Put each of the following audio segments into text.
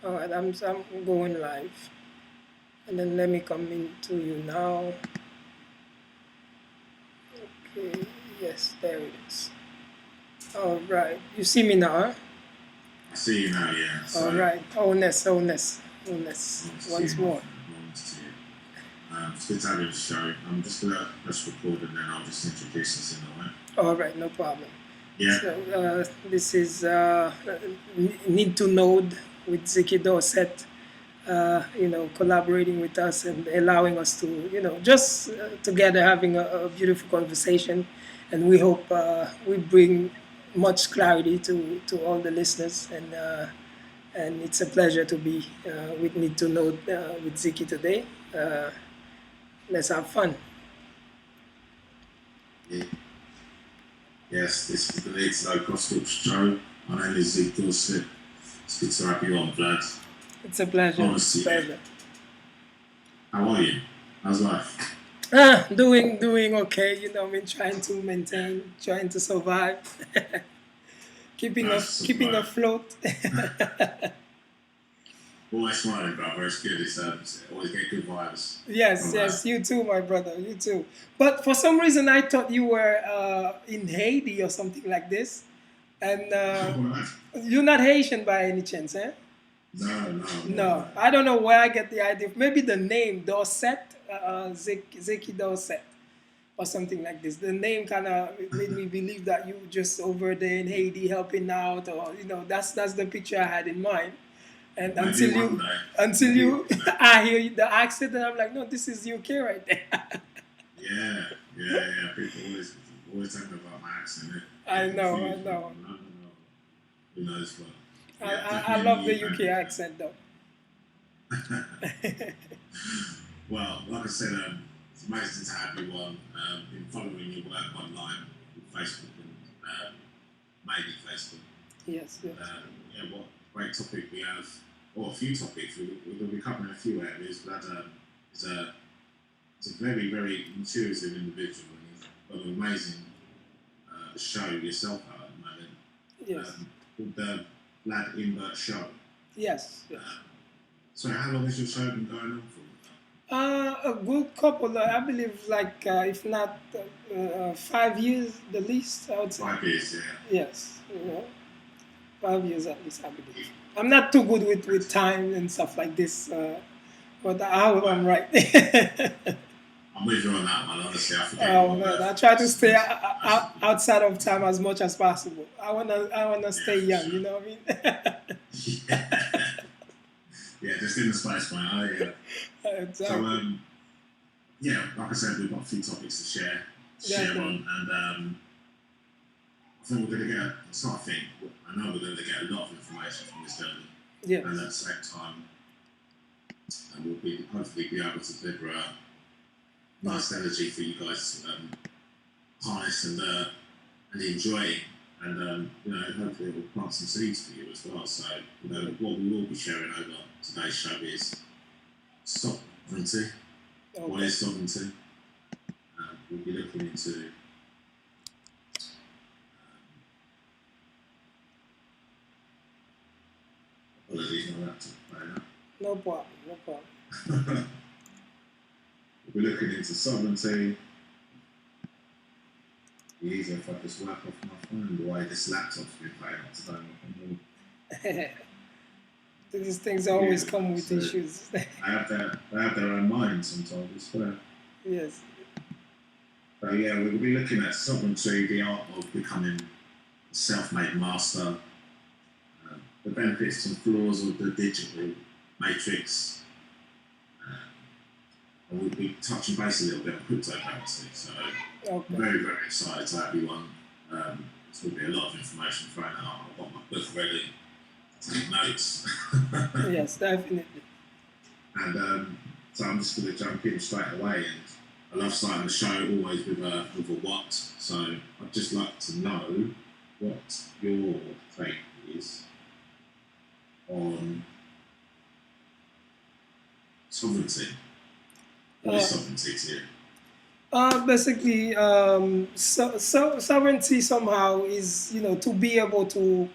All right, I'm going live, and then let me come into you now. Okay, yes, there it is. All right, you see me now, huh? I see you now, yeah. All So, right, wholeness, nice to see once you, my more. friend. Nice to see you. It's good to have you on the show. I'm just going to press record and then I'll just introduce us in a way. All right, no problem. Yeah, So this is Need to Node with Zeke Dorsett. Collaborating with us and allowing us to, just together having a beautiful conversation. And we hope we bring much clarity to all the listeners. And it's a pleasure to be with Need to Know with Ziki today. Uh, let's have fun. yeah. Yes, this is the Need2Node Cross-Culture Show. My name is Zeke Dorsett. It's good to have you on, Vlad. It's a pleasure. It's a Honestly, pleasure. how are you? How's life? Doing okay. Trying to maintain, trying to survive, Nice to keeping survive. afloat. Always smiling, brother. It's good. It's always get good vibes Yes, from yes, you too, my brother, you too. But for some reason, I thought you were in Haiti or something like this. And Alright. you're not Haitian by any chance, eh? No. No, I don't know where I get the idea. Maybe the name Dorset, Zeki Dorset, or something like this. The name kind of made me believe that you were just over there in Haiti helping out, or that's the picture I had in mind. And Maybe one day. until Maybe you, one day. I hear the accent, and I'm like, no, this is UK right there. Yeah. People always tell me about my accent. They I get know, I confused. know. No. Who knows what? I, Yeah, I, I definitely love in the the UK. UK accent though. Well, like I said, it's amazing to have you on. Been following your work online with Facebook and maybe Facebook. Yes, yes. Yeah, what great topic we have, or a few topics. We're going to be covering a few areas. But is a He's a very, very intuitive individual, and he's got an amazing show yourself out at the moment Yes, called the Vlad Imbert Show. yes, yes. Um, so, how long has your show been going on for? A good couple, I believe, like if not 5 years, the least, I would say. 5 years, yeah. Yes, 5 years at least, I believe. I'm not too good with time and stuff like this, but I hope Right. I'm right. I'm with you on that one. Honestly, I forget Oh your man, I try to stay massive. outside of time as much as possible. I wanna stay Yeah, for young. sure. You know what I mean? Yeah, just in the space, mate. So, Exactly. yeah, like I said, we've got a few topics to share Definitely. on, and I think we're going to get. It's not a thing. I know we're going to get a lot of information from this journey, Yes. and at the same time, we'll be hopefully be able to deliver a nice energy for you guys to harness and enjoy, and hopefully it will plant some seeds for you as well. So, what we will be sharing over today's show is sovereignty. What Okay. is sovereignty? We'll be looking into apologies, my laptop playing No problem. No problem. up. We'll be looking into sovereignty. Be easier if I just work off my phone the way this laptop's been playing up today. These things always Yeah, come with so issues. they have their own minds sometimes. It's fair. Yes. So yeah, we'll be looking at sovereignty, the art of becoming a self-made master, the benefits and flaws of the digital matrix, and we'll be touching base a little bit on cryptocurrency. So Okay. very, very excited to have you on. It's going to be a lot of information thrown out. I've got my book ready to take notes. Yes, definitely. And so I'm just going to jump in straight away. And I love starting the show always with a what. So I'd just like to know what your take is on sovereignty. What is Uh, sovereignty to you? Basically, sovereignty somehow is to be able to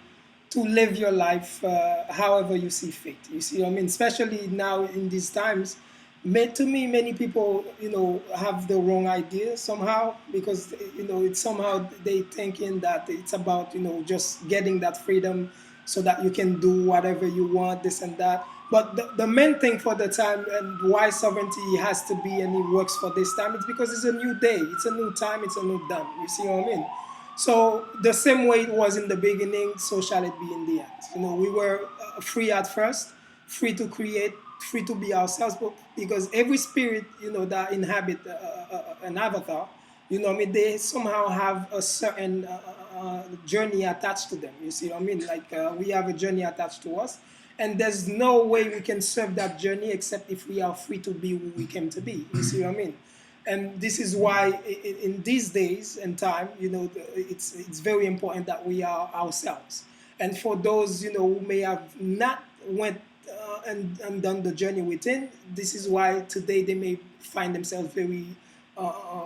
to live your life however you see fit. You see what I mean? Especially now in these times, to me, many people, have the wrong idea somehow because, it's somehow they thinking that it's about, just getting that freedom so that you can do whatever you want, this and that. But the main thing for the time and why sovereignty has to be and it works for this time, it's because it's a new day, it's a new time, it's a new dawn. You see what I mean? So the same way it was in the beginning, so shall it be in the end. We were free at first, free to create, free to be ourselves, but because every spirit, that inhabit an avatar, I mean, they somehow have a certain journey attached to them. You see what I mean? Like we have a journey attached to us, and there's no way we can serve that journey except if we are free to be who we came to be. You see what I mean? And this is why in these days and time, it's very important that we are ourselves. And for those, who may have not went and done the journey within, this is why today they may find themselves very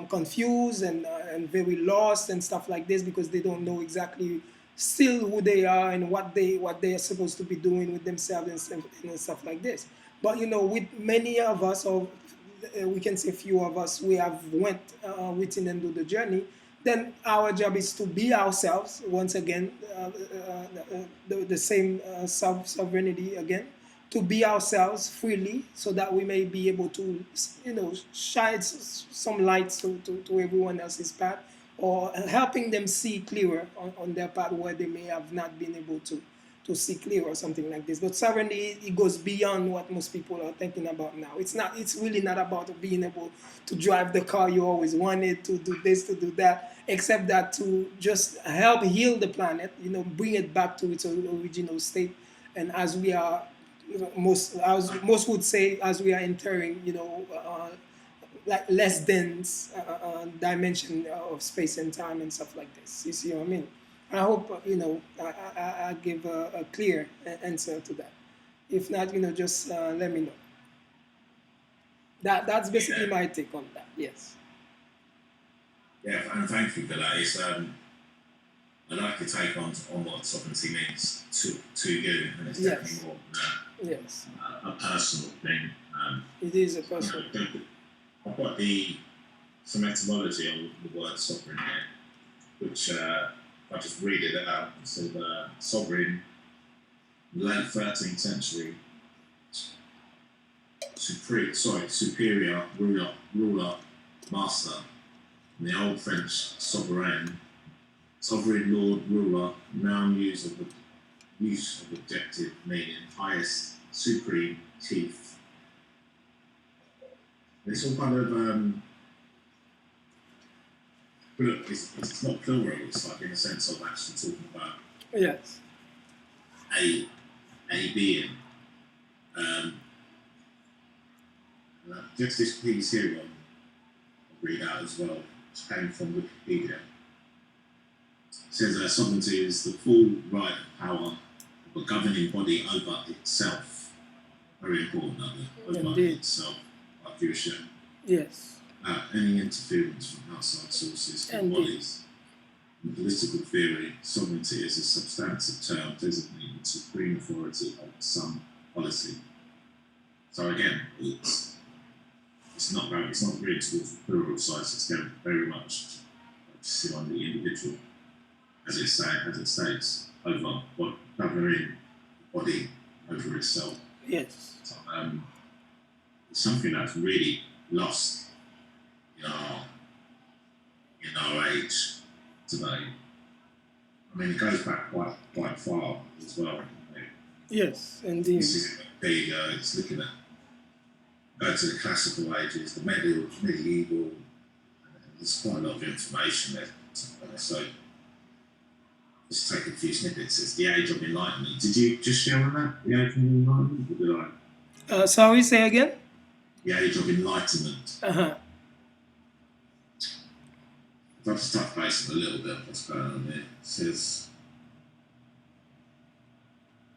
confused and very lost and stuff like this because they don't know exactly still who they are and what they are supposed to be doing with themselves and stuff like this. But with many of us, or we can say few of us, we have went within and do the journey. Then our job is to be ourselves once again, the same sovereignty again, to be ourselves freely, so that we may be able to, shine some lights to everyone else's path, or helping them see clearer on their path where they may have not been able to see clear or something like this. But sovereignty, it goes beyond what most people are thinking about now. It's really not about being able to drive the car you always wanted, to do this, to do that, except that to just help heal the planet, bring it back to its original state. And as we are, as most would say, as we are entering, like less dense dimension of space and time and stuff like this. You see what I mean? I hope I give a clear answer to that. If not, just let me know. That's basically my take on that. Yes. Yeah, and thank you for that. I like your take on what sovereignty means to you, and it's definitely more yes. A personal thing. It is a personal. I've got some etymology on the word sovereign here, which I just read it out. It said sovereign, late 13th century, superior, ruler, master. In the old French souverain, lord, ruler, noun use of objective meaning, highest, supreme, chief. It's all kind of it's not plural. It's like in a sense of actually talking about yes a being. Just this piece here I'll read out as well, which came from Wikipedia. It says that sovereignty is the full right of power of a governing body over itself. Very important, over itself, like you were sharing. Yes. Any interference from outside sources or bodies. In political theory, sovereignty is a substantive term designating supreme authority over some policy. So again, it's not really towards the plural side. It's very much still on the individual, as it states, over what governing body over itself. Yes. So, it's something that's really lost in our age today. I mean, it goes back quite far as well. Yes, indeed. There you go. It's looking at go to the classical ages, the medieval. There's quite a lot of information there. So let's take a few snippets. It's the Age of Enlightenment. Did you just share on that? The Age of Enlightenment? Or did I? Sorry, say again? The Age of Enlightenment. Uh-huh. I'll just touch base on a little bit of what's going on there. It says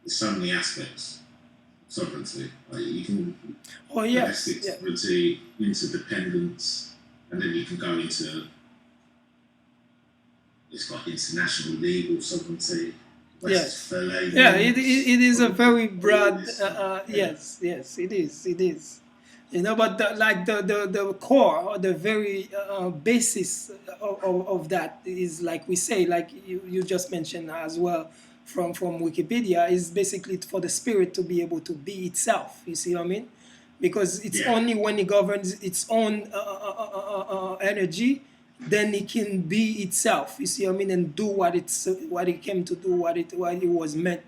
there's so many aspects of sovereignty. Like you can sovereignty, interdependence, and then you can go into it's got international legal sovereignty, Yes. Yeah, it Westphalians is a very or broad. this. Yeah. Yes, yes, it is. It is. But like the core or the very basis of that is like we say, like you just mentioned as well from Wikipedia, is basically for the spirit to be able to be itself. You see what I mean? Because it's Yeah. only when it governs its own energy, then it can be itself. You see what I mean, and do what it came to do, what it was meant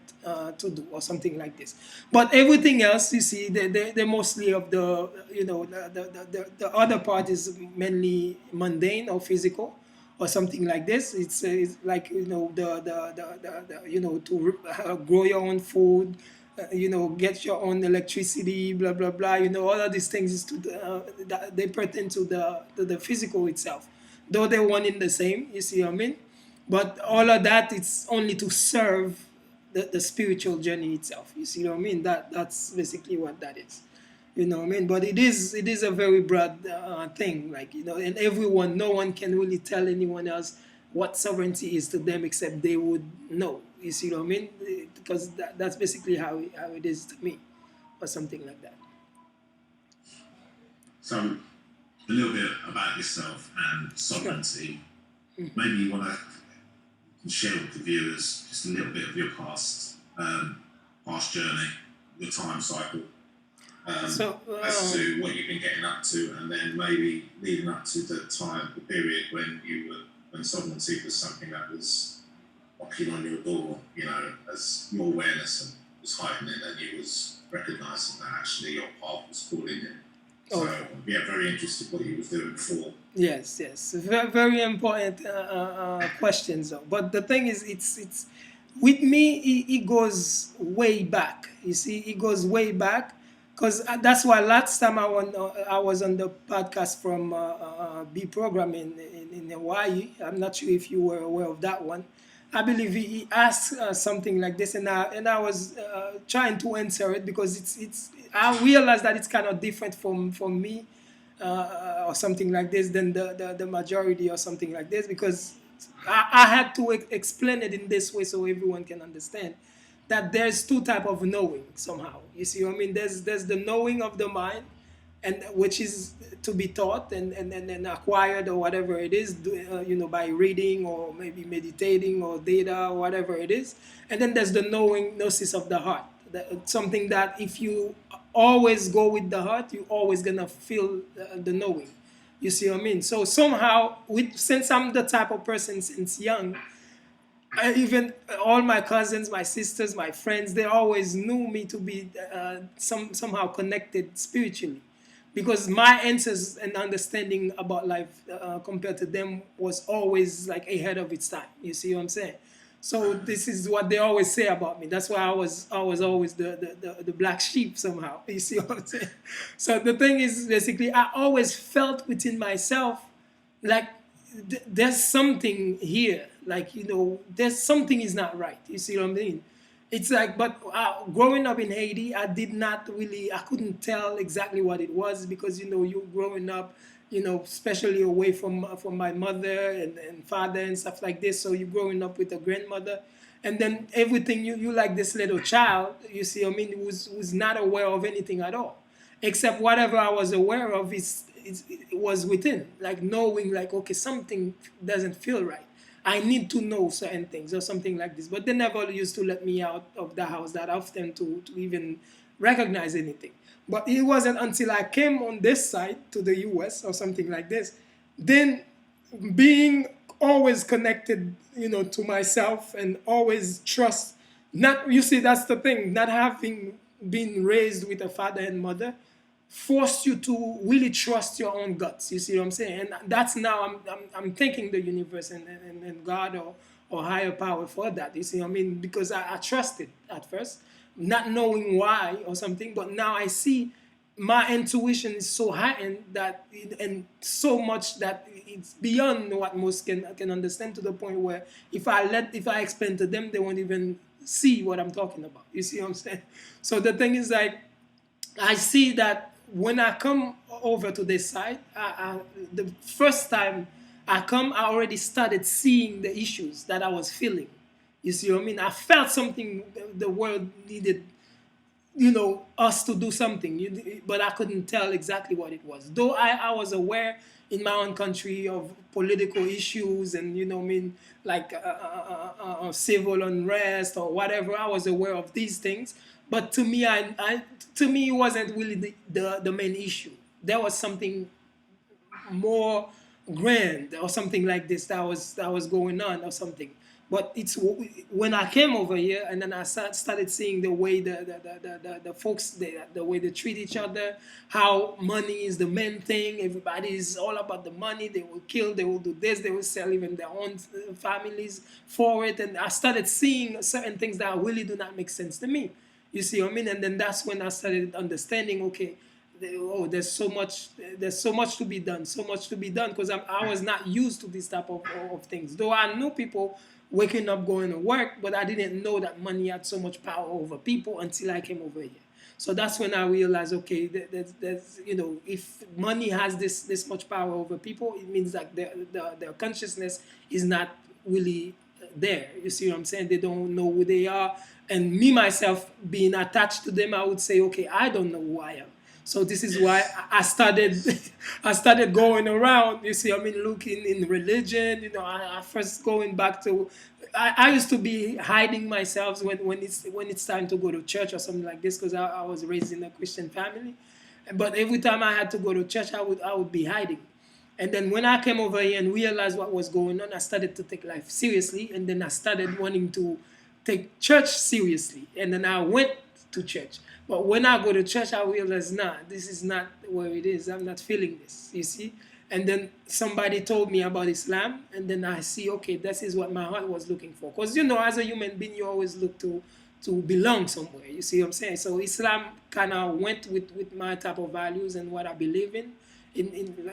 to do, or something like this. But everything else, you see, they mostly of the the other part is mainly mundane or physical or something like this. It's like to grow your own food, get your own electricity, blah blah blah. All of these things is they pertain to the physical itself, though they're one in the same. You see what I mean? But all of that, it's only to serve the spiritual journey itself. You see what I mean? That's basically what that is. You know what I mean? But it is a very broad thing, like and everyone, no one can really tell anyone else what sovereignty is to them except they would know. You see what I mean? Because that's basically how it is to me, or something like that. So a little bit about yourself and Sure. sovereignty. Maybe you want to share with the viewers just a little bit of your past journey, your time cycle, So as to what you've been getting up to, and then maybe leading up to the period when sovereignty was something that was knocking on your door, as your awareness was heightening and you was recognising that actually your path was calling you. So okay. yeah, very interested what you was doing before. Yes, yes, very, very important questions. Though. But the thing is, it's with me. It goes way back. You see, it goes way back because that's why last time I was on the podcast from B program in Hawaii. I'm not sure if you were aware of that one. I believe he asked something like this, and I was trying to answer it because it's I realized that it's kind of different from me or something like this than the majority or something like this because I had to explain it in this way so everyone can understand that there's two type of knowing somehow. You see what I mean? There's the knowing of the mind, and which is to be taught and acquired or whatever it is, by reading or maybe meditating or data or whatever it is. And then there's the knowing gnosis of the heart, something that if you always go with the heart, you always gonna feel the knowing. You see what I mean? So somehow, since I'm the type of person since young, even all my cousins, my sisters, my friends, they always knew me to be somehow connected spiritually, because my answers and understanding about life compared to them was always like ahead of its time. You see what I'm saying? So this is what they always say about me. That's why I was always the black sheep somehow. You see what I'm saying? So the thing is basically I always felt within myself like there's something here, like there's something is not right. You see what I mean? It's like, but growing up in Haiti, I couldn't tell exactly what it was, because you growing up, especially away from my mother and father and stuff like this. So you're growing up with a grandmother, and then everything you like this little child. You see, I mean, was not aware of anything at all, except whatever I was aware of it was within, like knowing, like, okay, something doesn't feel right. I need to know certain things or something like this. But they never used to let me out of the house that often to even recognize anything. But it wasn't until I came on this side to the US or something like this, then being always connected, to myself, and always trust. Not, you see, that's the thing, not having been raised with a father and mother forced you to really trust your own guts. You see what I'm saying? And that's now I'm thanking the universe and God or higher power for that. You see what I mean? Because I trusted at first, not knowing why or something, but now I see my intuition is so heightened and so much that it's beyond what most can understand, to the point where if I explain to them, they won't even see what I'm talking about. You see what I'm saying? So the thing is, like, I see that when I come over to this side, the first time I come, I already started seeing the issues that I was feeling. You see what I mean? I felt something the world needed, us to do something, but I couldn't tell exactly what it was. Though I was aware in my own country of political issues and, I mean, like civil unrest or whatever, I was aware of these things. But to me, to me, it wasn't really the main issue. There was something more grand or something like this that was going on or something. But it's when I came over here and then I started seeing the way the folks, the way they treat each other, how money is the main thing. Everybody is all about the money. They will kill, they will do this, they will sell even their own families for it. And I started seeing certain things that really do not make sense to me. You see what I mean? And then that's when I started understanding, okay, there's so much to be done, so much to be done, because I was not used to this type of things. Though I knew people waking up going to work, but I didn't know that money had so much power over people until I came over here. So that's when I realized, okay, there's, if money has this much power over people, it means that their consciousness is not really there. You see what I'm saying? They don't know who they are. And me, myself, being attached to them, I would say, okay, I don't know who I am. So this is why I started I started going around, you see, I mean, looking in religion, I first going back to, I used to be hiding myself when it's time to go to church or something like this, because I was raised in a Christian family. But every time I had to go to church, I would be hiding. And then when I came over here and realized what was going on, I started to take life seriously. And then I started wanting to take church seriously. And then I went to church. But when I go to church, I realize, nah, this is not where it is. I'm not feeling this, you see? And then somebody told me about Islam. And then I see, okay, this is what my heart was looking for. Because, as a human being, you always look to belong somewhere. You see what I'm saying? So Islam kind of went with my type of values and what I believe in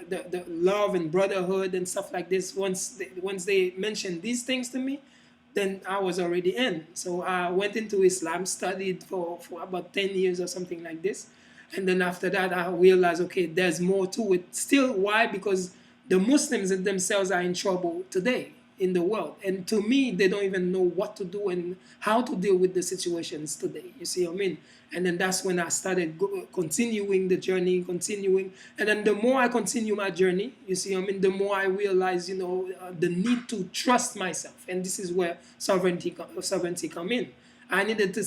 the love and brotherhood and stuff like this. Once they mentioned these things to me, then I was already in. So I went into Islam, studied for about 10 years or something like this. And then after that, I realized, okay, there's more to it. Still, why? Because the Muslims themselves are in trouble today in the world. And to me, they don't even know what to do and how to deal with the situations today. You see what I mean? And then that's when I started continuing the journey, continuing. And then the more I continue my journey, you see what I mean, the more I realize, the need to trust myself. And this is where sovereignty come in. I needed to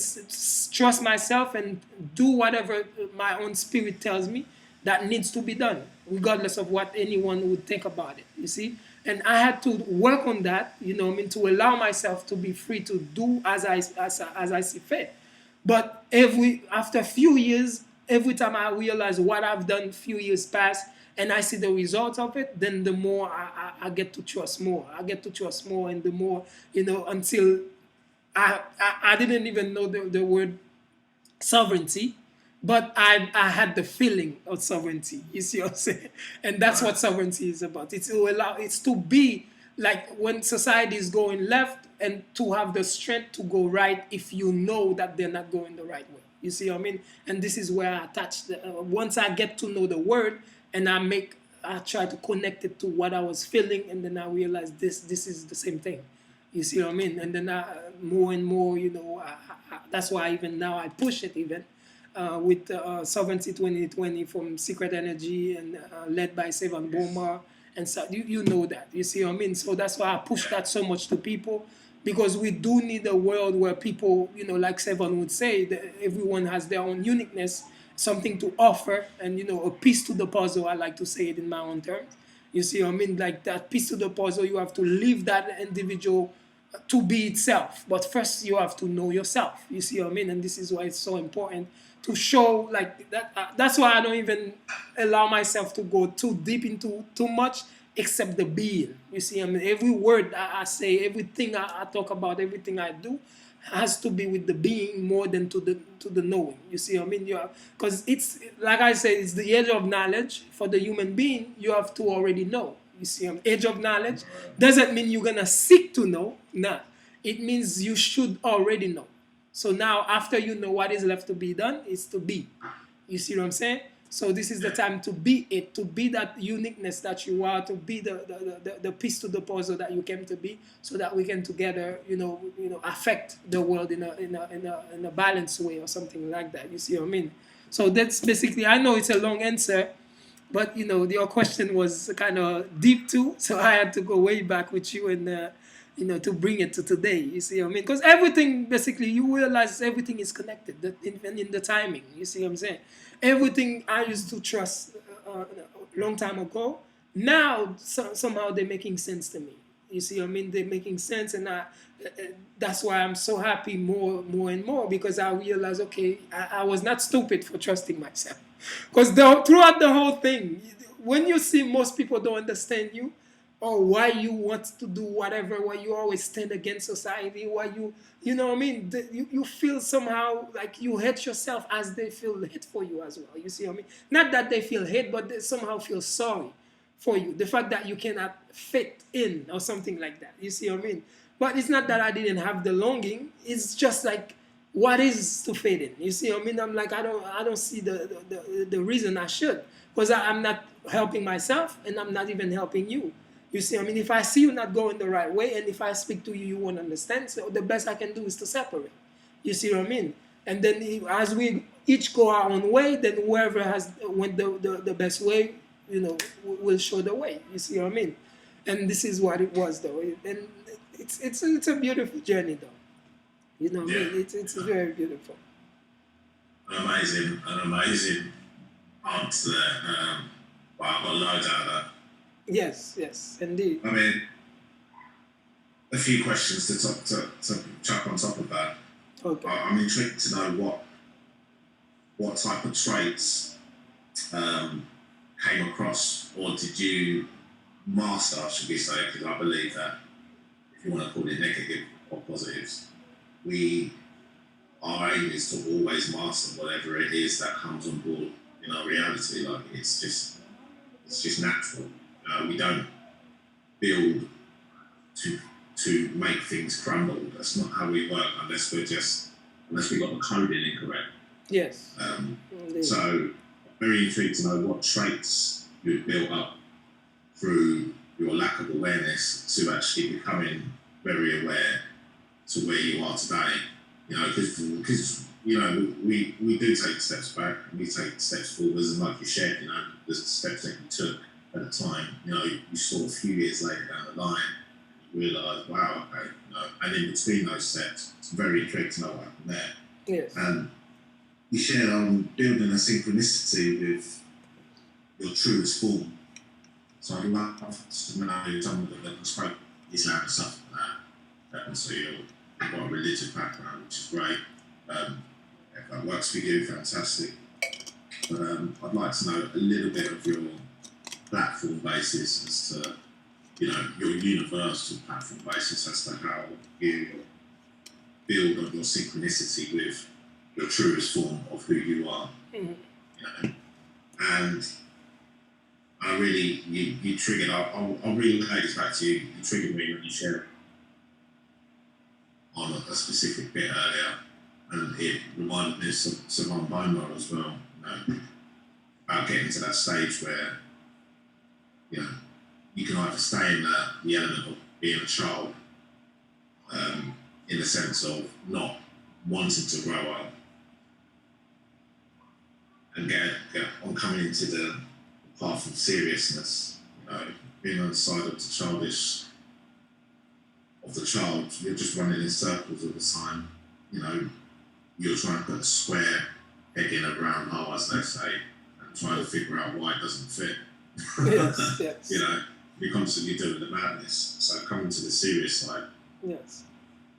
trust myself and do whatever my own spirit tells me that needs to be done, regardless of what anyone would think about it, you see? And I had to work on that, to allow myself to be free to do as I see fit. But after a few years, every time I realize what I've done a few years past and I see the results of it, then the more I get to trust more. I get to trust more, and the more, until I didn't even know the word sovereignty, but I had the feeling of sovereignty. You see what I'm saying? And that's what sovereignty is about. It's to be like when society is going left, and to have the strength to go right if you know that they're not going the right way. You see what I mean? And this is where I attach. Once I get to know the word, and I try to connect it to what I was feeling, and then I realize this is the same thing. You see what I mean? And then more and more, that's why even now I push it even with Sovereignty 2020 from Secret Energy and led by Sevan Boma. And so you know that. You see what I mean? So that's why I push that so much to people, because we do need a world where people, like Sevan would say, that everyone has their own uniqueness, something to offer, and, a piece to the puzzle. I like to say it in my own terms. You see what I mean? Like that piece to the puzzle, you have to leave that individual to be itself. But first, you have to know yourself. You see what I mean? And this is why it's so important to show like that. That's why I don't even allow myself to go too deep into too much, except the being. You see, I mean, every word I say, everything I talk about, everything I do has to be with the being more than to the knowing. You see what I mean? Because it's, like I say, it's the edge of knowledge. For the human being, you have to already know. You see, edge of knowledge doesn't mean you're gonna seek to know. Nah, it means you should already know. So now, after you know, what is left to be done is to be. You see what I'm saying? So this is the time to be it, to be that uniqueness that you are, to be the piece to the puzzle that you came to be, so that we can together, affect the world in a balanced way or something like that. You see what I mean? So that's basically. I know it's a long answer, but your question was kind of deep too, so I had to go way back with you and to bring it to today. You see what I mean? Because everything basically, you realize everything is connected, that even in the timing. You see what I'm saying? Everything I used to trust a long time ago, now somehow they're making sense to me. You see what I mean? They're making sense, and that's why I'm so happy more and more, because I realize, okay, I was not stupid for trusting myself. Because throughout the whole thing, when you see most people don't understand you, or why you want to do whatever, why you always stand against society, why you know what I mean? You feel somehow like you hate yourself as they feel hate for you as well. You see what I mean? Not that they feel hate, but they somehow feel sorry for you. The fact that you cannot fit in or something like that. You see what I mean? But it's not that I didn't have the longing. It's just like, what is to fit in? You see what I mean? I'm like, I don't see the reason I should, because I'm not helping myself and I'm not even helping you. You see, I mean, if I see you not going the right way, and if I speak to you, you won't understand. So the best I can do is to separate. You see what I mean? And then as we each go our own way, then whoever has went the best way, will show the way. You see what I mean? And this is what it was, though. And it's a beautiful journey, though. You know what I mean? It's very beautiful. An amazing answer there. But I've got loads out of that. Yes, indeed. I mean, a few questions to chuck on top of that. Okay. I'm intrigued to know what type of traits came across, or did you master, should we say, because I believe that, if you want to call it negative or positives, our aim is to always master whatever it is that comes on board in our reality. Like, it's just natural. We don't build to make things crumble. That's not how we work, unless we got the coding incorrect. Yes. So, very intrigued to know what traits you've built up through your lack of awareness to actually becoming very aware to where you are today. Because we do take steps back, we take steps forward, and like you shared, the steps that you took at the time, you saw a few years later down the line, you realised, wow, okay, and in between those steps, it's very intriguing to know what happened there. Yes. And you shared on building a synchronicity with your truest form. So I'd love to know someone that spoke Islam and stuff like that. And so you've got a religious background, which is great. If that works for you, fantastic. But I'd like to know a little bit of your platform basis as to, your universal platform basis as to how you build on your synchronicity with your truest form of who you are. Mm-hmm. And I really, you triggered, I'll really relate this back to you. You triggered me when you shared on a specific bit earlier, and it reminded me of Simone Beaumont as well, about getting to that stage where, you can either stay in the element of being a child, in the sense of not wanting to grow up, and get on coming into the path of seriousness, being on the side of the childish, of the child. You're just running in circles all the time. You're trying to put a square peg in a round hole, as they say, and trying to figure out why it doesn't fit. Yes. You're constantly doing the madness. So coming to the serious side, yes,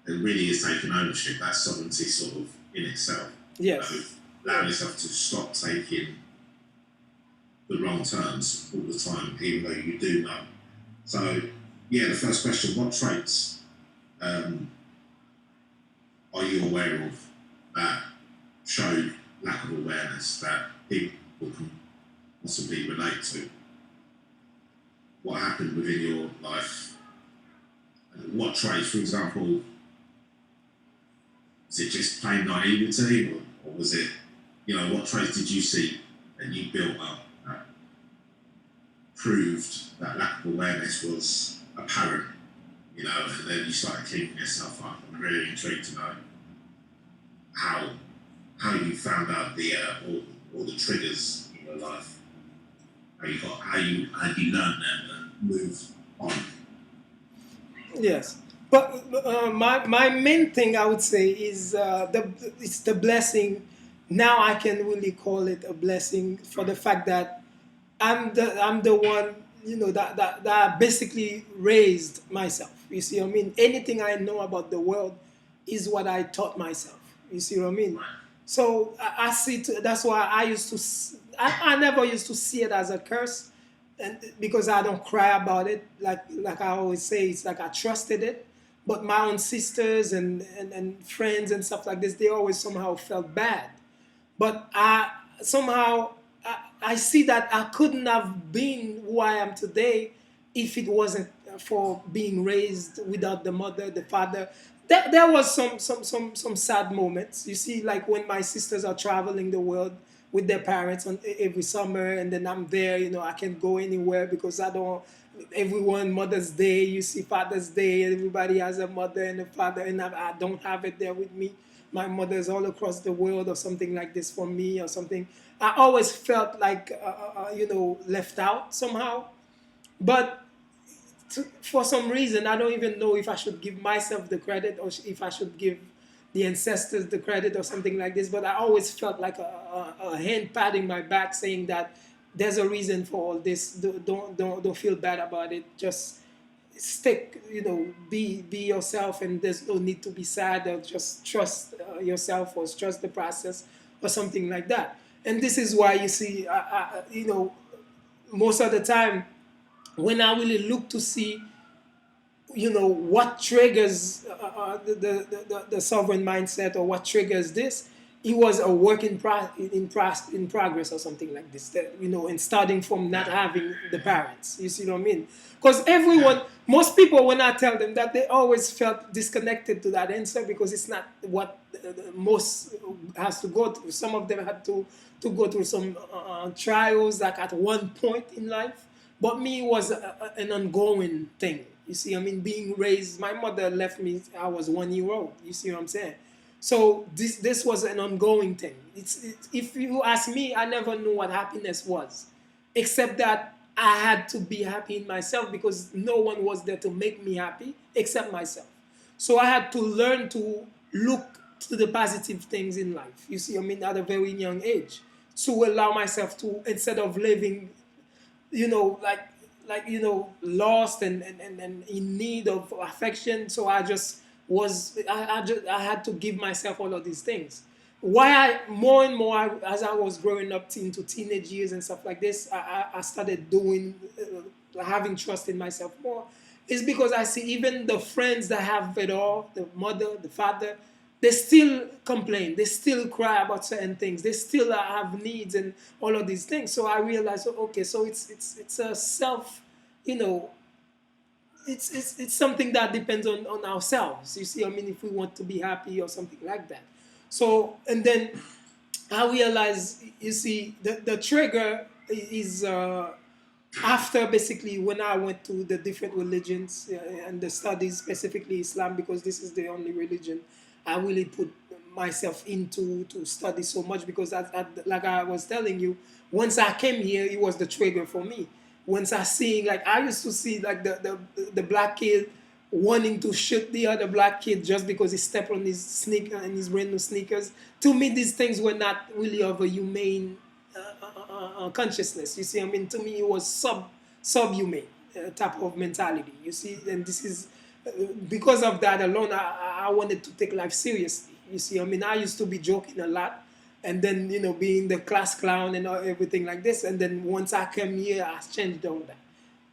it really is taking ownership. That's sovereignty, sort of, in itself. Yes. Allowing yourself to stop taking the wrong turns all the time, even though you do know. So, the first question: what traits are you aware of that show lack of awareness that people can possibly relate to? What happened within your life? What traits, for example, was it just plain naivety, or was it, what traits did you see that you built up that proved that lack of awareness was apparent, you know, and then you started cleaning yourself up. I'm really intrigued to know how you found out the all the triggers in your life, how you learned them and moved on. Yes, but my main thing I would say is it's the blessing. Now I can really call it a blessing for the fact that I'm the one, you know, that basically raised myself. You see what I mean? Anything I know about the world is what I taught myself. You see what I mean? So I see. That's why I used to. I never used to see it as a curse, and because I don't cry about it. Like I always say, it's like I trusted it. But my own sisters and friends and stuff like this, they always somehow felt bad. But I somehow I see that I couldn't have been who I am today if it wasn't for being raised without the mother, the father. There was some sad moments. You see, like when my sisters are traveling the world with their parents on every summer, and then I'm there. You know, I can't go anywhere because I don't. Everyone Mother's Day, you see Father's Day, everybody has a mother and a father, and I don't have it there with me. My mother's all across the world or something like this for me or something. I always felt like left out somehow. But for some reason, I don't even know if I should give myself the credit or if I should give the ancestors the credit or something like this. But I always felt like a hand patting my back, saying that there's a reason for all this. Don't feel bad about it. Just stick, be yourself, and there's no need to be sad, or just trust yourself, or trust the process or something like that. And this is why you see, most of the time when I really look to see, what triggers the sovereign mindset, or what triggers this, it was a work in progress or something like this, that, and starting from not having the parents, you see what I mean? Because everyone, most people, when I tell them that, they always felt disconnected to that answer, because it's not what most has to go through. Some of them had to go through some trials, like at one point in life, but me, it was an ongoing thing. You see, I mean, being raised, my mother left me, I was 1 year old. You see what I'm saying? So this was an ongoing thing. If you ask me, I never knew what happiness was, except that I had to be happy in myself, because no one was there to make me happy except myself. So I had to learn to look to the positive things in life. You see, I mean, at a very young age, to allow myself to, instead of living, lost and in need of affection. So I just was, I had to give myself all of these things. Why more and more, as I was growing up into teenage years and stuff like this, I started doing, having trust in myself more, is because I see even the friends that have it all, the mother, the father, they still complain, they still cry about certain things, they still have needs and all of these things. So I realized, okay, so it's a self, you know, it's something that depends on ourselves. You see, I mean, if we want to be happy or something like that. So, and then I realized, you see, the trigger is after, basically, when I went to the different religions and the studies, specifically Islam, because this is the only religion I really put myself into to study so much, because like I was telling you, once I came here, it was the trigger for me. Once I see, like, I used to see, like, the black kid wanting to shoot the other black kid just because he stepped on his sneaker and his brand new sneakers. To me, these things were not really of a humane consciousness. You see, I mean, to me, it was subhuman type of mentality. You see, and this is because of that alone. I wanted to take life seriously. You see, I mean, I used to be joking a lot, and then, being the class clown and everything like this. And then once I came here, I changed all that.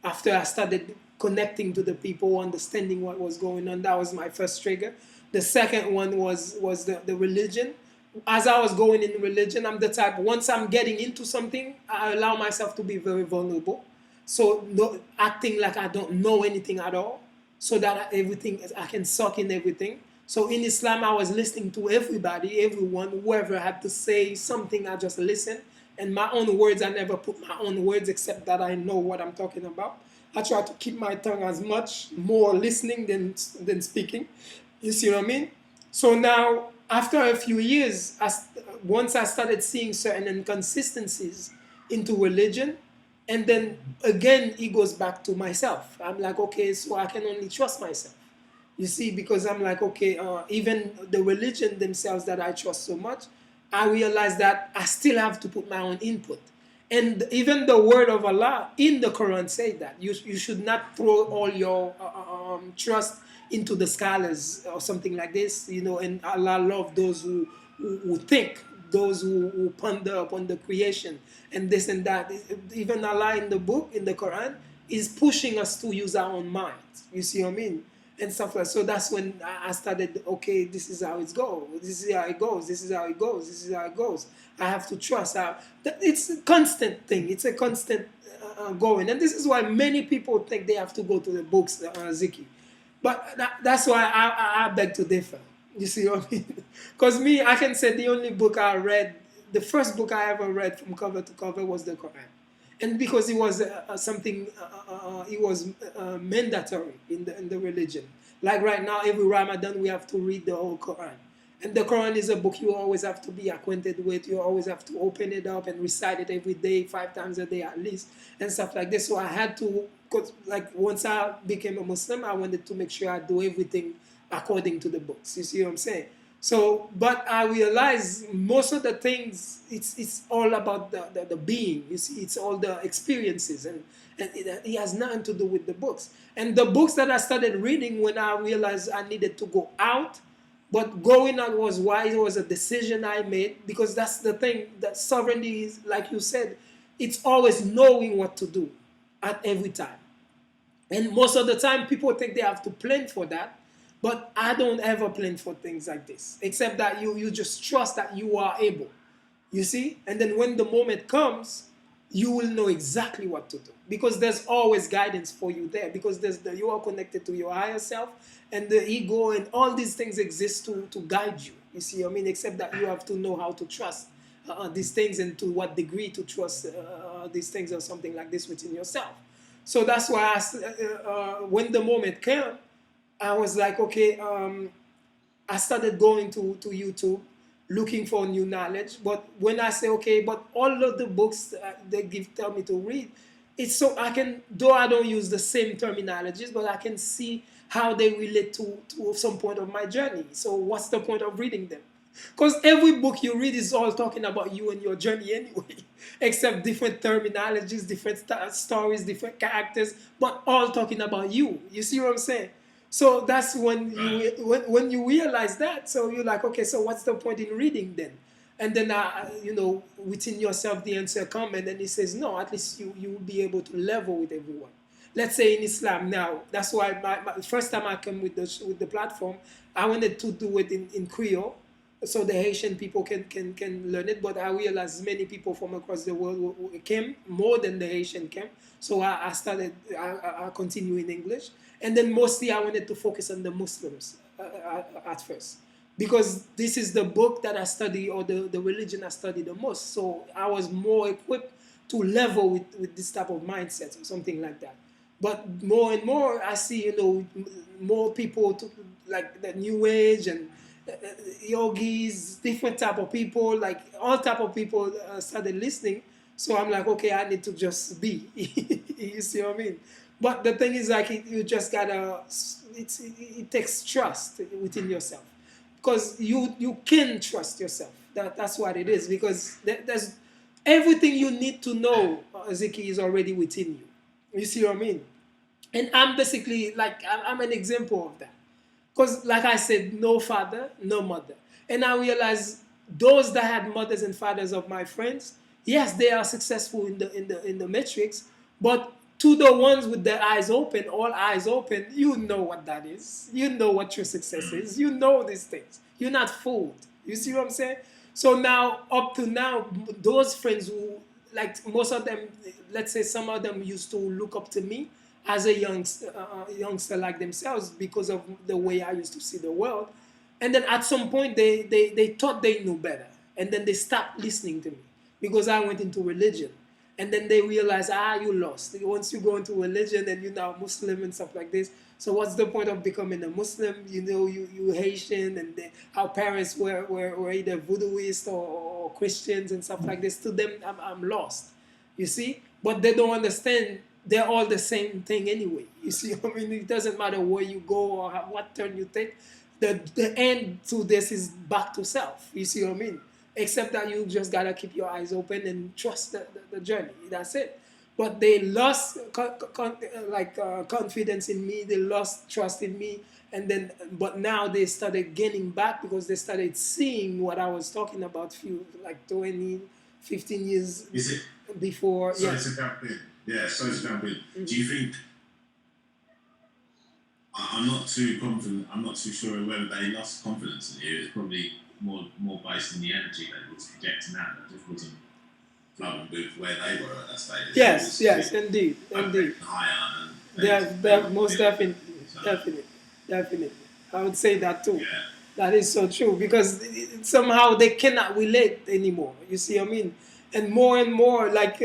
After I started connecting to the people, understanding what was going on, that was my first trigger. The second one was the religion. As I was going in religion, I'm the type, once I'm getting into something, I allow myself to be very vulnerable. So, no, acting like I don't know anything at all, so that everything, I can suck in everything. So in Islam, I was listening to everybody, everyone, whoever had to say something, I just listened. And my own words, I never put my own words except that I know what I'm talking about. I try to keep my tongue as much more listening than speaking. You see what I mean? So now, after a few years, once I started seeing certain inconsistencies into religion, and then again, it goes back to myself. I'm like, okay, so I can only trust myself. You see, because I'm like, okay, even the religion themselves that I trust so much, I realize that I still have to put my own input. And even the word of Allah in the Quran say that you should not throw all your trust into the scholars or something like this, you know. And Allah love those who think, those who ponder upon the creation and this and that. Even Allah in the book, in the Quran, is pushing us to use our own minds. You see what I mean? And stuff like that. So that's when I started, okay, this is how it goes. This is how it goes. This is how it goes. This is how it goes. I have to trust. It's a constant thing. It's a constant going. And this is why many people think they have to go to the books, Ziki. But that's why I beg to differ. You see what I mean? Because me, I can say the only book I read, the first book I ever read from cover to cover was the Quran. And because it was something, it was mandatory in the religion. Like right now, every Ramadan we have to read the whole Quran. And the Quran is a book you always have to be acquainted with. You always have to open it up and recite it every day, 5 times a day at least, and stuff like this. So I had to, cause like once I became a Muslim, I wanted to make sure I do everything according to the books. You see what I'm saying? So, but I realize most of the things, it's all about the being. You see, it's all the experiences, and it has nothing to do with the books. And the books that I started reading when I realized I needed to go out, but going out was why it was a decision I made, because that's the thing, that sovereignty is, like you said, it's always knowing what to do at every time. And most of the time, people think they have to plan for that. But I don't ever plan for things like this, except that you just trust that you are able. You see? And then when the moment comes, you will know exactly what to do. Because there's always guidance for you there. Because you are connected to your higher self, and the ego, and all these things exist to guide you. You see what I mean? Except that you have to know how to trust these things, and to what degree to trust these things, or something like this within yourself. So that's why when the moment came, I was like, okay, I started going to YouTube, looking for new knowledge. But when I say, okay, but all of the books they tell me to read, it's so I can, though I don't use the same terminologies, but I can see how they relate to some point of my journey. So what's the point of reading them? Because every book you read is all talking about you and your journey anyway, except different terminologies, different stories, different characters, but all talking about you. You see what I'm saying? So that's when you realize that. So you're like, okay, so what's the point in reading then? And then within yourself the answer comes, and then he says, no, at least you will be able to level with everyone. Let's say in Islam now, that's why my first time I came with the platform, I wanted to do it in Creole, so the Haitian people can learn it. But I realized many people from across the world came, more than the Haitian came. So I continue in English. And then mostly I wanted to focus on the Muslims at first. Because this is the book that I study, or the religion I study the most. So I was more equipped to level with this type of mindset, or something like that. But more and more, I see, more people like the New Age, and yogis, different type of people, like all type of people started listening. So I'm like, okay, I need to just be. You see what I mean? But the thing is, like, you just gotta. It takes trust within yourself, because you can trust yourself. That's what it is. Because there's everything you need to know, Ziki, is already within you. You see what I mean? And I'm basically like I'm an example of that. Because, like I said, no father, no mother. And I realized those that had mothers and fathers of my friends, yes, they are successful in the metrics, but to the ones with their eyes open, all eyes open, you know what that is. You know what true success is. You know these things. You're not fooled. You see what I'm saying? So now, up to now, those friends who, like most of them, let's say some of them used to look up to me as a youngster like themselves, because of the way I used to see the world. And then at some point, they thought they knew better. And then they stopped listening to me. because I went into religion. And then they realize, you lost. Once you go into religion and you're now Muslim and stuff like this. So what's the point of becoming a Muslim? You Haitian, and our parents were either voodooists or Christians and stuff like this. To them, I'm lost. You see? But they don't understand they're all the same thing anyway. You see, I mean, it doesn't matter where you go or what turn you take. The end to this is back to self. You see what I mean? Except that you just gotta keep your eyes open and trust the journey. That's it. But they lost confidence in me. They lost trust in me, and then but now they started gaining back because they started seeing what I was talking about few like 20, 15 years Is it before. sorry to jump in? Yeah, sorry to jump in. Mm-hmm. Do you think? I'm not too confident. I'm not too sure whether they lost confidence in you. It's probably more based on the energy that was projecting out. That just wasn't flowing with where they were at that stage. Yes, indeed. Higher and most definitely, definitely. I would say that too. Yeah. That is so true because somehow they cannot relate anymore. You see what I mean? And more like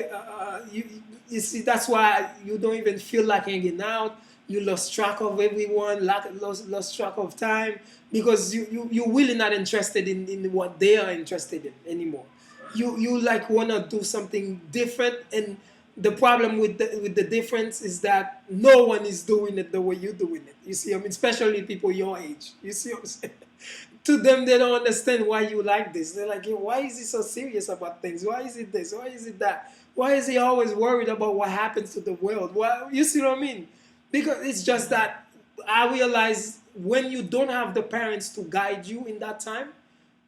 you see, that's why you don't even feel like hanging out. You lost track of everyone, lost track of time because you're really not interested in what they are interested in anymore. You like want to do something different, and the problem with the difference is that no one is doing it the way you're doing it. You see, I mean, especially people your age. You see what I'm saying? To them, they don't understand why you like this. They're like, why is he so serious about things? Why is it this? Why is it that? Why is he always worried about what happens to the world? Why, you see what I mean? Because it's just that I realize when you don't have the parents to guide you in that time,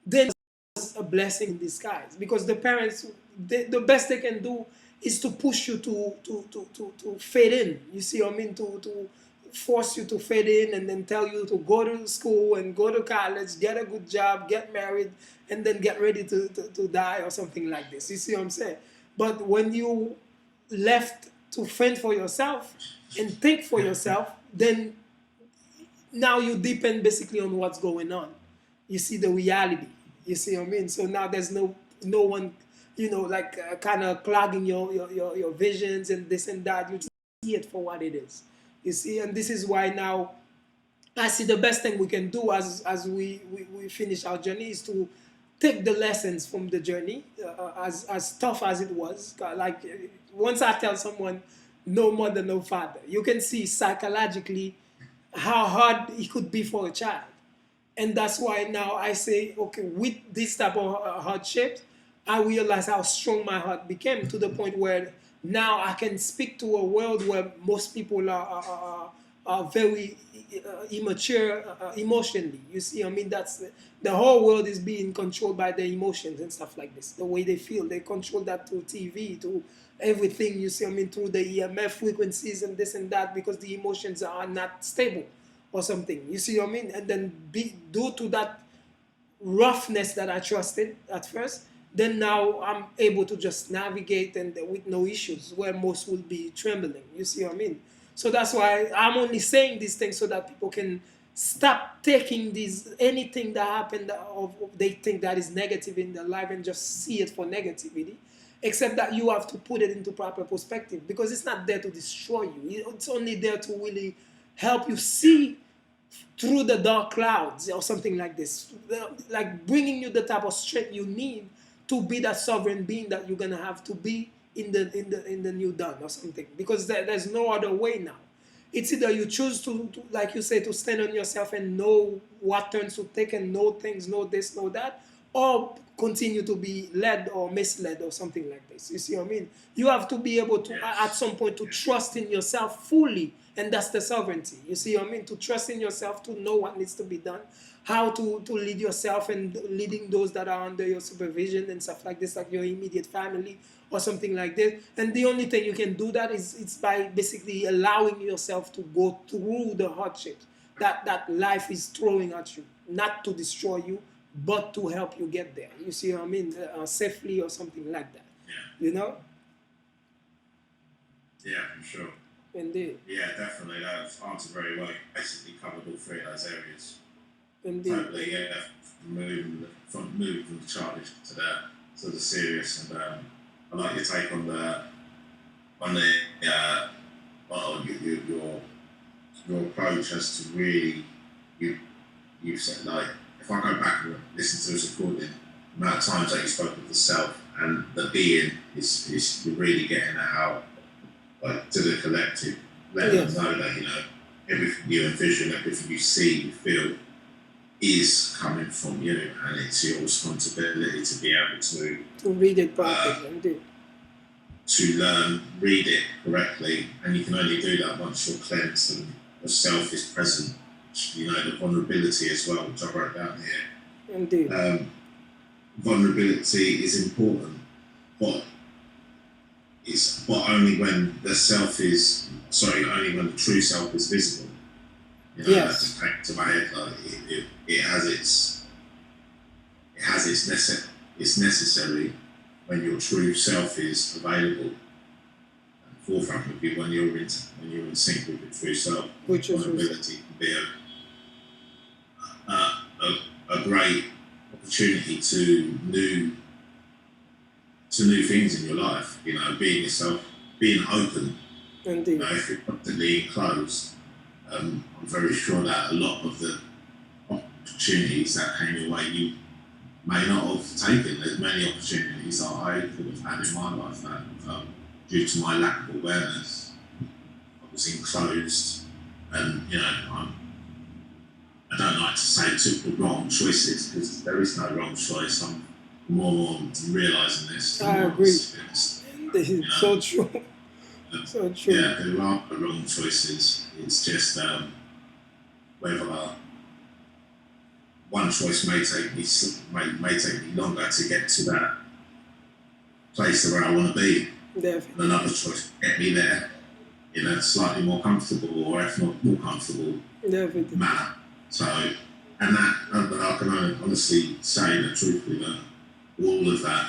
then it's a blessing in disguise. Because the parents, the best they can do is to push you to fade in. You see what I mean? To force you to fit in and then tell you to go to school and go to college, get a good job, get married, and then get ready to die or something like this. You see what I'm saying? But when you left to fend for yourself and think for yourself, then now you depend basically on what's going on. You see the reality. You see what I mean? So now there's no one, like kind of clogging your visions and this and that. You just see it for what it is. You see, and this is why now I see the best thing we can do as we finish our journey is to take the lessons from the journey, as tough as it was. Like once I tell someone, no mother, no father, you can see psychologically how hard it could be for a child. And that's why now I say, okay, with this type of hardship, I realize how strong my heart became to the point where now I can speak to a world where most people are very immature emotionally. You see, I mean, that's the whole world is being controlled by their emotions and stuff like this. The way they feel, they control that through TV, to everything. You see, I mean, through the EMF frequencies and this and that, because the emotions are not stable or something. You see what I mean? And then due to that roughness that I trusted at first, then now I'm able to just navigate and with no issues where most will be trembling. You see what I mean? So that's why I'm only saying these things so that people can stop taking anything that happened or they think that is negative in their life and just see it for negativity. Except that you have to put it into proper perspective because it's not there to destroy you. It's only there to really help you see through the dark clouds or something like this, like bringing you the type of strength you need to be that sovereign being that you're gonna have to be in the new dawn or something. Because there's no other way now. It's either you choose to, like you say, to stand on yourself and know what turns to take and know things, know this, know that, or continue to be led or misled or something like this. You see what I mean? You have to be able to, at some point, to trust in yourself fully, and that's the sovereignty. You see what I mean? To trust in yourself, to know what needs to be done, how to lead yourself and leading those that are under your supervision and stuff like this, like your immediate family or something like this. And the only thing you can do that is it's by basically allowing yourself to go through the hardships that life is throwing at you, not to destroy you, but to help you get there. You see what I mean? Safely or something like that. Yeah. You know? Yeah, for sure. Indeed. Yeah, definitely. That's answered very well. Basically covered all three of those areas. Indeed. Totally, yeah. Moving from the childish to the sort of serious, and I like your take on your approach as to really you said, like, if I go back and listen to this recording, the amount of times that you spoke of the self and the being is you're really getting that out, like, to the collective, letting them know that, you know, everything you envision, everything you see, you feel is coming from you, and it's your responsibility to be able to read it properly, to learn, read it correctly, and you can only do that once you're cleansed and the self is present. You know, the vulnerability as well, which I wrote down here. Indeed. Vulnerability is important, but only when the self is only when the true self is visible. You know, that just came to my head. Like it's necessary when your true self is available and forefront with you, when you're in sync with your true self. Which is vulnerability can be a great opportunity to new things in your life. You know, being yourself, being open. Indeed. You know, if you're constantly closed, I'm very sure that a lot of the opportunities that came your way, you may not have taken. There's many opportunities that I could have had in my life that, due to my lack of awareness, I was enclosed, and you know, I don't like to say took the wrong choices, because there is no wrong choice. I'm more realising this. I agree. You know, so true. So true. Yeah, there are no wrong choices. It's just whether one choice may take me longer to get to that place where I want to be. Definitely. And another choice will get me there in a slightly more comfortable, or if not more comfortable, manner. So, and I can honestly say that truthfully that all of that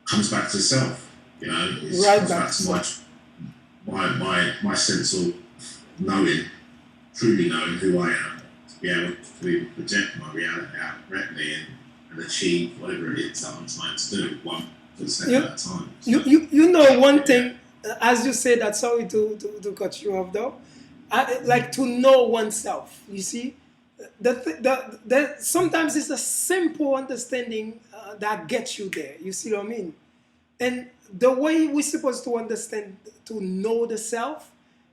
comes back to self. You know, it comes back to my sense of knowing, truly knowing who I am, to be able to project my reality out correctly and achieve whatever it is that I'm trying to do, one step at a time. So, you know, one thing, as you say that, sorry to cut you off though, I like to know oneself. You see, sometimes it's a simple understanding that gets you there. You see what I mean? And the way we're supposed to understand, to know the self,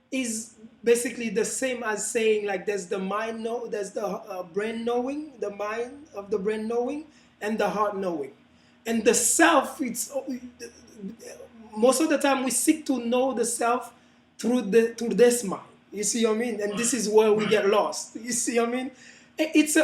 is basically the same as saying, like, there's the mind there's the brain knowing, the mind of the brain knowing, and the heart knowing. And the self, it's most of the time we seek to know the self through this mind. You see what I mean? And this is where we get lost. You see what I mean? It's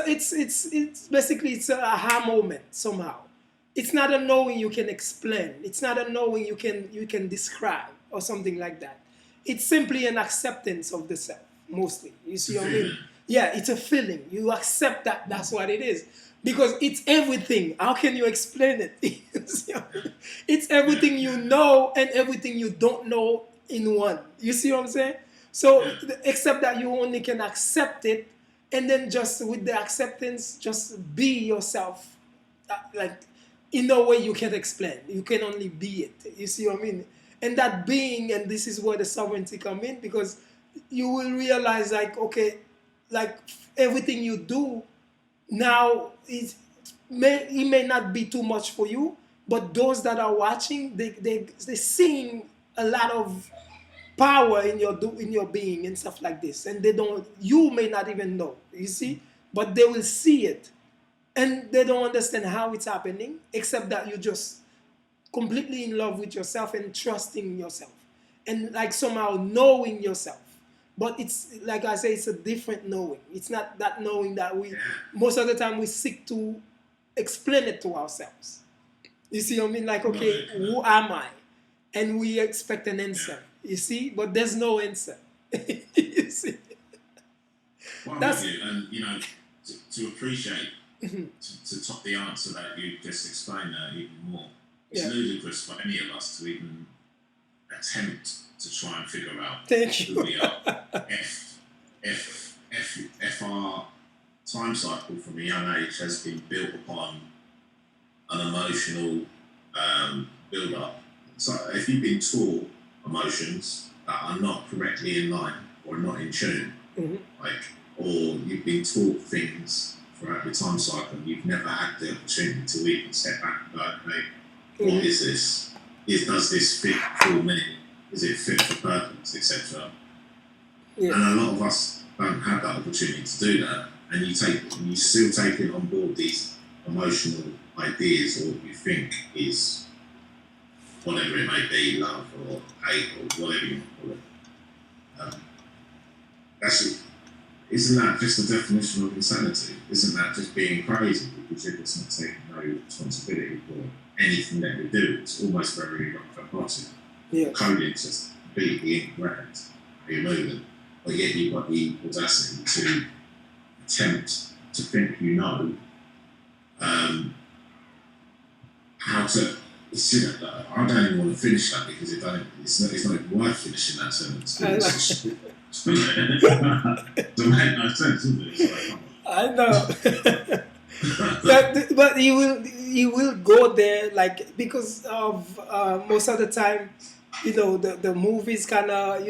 basically it's a aha moment somehow. It's not a knowing you can explain. It's not a knowing you can describe or something like that. It's simply an acceptance of the self, mostly. You see what I mean? Yeah, it's a feeling. You accept that that's what it is. Because it's everything. How can you explain it? It's everything you know and everything you don't know in one. You see what I'm saying? So, except that you only can accept it, and then just with the acceptance, just be yourself. Like, in no way you can explain. You can only be it. You see what I mean? And that being, and this is where the sovereignty come in, because you will realize, like, okay, like, everything you do now it may not be too much for you, but those that are watching, they're seeing a lot of power in your being and stuff like this, and you may not even know, you see, but they will see it, and they don't understand how it's happening, except that you're just completely in love with yourself and trusting yourself, and like somehow knowing yourself. But it's like I say, it's a different knowing. It's not that knowing that most of the time we seek to explain it to ourselves. You see what I mean? Like, okay, who am I? And we expect an answer. You see? But there's no answer. You see? Well, that's it. And, you know, to appreciate, to top the answer that you just explained there even more, it's ludicrous for any of us to even attempt to try and figure out who we are. If our time cycle from a young age has been built upon an unemotional build-up. So if you've been taught emotions that are not correctly in line or not in tune, like, or you've been taught things throughout your time cycle, you've never had the opportunity to even step back and go, okay, what is this? Does this fit for me? Is it fit for purpose, etc.? Yeah. And a lot of us don't have that opportunity to do that, and you still taking on board these emotional ideas, or what you think is whatever it may be, love or hate or whatever you want to call it. Isn't that just the definition of insanity? Isn't that just being crazy because you're just not taking no responsibility for anything that you do? It's almost very robotic. Yeah. Coding's just completely incorrect. You're moving, but yet you've got the audacity to attempt to think you know how to. I don't even want to finish that because it's not even worth finishing that sentence. Doesn't make no sense, does it? I know. but you will go there, like, because of most of the time, the movies kind of,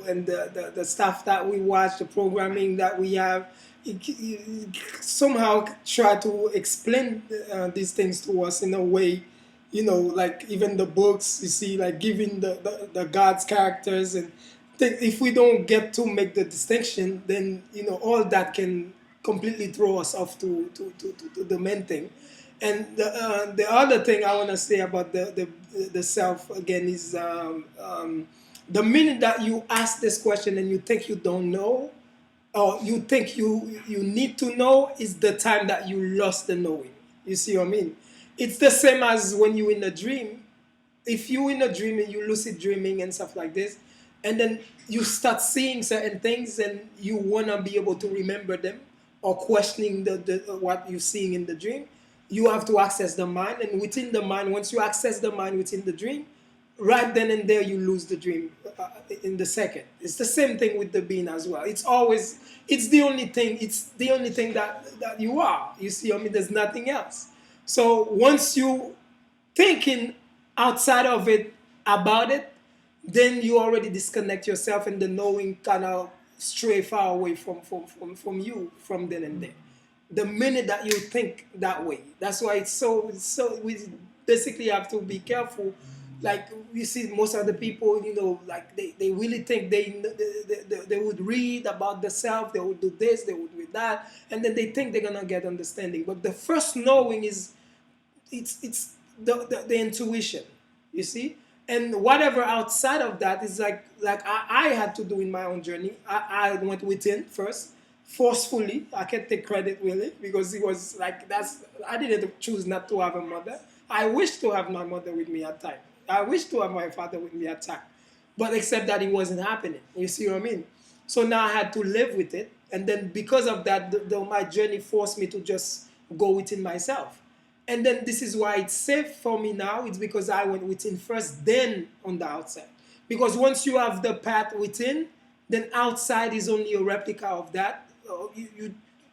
and the stuff that we watch, the programming that we have, it somehow try to explain these things to us in a way, like even the books, you see, like giving the God's characters, and if we don't get to make the distinction, then all that can completely throw us off to the main thing. And the other thing I want to say about the self again is the minute that you ask this question and you think you don't know, or you think you need to know, is the time that you lost the knowing. You see what I mean? It's the same as when you're in a dream. If you're in a dream and you lucid dreaming and stuff like this, and then you start seeing certain things and you want to be able to remember them, or questioning what you're seeing in the dream, you have to access the mind. And within the mind, once you access the mind within the dream, right then and there you lose the dream in the second. It's the same thing with the being as well. It's the only thing that you are. You see, there's nothing else. So once you thinking outside of it, about it, then you already disconnect yourself, and the knowing kind of stray far away from you from then and there. The minute that you think that way, that's why it's so we basically have to be careful. Like we see most of the people, like they really think they would read about the self, they would do this, they would do that, and then they think they're gonna get understanding. But the first knowing is it's the intuition, you see. And whatever outside of that is like I had to do in my own journey. I went within first, forcefully. I can't take credit really, because it was like I didn't choose not to have a mother. I wish to have my mother with me at time. I wish to have my father with me at time. But except that it wasn't happening. You see what I mean? So now I had to live with it. And then because of that, my journey forced me to just go within myself. And then this is why it's safe for me now. It's because I went within first, then on the outside. Because once you have the path within, then outside is only a replica of that.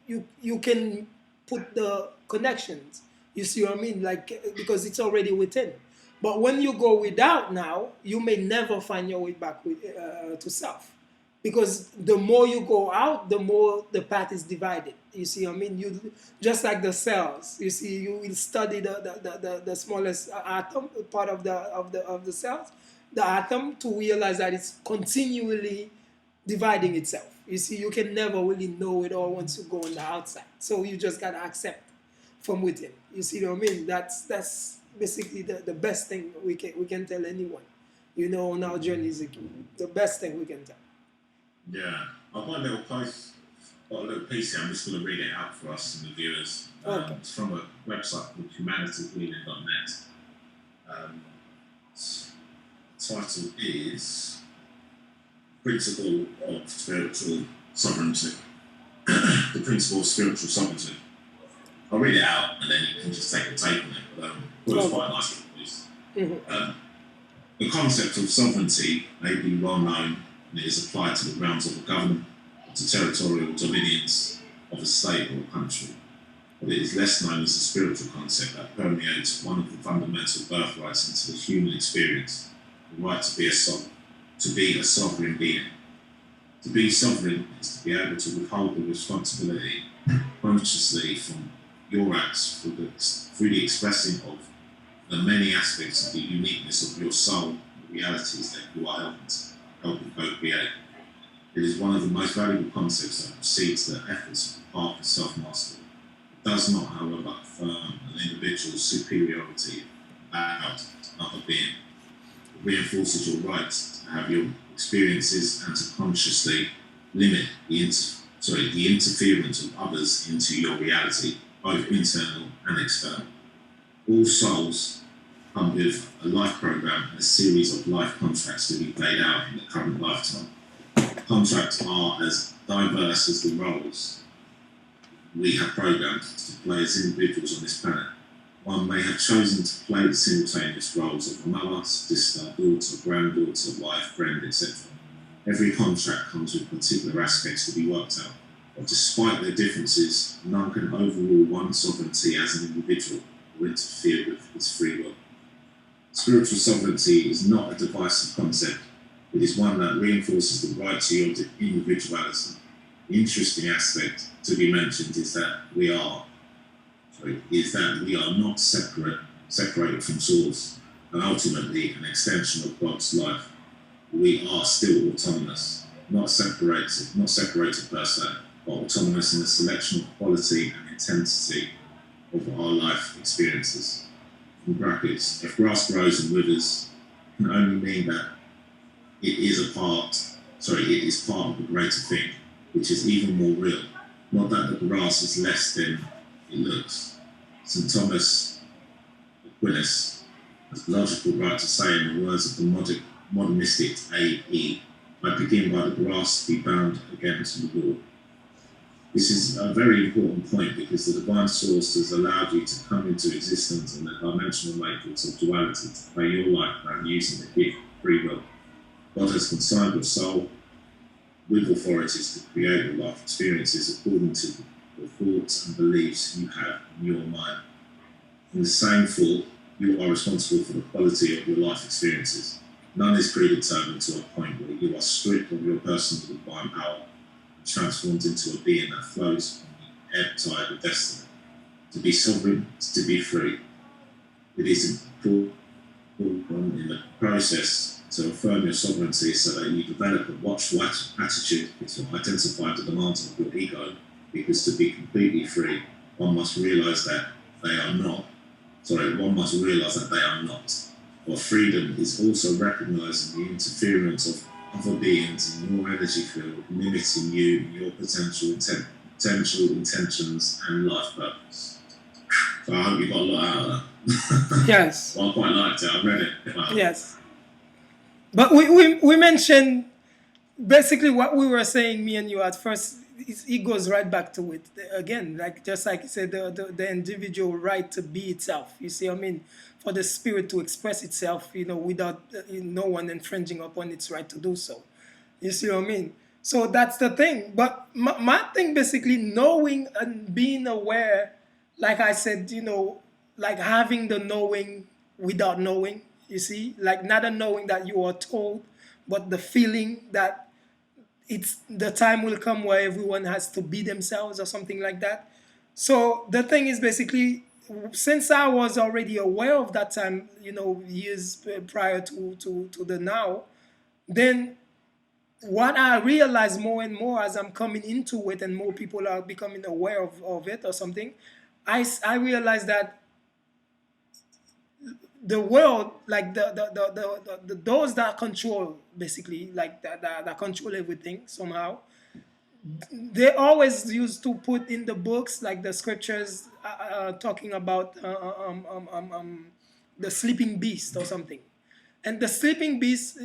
You can put the connections. You see what I mean? Like, because it's already within. But when you go without now, you may never find your way back to self. Because the more you go out, the more the path is divided. You see what I mean? You just like the cells. You see, you will study the smallest atom, part of the cells, the atom, to realize that it's continually dividing itself. You see, you can never really know it all once you go on the outside. So you just gotta accept from within. You see what I mean? That's basically the best thing we can tell anyone. On our journey, the best thing we can tell. Yeah, I've got a little piece here. I'm just going to read it out for us and the viewers. Okay. It's from a website called humanityhealing.net. Title is Principle of Spiritual Sovereignty. The Principle of Spiritual Sovereignty. I'll read it out and then you can just take a take on it. But it's quite a nice little piece. Mm-hmm. The concept of sovereignty may be well known, and it is applied to the realms of a government, to territorial dominions of a state or a country. but it is less known as a spiritual concept that permeates one of the fundamental birthrights into the human experience, the right to be a sovereign being. To be sovereign is to be able to withhold the responsibility consciously from your acts through the expressing of the many aspects of the uniqueness of your soul and the realities that you are helping co-create. It is one of the most valuable concepts that precedes the efforts of the path of self-mastery. It does not, however, affirm an individual's superiority about another being. It reinforces your right to have your experiences and to consciously limit the interference of others into your reality, both internal and external. All souls come with a life program and a series of life contracts to be played out in the current lifetime. Contracts are as diverse as the roles we have programmed to play as individuals on this planet. One may have chosen to play the simultaneous roles of a mother, sister, daughter, granddaughter, wife, friend, etc. Every contract comes with particular aspects to be worked out, but despite their differences, none can overrule one's sovereignty as an individual or interfere with its free will. Spiritual sovereignty is not a divisive concept. It is one that reinforces the right to your individuality. The interesting aspect to be mentioned is that we are not separated from source, and ultimately an extension of God's life. We are still autonomous, not separated per se, but autonomous in the selection of quality and intensity of our life experiences. In brackets, if grass grows and withers, can only mean that it is part of a greater thing, which is even more real. Not that the grass is less than it looks. St. Thomas Aquinas has logical right to say, in the words of the modern mystic A.E., I begin by the grass to be bound again to the wall. This is a very important point because the divine source has allowed you to come into existence in the dimensional matrix of duality to play your life plan using the gift of free will. God has consigned your soul with authorities to create your life experiences according to the thoughts and beliefs you have in your mind. In the same thought, you are responsible for the quality of your life experiences. None is predetermined to a point where you are stripped of your personal divine power and transformed into a being that flows on the ebb tide of destiny. To be sovereign is to be free. It is important in the process to affirm your sovereignty so that you develop a watchful attitude to identify the demands of your ego, because to be completely free, one must realize that they are not. But freedom is also recognizing the interference of other beings in your energy field, limiting you in your potential intentions and life purpose. So I hope you got a lot out of that. Yes. Well, I quite liked it. I read it. Wow. Yes. But we mentioned basically what we were saying, me and you at first. It goes right back to it again, like just like you said, the individual right to be itself. You see, I mean, for the spirit to express itself, without no one infringing upon its right to do so. You see what I mean? So that's the thing. But my thing, basically, knowing and being aware, like I said, like having the knowing without knowing. You see, like not a knowing that you are told, but the feeling that it's the time will come where everyone has to be themselves or something like that. So the thing is, basically, since I was already aware of that time, years prior to the now, then what I realize more and more as I'm coming into it and more people are becoming aware of it or something, I realize that the world, like the those that control, basically, like that control everything somehow, they always used to put in the books, like the scriptures, talking about the sleeping beast or something. And the sleeping beast,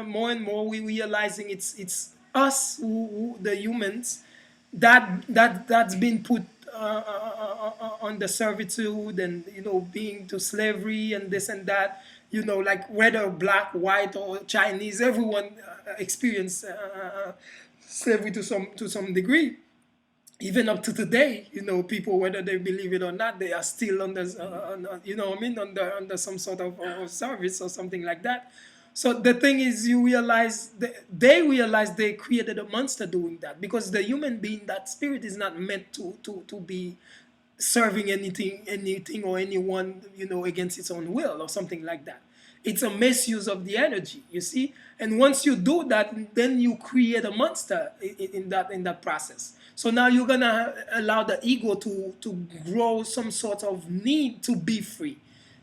more and more we realizing it's us, the humans, that's been put on the servitude, and being to slavery and this and that, like whether black, white, or Chinese, everyone experience slavery to some degree. even up to today, people, whether they believe it or not, they are still under, under some sort of service or something like that. So the thing is, you realize they realize they created a monster doing that, because the human being, that spirit, is not meant to be serving anything or anyone, against its own will or something like that. It's a misuse of the energy, you see. And once you do that, then you create a monster in that process. So now you're gonna allow the ego to grow some sort of need to be free,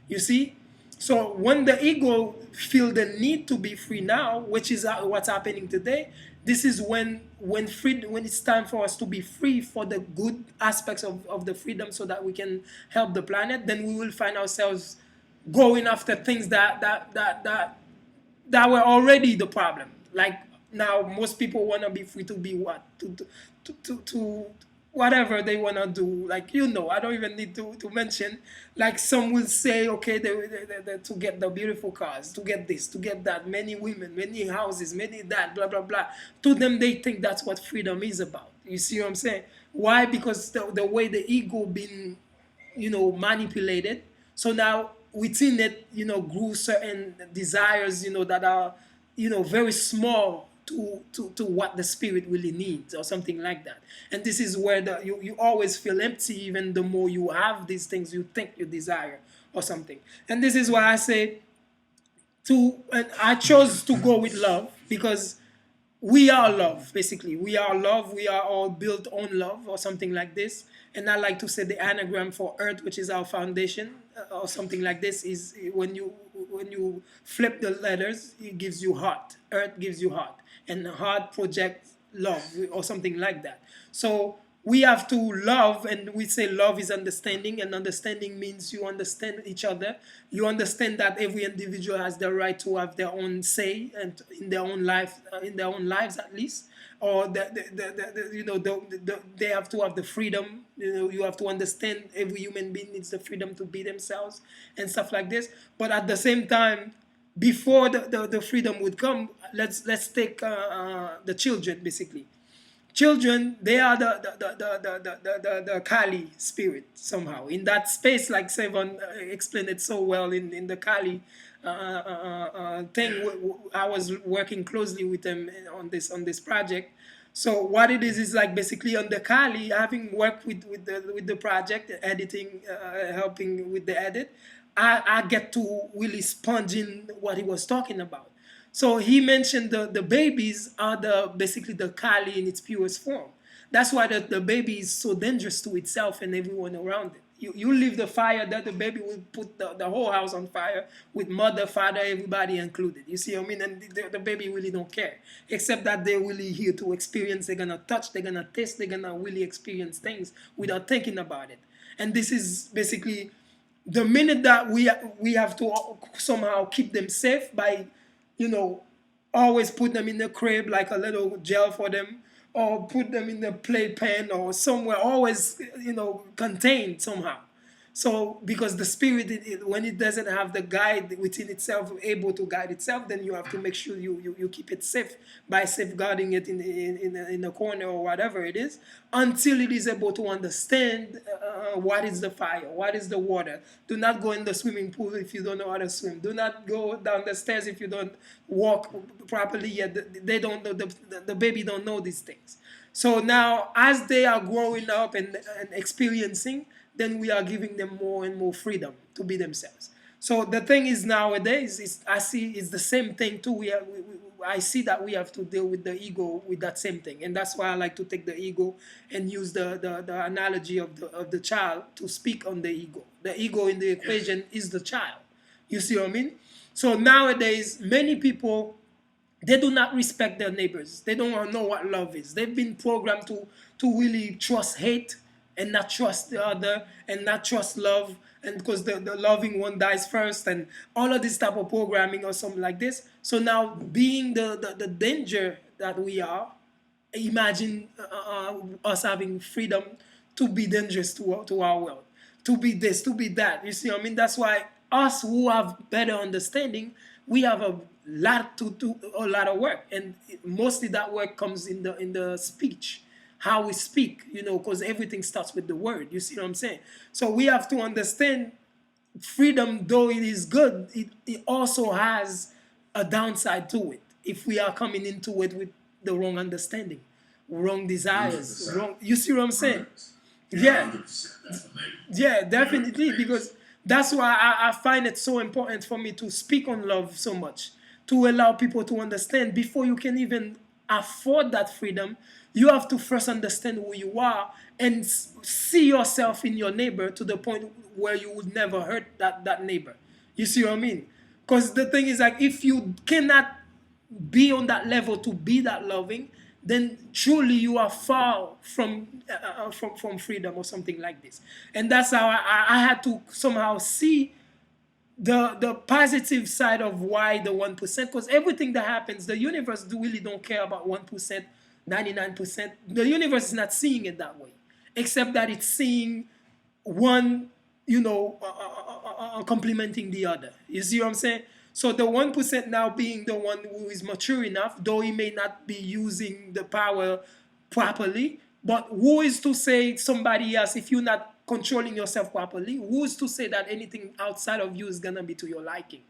you see. So when the ego feel the need to be free now, which is what's happening today, this is when it's time for us to be free for the good aspects of the freedom, so that we can help the planet. Then we will find ourselves going after things that were already the problem. Like, now most people want to be free to be what, to whatever they want to do. Like, I don't even need to mention. Like, some will say, okay, they to get the beautiful cars, to get this, to get that, many women, many houses, many that, blah blah blah. To them, they think that's what freedom is about. You see what I'm saying? Why? Because the way the ego been, manipulated. So now within it, grew certain desires, that are, very small to what the spirit really needs, or something like that. And this is where you always feel empty, even the more you have these things you think you desire or something. And this is why I say, and I chose to go with love, because we are love. Basically, we are love. We are all built on love, or something like this. And I like to say the anagram for earth, which is our foundation, or something like this, is when you flip the letters, it gives you heart. Earth gives you heart, and heart projects love, or something like that. So we have to love, and we say love is understanding, and understanding means you understand each other. You understand that every individual has the right to have their own say, and in their own life, in their own lives at least. Or they have to have the freedom. You have to understand every human being needs the freedom to be themselves, and stuff like this. But at the same time, before the freedom would come, let's take the children. Basically, children, they are the Kali spirit, somehow in that space. Like Sevan explained it so well in the Kali thing. I was working closely with them on this project. So what it is like, basically, on the Kali, having worked with the project, editing, helping with the edit, I get to really sponge in what he was talking about. So he mentioned the babies are basically the Kali in its purest form. That's why the baby is so dangerous to itself and everyone around it. You leave the fire, that the baby will put the whole house on fire, with mother, father, everybody included. You see what I mean? And the baby really don't care, except that they're really here to experience. They're gonna touch, they're gonna taste, they're gonna really experience things without thinking about it. And this is basically the minute that we have to somehow keep them safe by, you know, always put them in the crib, like a little jail for them, or put them in the playpen or somewhere, always, contained somehow. So because the spirit, when it doesn't have the guide within itself, able to guide itself, then you have to make sure you keep it safe by safeguarding it in a corner or whatever it is, until it is able to understand what is the fire, what is the water. Do not go in the swimming pool if you don't know how to swim. Do not go down the stairs if you don't walk properly yet. They don't know, the baby don't know these things. So now, as they are growing up and experiencing, then we are giving them more and more freedom to be themselves. So the thing is, nowadays, I see it's the same thing too. I see that we have to deal with the ego with that same thing, and that's why I like to take the ego and use the analogy of the child to speak on the ego. The ego in the equation is the child. You see what I mean? So nowadays, many people, they do not respect their neighbors. They don't know what love is. They've been programmed to really trust hate, and not trust the other, and not trust love, and because the loving one dies first, and all of this type of programming or something like this. So now, being the danger that we are, imagine us having freedom to be dangerous to our world, to be this, to be that. You see what I mean? That's why us who have better understanding, we have a lot to do, a lot of work, and mostly that work comes in the speech. how we speak, because everything starts with the word. You see what I'm saying? So we have to understand freedom, though it is good, it also has a downside to it if we are coming into it with the wrong understanding, wrong desires, 100%. wrong. You see what I'm saying? 100%. Yeah, 100%, definitely. yeah, definitely. Because Because that's why I find it so important for me to speak on love so much, to allow people to understand before you can even afford that freedom. You have to first understand who you are and see yourself in your neighbor to the point where you would never hurt that neighbor. You see what I mean? Because the thing is, like, if you cannot be on that level to be that loving, then truly you are far from freedom or something like this. And that's how I had to somehow see the positive side of why the 1%, because everything that happens, the universe really don't care about 1%, 99%. The universe is not seeing it that way, except that it's seeing one, complementing the other. You see what I'm saying? So the 1% now being the one who is mature enough, though he may not be using the power properly, but who is to say somebody else, if you're not controlling yourself properly, who is to say that anything outside of you is gonna be to your liking?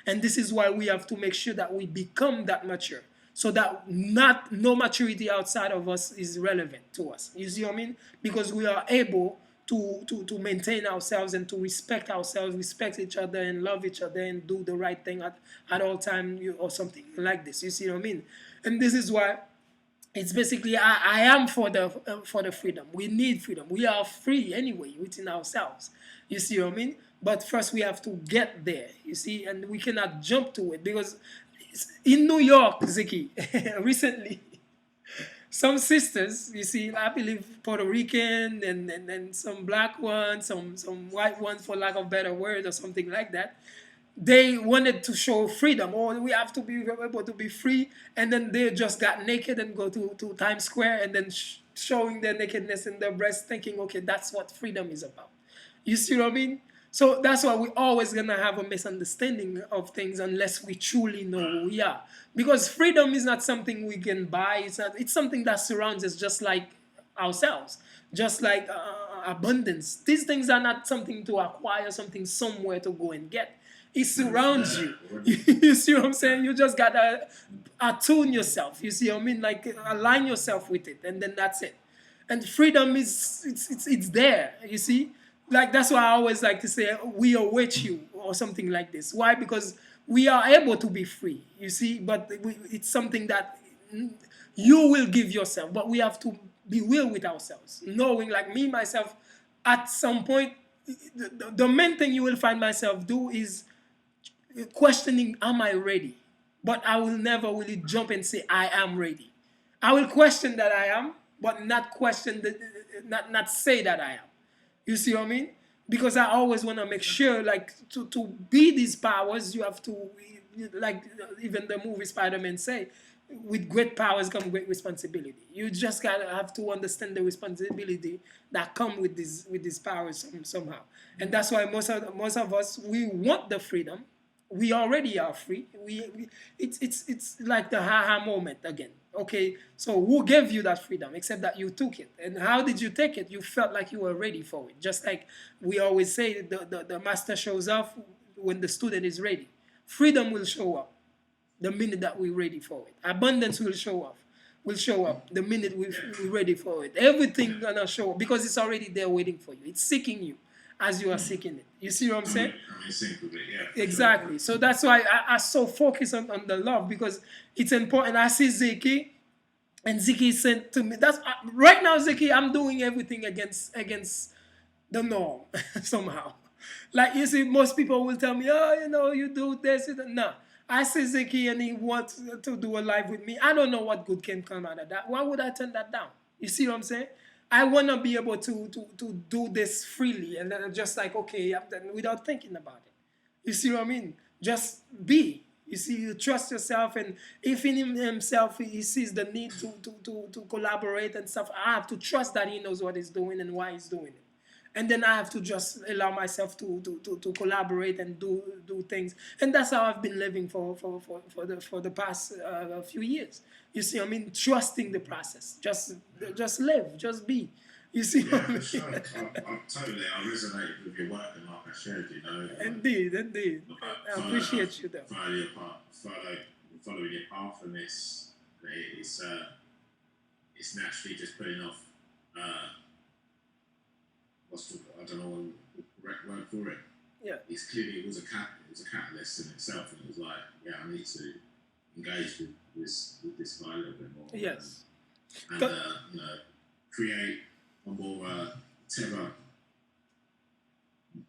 And this is why we have to make sure that we become that mature, so that no maturity outside of us is relevant to us. You see what I mean? Because we are able to maintain ourselves and to respect ourselves, respect each other, and love each other, and do the right thing at all time, or something like this. You see what I mean? And this is why it's basically I am for the freedom. We need freedom. We are free anyway within ourselves. You see what I mean? But first we have to get there. You see, and we cannot jump to it, because in New York, Zeke, recently, some sisters, you see, I believe Puerto Rican and some black ones, some white ones, for lack of better word or something like that, they wanted to show freedom. Oh, we have to be able to be free. And then they just got naked and go to Times Square, and then showing their nakedness and their breasts, thinking, okay, that's what freedom is about. You see what I mean? So that's why we're always gonna have a misunderstanding of things unless we truly know who we are. Because freedom is not something we can buy. It's something that surrounds us, just like ourselves, just like abundance. These things are not something to acquire, something somewhere to go and get. It surrounds you. You see what I'm saying? You just gotta attune yourself. You see what I mean? Like, align yourself with it, and then that's it. And freedom is it's there. You see, like, that's why I always like to say we await you or something like this. Why? Because we are able to be free. You see, but it's something that you will give yourself, but we have to be real with ourselves, knowing, like me myself, at some point, the main thing you will find myself do is questioning, am I ready? But I will never really jump and say I am ready. I will question that I am, but not question not say that I am. You see what I mean? Because I always want to make sure, like, to be these powers, you have to, like, even the movie Spider-Man say, with great powers come great responsibility. You just gotta have to understand the responsibility that come with these powers somehow. And that's why most of us, we want the freedom. We already are free. It's like the haha moment again. Okay, so who gave you that freedom except that you took it? And how did you take it? You felt like you were ready for it. Just like we always say, the master shows up when the student is ready. Freedom will show up the minute that we're ready for it. Abundance will show up. The minute we're ready for it. Everything gonna show up because it's already there waiting for you. It's seeking you as you are seeking it. You see what I'm saying? Yeah, Exactly. sure. So that's why I so focus on the love, because it's important. I see Zeke, and Zeke said to me, "That's right now, Zeke. I'm doing everything against the norm somehow. Like, you see, most people will tell me, oh, you do this. No, I see Zeke and he wants to do a live with me. I don't know what good can come out of that. Why would I turn that down? You see what I'm saying? I want to be able to do this freely, and then just like, okay, I'm done, without thinking about it. You see what I mean? Just be. You see, you trust yourself, and if in himself he sees the need to collaborate and stuff, I have to trust that he knows what he's doing and why he's doing it. and then I have to just allow myself to collaborate and do things, and that's how I've been living for the past few years. You see, I mean, trusting the process, just live, just be. You see Yeah, what I for mean? sure. I resonated with your work and like I shared, you know. Indeed, indeed. I appreciate you though. Following your path, and it's naturally just putting off. I don't know the correct word for it. Yeah. It's clearly it was a catalyst in itself, and it was like, yeah, I need to engage with this guy a little bit more. Yes. And you know, create a more tether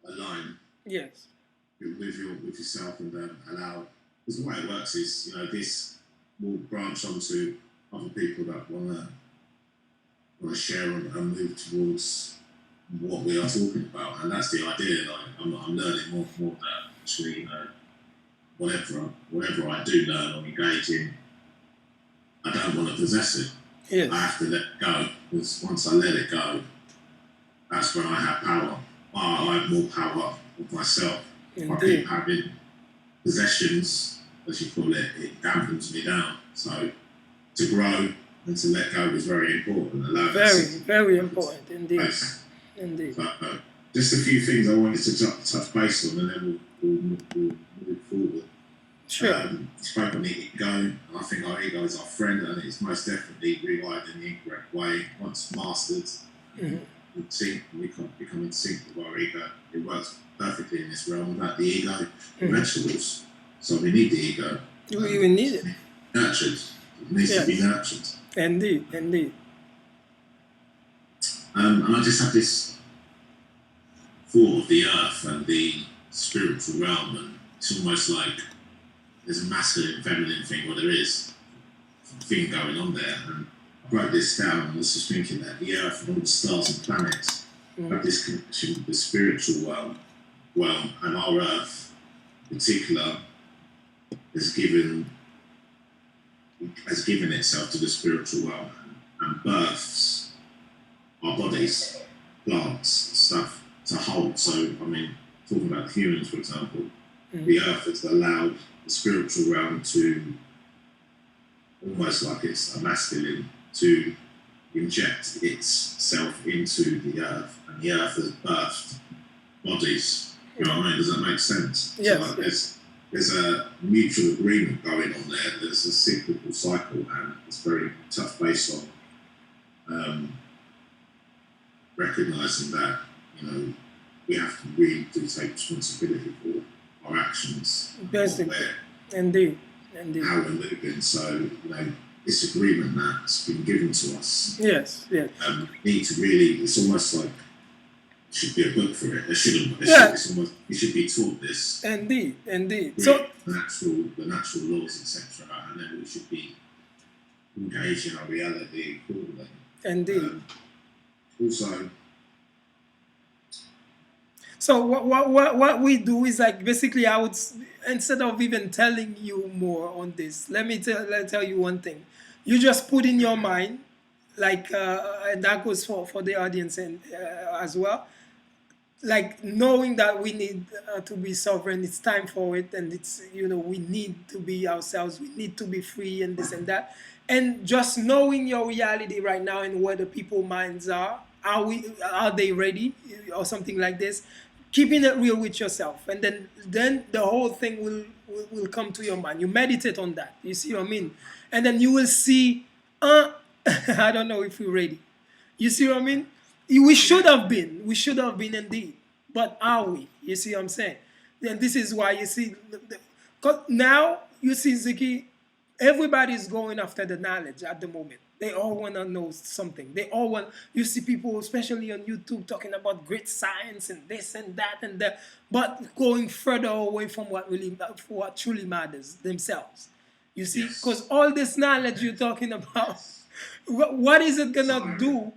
align. Yes. With yourself, and allow. Because the way it works is, you know, this will branch onto other people that want to share and move towards what we are talking about, and that's the idea. Like I'm learning more that actually, you know, whatever I do learn or engage in, I don't want to possess it. Yes. I have to let it go, because once I let it go, that's when I have power. I have more power of myself. If I keep having possessions, as you call it, it dampens me down. So to grow and to let go is very important. Very important indeed. Indeed. So, just a few things I wanted to touch base on, and then we'll move forward. Sure. You spoke on the ego, and I think our ego is our friend, and it's most definitely rewired in the incorrect way. Once mastered, we can become in sync with our ego. It works perfectly in this realm. Without the ego, vegetables. So we need the ego. We need it. Nurtured. It needs to be nurtured. Indeed. And I just have this thought of the earth and the spiritual realm, and it's almost like there's a masculine and feminine thing, or there is a thing going on there. And I wrote this down, and I was just thinking that the earth and all the stars and planets have this connection with the spiritual realm, and our earth in particular has given itself to the spiritual realm and births our bodies, plants, stuff to hold. So, I mean, talking about humans, for example, the earth has allowed the spiritual realm to, almost like it's a masculine, to inject itself into the earth, and the earth has birthed bodies. You know what I mean? Does that make sense? Yes. So, like, there's a mutual agreement going on there. There's a cyclical cycle, and it's very tough based on recognizing that, you know, we have to really do take responsibility for our actions. Basically. Indeed. How we're living. So, you know, this agreement that's been given to us. Yes. Need to really, it's almost like it should be a book for it. You should be taught this. Indeed. So the natural laws, etc. And then we should be engaging our reality accordingly. Indeed. Also, so what we do is, like, basically, I would, instead of even telling you more on this, let me tell you one thing. You just put in your mind, like, and that goes for the audience and as well, like, knowing that we need to be sovereign. It's time for it, and it's, you know, we need to be ourselves. We need to be free, and this and that. And just knowing your reality right now and where the people's minds are they ready, or something like this. Keeping it real with yourself, and then the whole thing will come to your mind. You meditate on that. You see what I mean? And then you will see, I don't know if we're ready. You see what I mean? We should have been indeed, but are we? You see what I'm saying? And this is why you see, because now you see, Zeke, everybody's going after the knowledge at the moment. They all want to know something. They all want. You see people, especially on YouTube, talking about great science and this and that and that, but going further away from what truly matters, themselves. You see, because all this knowledge you're talking about, what is it gonna do?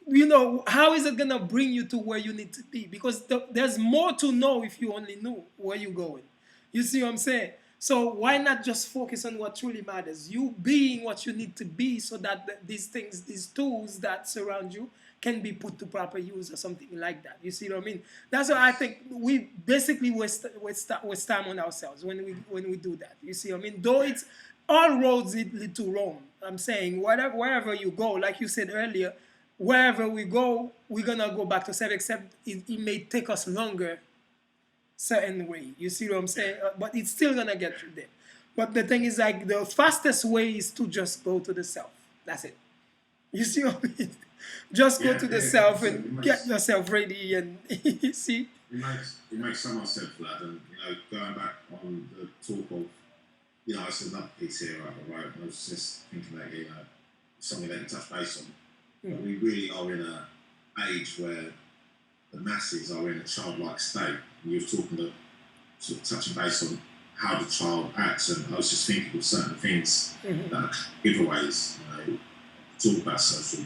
You know, how is it gonna bring you to where you need to be? Because there's more to know if you only knew where you're going. You see what I'm saying? So why not just focus on what truly matters? You being what you need to be, so that these things, these tools that surround you, can be put to proper use or something like that. You see what I mean? That's why I think we basically waste time on ourselves when we do that. You see what I mean? Though it's all roads lead to Rome. I'm saying wherever you go, like you said earlier, wherever we go, we're gonna go back to self. Except it may take us longer, certain way. You see what I'm saying? But it's still gonna get you there. But the thing is, like, the fastest way is to just go to the self. That's it. You see what I mean? Just go Yeah, to the yeah, self so it and makes, get yourself ready, and you see. it makes so much sense, Vlad. And going back on the talk of, it's another piece here, right? I was just thinking that, something that you touch base on. But we really are in an age where the masses are in a childlike state. And you were talking to, sort of touching base on how the child acts, and I was just thinking of certain things that are giveaways. Talk about social,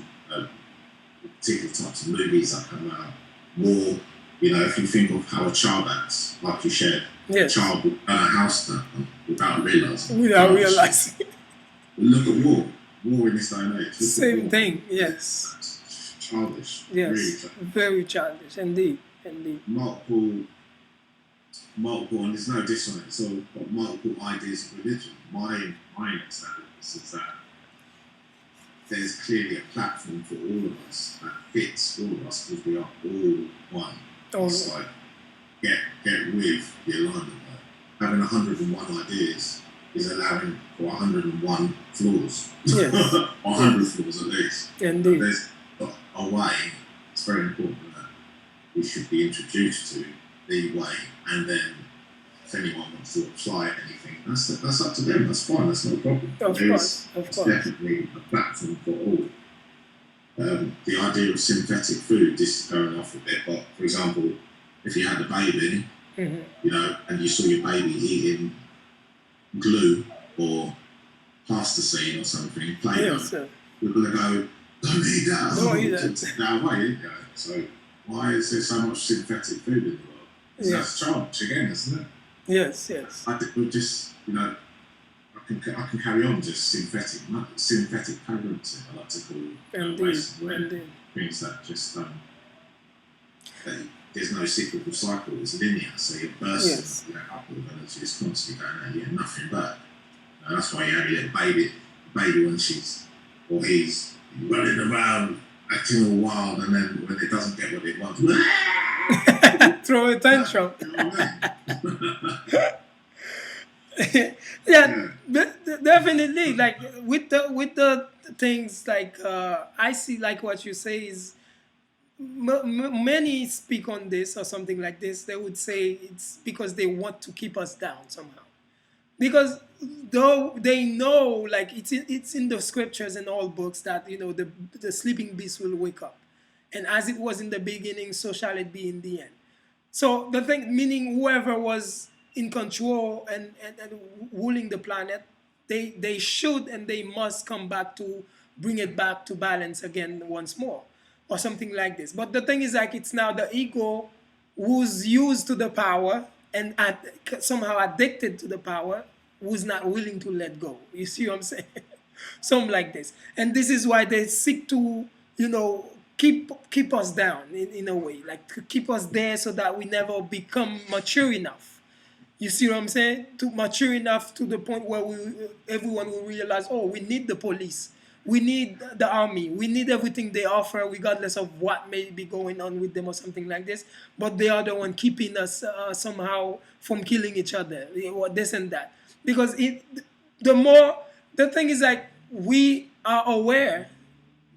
particular types of movies that come out. More, if you think of how a child acts, like you shared, Yes. a child will burn a house down without realising. Without realizing. Look at war. War in this day and age. Look Same at war. thing, yes. That's childish. Yes. Really childish. Very childish, indeed. Multiple, and there's no diss on it. So, got multiple ideas of religion. My understanding is that there's clearly a platform for all of us that fits all of us because we are all one. It's like get with the alignment. Having 101 ideas is allowing for 101 flaws. Yes. 100 flaws at least. Indeed. But there's a way. It's very important that we should be introduced to the way, and then if anyone wants to apply anything, that's up to them. That's fine. That's no problem. Of course. Definitely a platform for all. The idea of synthetic food, this is going off a bit, but for example, if you had a baby, and you saw your baby eating glue or plasticine or something, Play-Doh, you're going to go, don't eat that. Don't eat that. Take that away, So why is there so much synthetic food in the world? That's childish again, isn't it? Yes. I think we'll just, I can carry on just synthetic parenting, I like to call Indeed. things that just there's no cyclical cycle, it's linear, so you're bursting upward energy, it's constantly going out, you get nothing back. And that's why you have your little baby when he's running around acting all wild, and then when it doesn't get what it wants, throw a tantrum. Definitely. Like with the things, like I see, like what you say is many speak on this or something like this. They would say it's because they want to keep us down somehow, because though they know, like it's in the scriptures and all books that the sleeping beast will wake up, and as it was in the beginning, so shall it be in the end. So the thing, meaning whoever was in control and ruling the planet, they should and they must come back to bring it back to balance again once more, or something like this. But the thing is, like, it's now the ego who's used to the power and somehow addicted to the power, who's not willing to let go. You see what I'm saying? Something like this. And this is why they seek to, keep us down in a way, like to keep us there so that we never become mature enough. You see what I'm saying? To mature enough to the point where everyone will realize, oh, we need the police. We need the army. We need everything they offer, regardless of what may be going on with them or something like this. But they are the one keeping us somehow from killing each other, or this and that. Because the thing is, like, we are aware,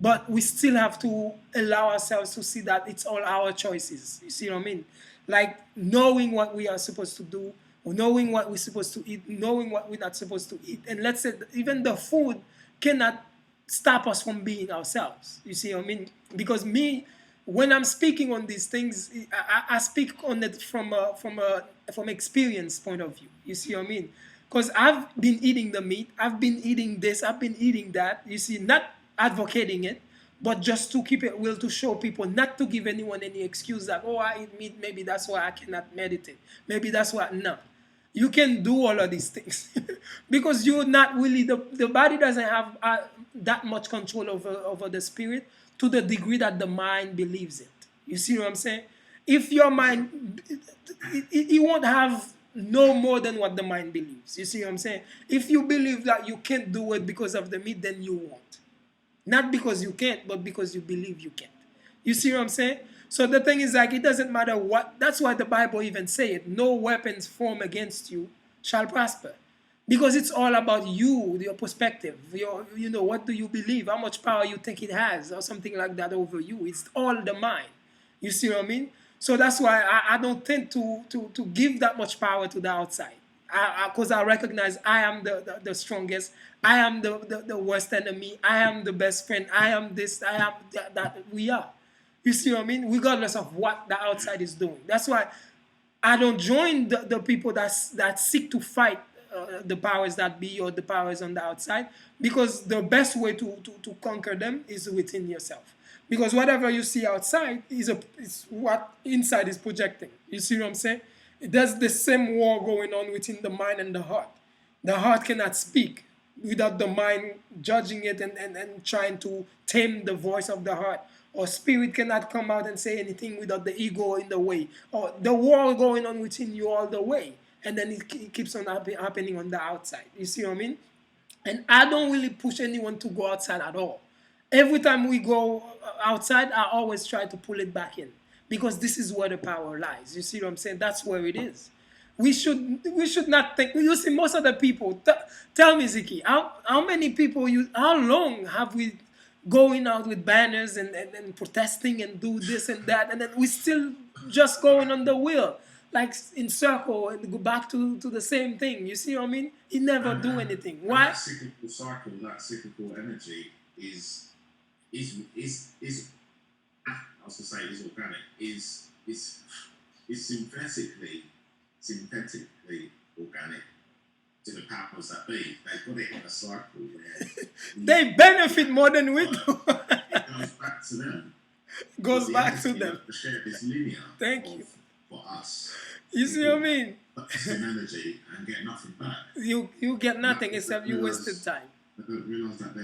but we still have to allow ourselves to see that it's all our choices. You see what I mean? Like knowing what we are supposed to do, or knowing what we're supposed to eat, knowing what we're not supposed to eat. And let's say even the food cannot stop us from being ourselves. You see what I mean? Because when I'm speaking on these things, I speak on it from experience point of view. You see what I mean? Because I've been eating the meat, I've been eating this, I've been eating that. You see, not advocating it, but just to keep it real, to show people, not to give anyone any excuse that, oh, I eat meat, maybe that's why I cannot meditate. Maybe that's why, no. You can do all of these things because you're not really, the body doesn't have that much control over the spirit to the degree that the mind believes it. You see what I'm saying? If your mind, it won't have no more than what the mind believes. You see what I'm saying? If you believe that you can't do it because of the meat, then you won't. Not because you can't, but because you believe you can't. You see what I'm saying? So the thing is, like, it doesn't matter what. That's why the Bible even say it. No weapons formed against you shall prosper, because it's all about you, your perspective. You know, what do you believe? How much power you think it has, or something like that over you. It's all the mind. You see what I mean? So that's why I don't tend to give that much power to the outside. Because I recognize I am the strongest. I am the worst enemy. I am the best friend. I am this. I am that we are. You see what I mean? Regardless of what the outside is doing. That's why I don't join the people that seek to fight the powers that be or the powers on the outside, because the best way to conquer them is within yourself. Because whatever you see outside is what inside is projecting. You see what I'm saying? There's the same war going on within the mind and the heart. The heart cannot speak without the mind judging it and trying to tame the voice of the heart. Or spirit cannot come out and say anything without the ego in the way. Or the war going on within you all the way. And then it keeps on happening on the outside. You see what I mean? And I don't really push anyone to go outside at all. Every time we go outside, I always try to pull it back in, because this is where the power lies. You see what I'm saying? That's where it is. We should not think. You see, most of the people. Tell me, Zeke, how many people how long have we going out with banners and protesting and do this and that, and then we still just going on the wheel, like in circle, and go back to the same thing. You see what I mean? It never do anything. Why? That cyclical cycle, that cyclical energy is I was gonna say is organic, is synthetically organic to the powers that be. They've got it in a cycle where they benefit more than we do. it goes back to them. Goes back to them. The share is linear. Thank you. For us. You see what I mean? Some energy and get nothing back. You get nothing except you wasted time. I don't realise that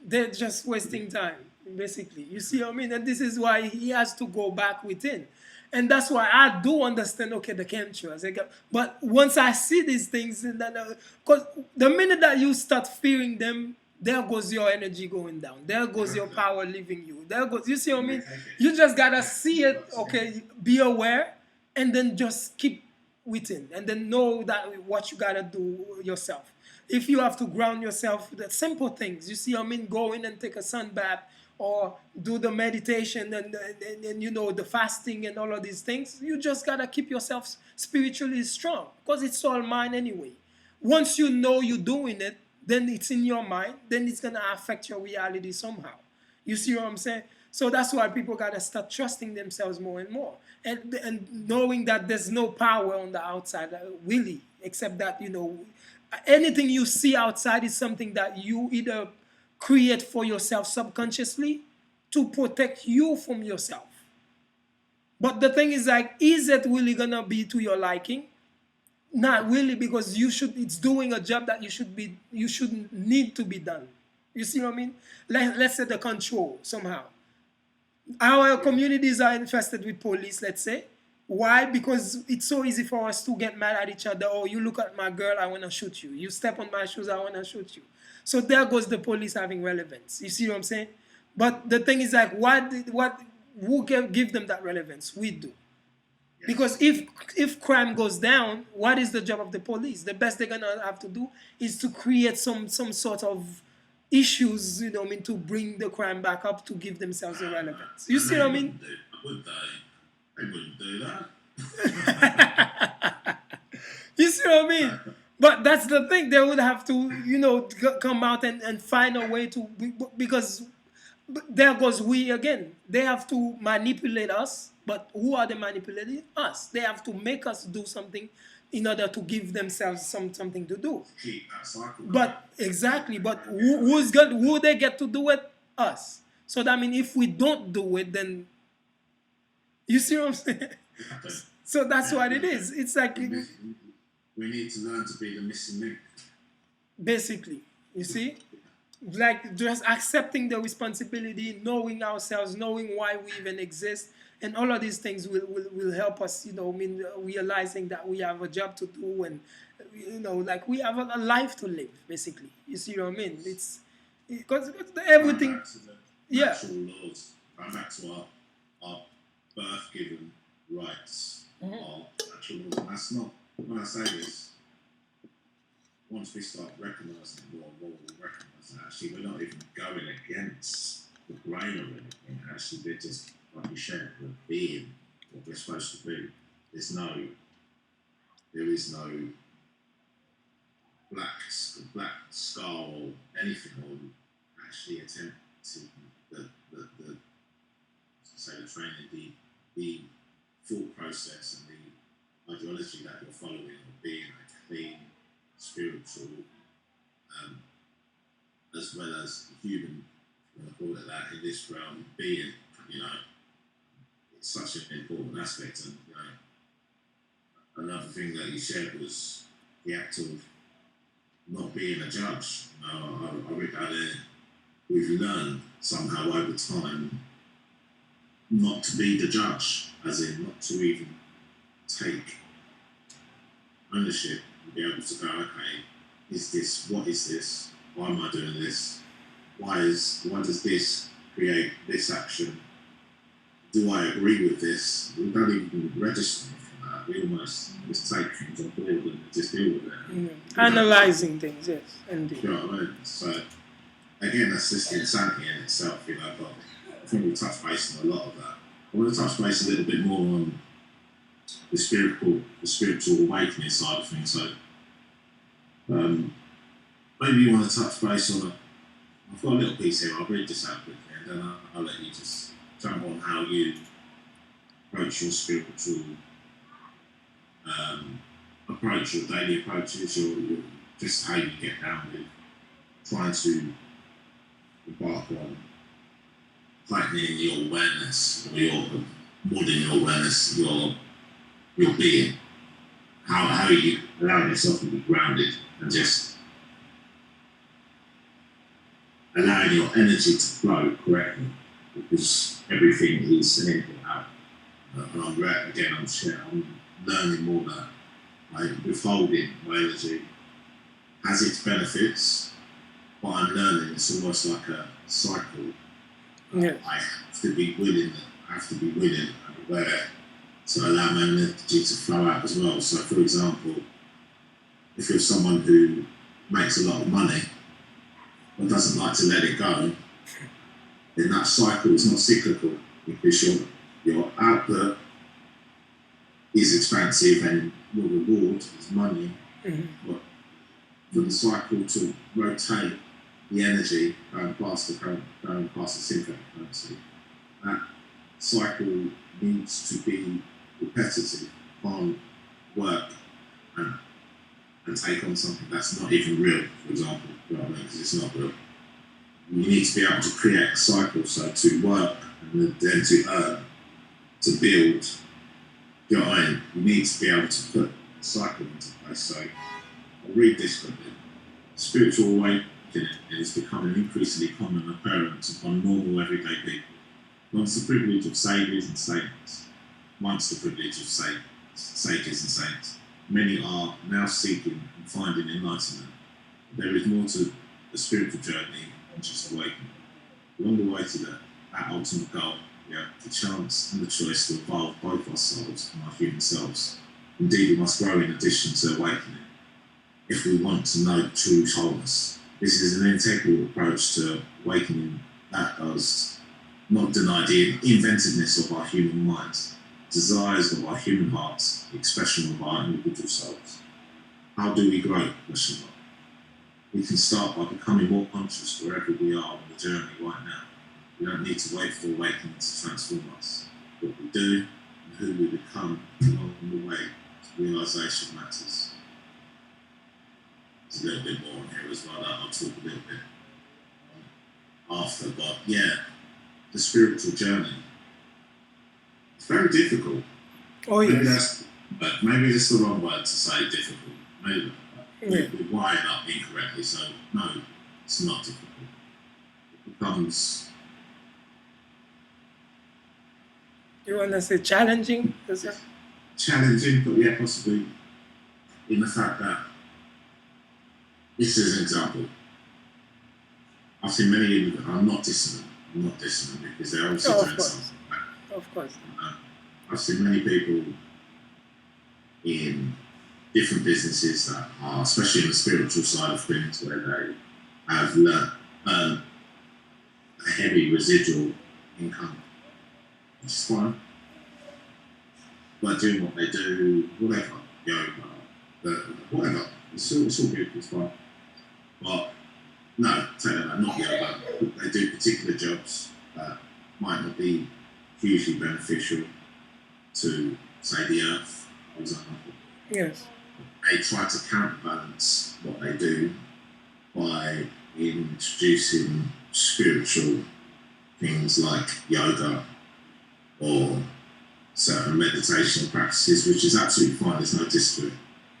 they're just wasting time, basically. You see what I mean? And this is why he has to go back within. And that's why I do understand, okay, the chemtrails. But once I see these things, because the minute that you start fearing them, there goes your energy going down. There goes your power leaving you. There goes, you see what I mean? You just got to see it, okay, be aware, and then just keep within. And then know that what you got to do yourself. If you have to ground yourself, the simple things, you see what I mean? Go in and take a sun bath, or do the meditation and you know, the fasting and all of these things. You just got to keep yourself spiritually strong, because it's all mind anyway. Once you know you're doing it, then it's in your mind, then it's going to affect your reality somehow. You see what I'm saying? So that's why people got to start trusting themselves more and more. And knowing that there's no power on the outside, really, except that, you know, anything you see outside is something that you either create for yourself subconsciously to protect you from yourself. But the thing is, like, is it really gonna be to your liking? Not really, because it's doing a job that you shouldn't need to be done. You see what I mean? Let's say the control somehow. Our communities are infested with police, let's say. Why? Because it's so easy for us to get mad at each other. Oh, you look at my girl, I want to shoot you. You step on my shoes, I want to shoot you. So there goes the police having relevance. You see what I'm saying? But the thing is, like, who give them that relevance? We do. Because if crime goes down, what is the job of the police? The best they're gonna have to do is to create some sort of issues, you know what I mean, to bring the crime back up, to give themselves a relevance. You see what I mean? Would they? They wouldn't do that. You see what I mean? But that's the thing. They would have to, you know, come out and find a way to, because there goes we again. They have to manipulate us. But who are they manipulating? Us. They have to make us do something in order to give themselves something to do. Keep that cycle. But exactly. But who they get to do it? Us. So that means if we don't do it, then you see what I'm saying? So that's what it is. It's like we need to learn to be the missing link. Basically, you see. like just accepting the responsibility, knowing ourselves, knowing why we even exist, and all of these things will help us, I mean, realizing that we have a job to do, and like we have a life to live, basically. You see what I mean? It's because Going everything. back to the Yeah. natural laws, going back to our birth given rights, our natural laws. And that's not, when I say this, once we start recognising more and more, we'll recognise that actually we're not even going against the grain of anything. Actually, we're just, like you said, we're being what we're supposed to be. There is no black scar or anything, or actually attempt to the say the training, the thought process and the ideology that you're following of being a clean, spiritual, as well as human, I'm call it that, in this realm, being, it's such an important aspect. And another thing that you shared was the act of not being a judge. I read that we've learned somehow over time not to be the judge, as in not to even take ownership and be able to go, okay, what is this? Why am I doing this? Why does this create this action? Do I agree with this? We don't even register for that. We almost just take things on board and just deal with it. Analyzing things, yes, indeed. You know what I mean? So again, that's just insanity in itself, but I think we touched base on a lot of that. I want to touch base a little bit more on the spiritual awakening side of things. So maybe you want to touch base on I've got a little piece here, I'll read this out quickly and then I'll let you just jump on how you approach your spiritual approach, your daily approaches, your just how you get down with trying to embark on heightening your awareness, or your broadening your awareness, your being. How you allowing yourself to be grounded and just allowing your energy to flow correctly, because everything is an input out. And I'm learning more that withholding my energy has its benefits, but I'm learning it's almost like a cycle. Yeah. I have to be willing and aware to allow my energy to flow out as well. So, for example, if you're someone who makes a lot of money but doesn't like to let it go, then that cycle is not cyclical, because your output is expansive and your reward is money. But for the cycle to rotate the energy going past the synthetic currency, that cycle needs to be repetitive, can't work and take on something that's not even real, for example, because it's not real. You need to be able to create a cycle, so to work and then to earn, to build. You know what I mean? You need to be able to put a cycle into place. So I'll read this quickly. Spiritual awakening is becoming increasingly common occurrence upon normal everyday people. Once the privilege of sages and saints, many are now seeking and finding enlightenment. There is more to the spiritual journey than just awakening. Along the way to that ultimate goal, we have the chance and the choice to evolve both our souls and our human selves. Indeed, we must grow in addition to awakening if we want to know true wholeness. This is an integral approach to awakening that does not deny the inventiveness of our human minds, desires of our human hearts, the expression of our individual souls. How do we grow? We can start by becoming more conscious wherever we are on the journey right now. We don't need to wait for awakening to transform us. What we do and who we become along the way to realisation matters. There's a little bit more on here as well that I'll talk a little bit after, but yeah, the spiritual journey. It's very difficult. Oh, yes. Maybe that's the wrong word to say difficult. Maybe we're wired up incorrectly, so no. It's not difficult. It becomes You want to say challenging? Is that? challenging, but yeah, possibly in the fact that this is an example. I've seen many people that are not dissonant. I'm not dissonant because they're obviously Oh, of doing course, something. of course. I've seen many people in different businesses that are, especially in the spiritual side of things, where they have learned a heavy residual income, which is fine. By doing what they do, whatever, yoga, whatever, it's all good, it's fine. But no, take that back, not yoga. They do particular jobs that might not be hugely beneficial to, say, the earth, for example. Yes. They try to counterbalance what they do by introducing spiritual things like yoga or certain meditation practices, which is absolutely fine, there's no diss to it.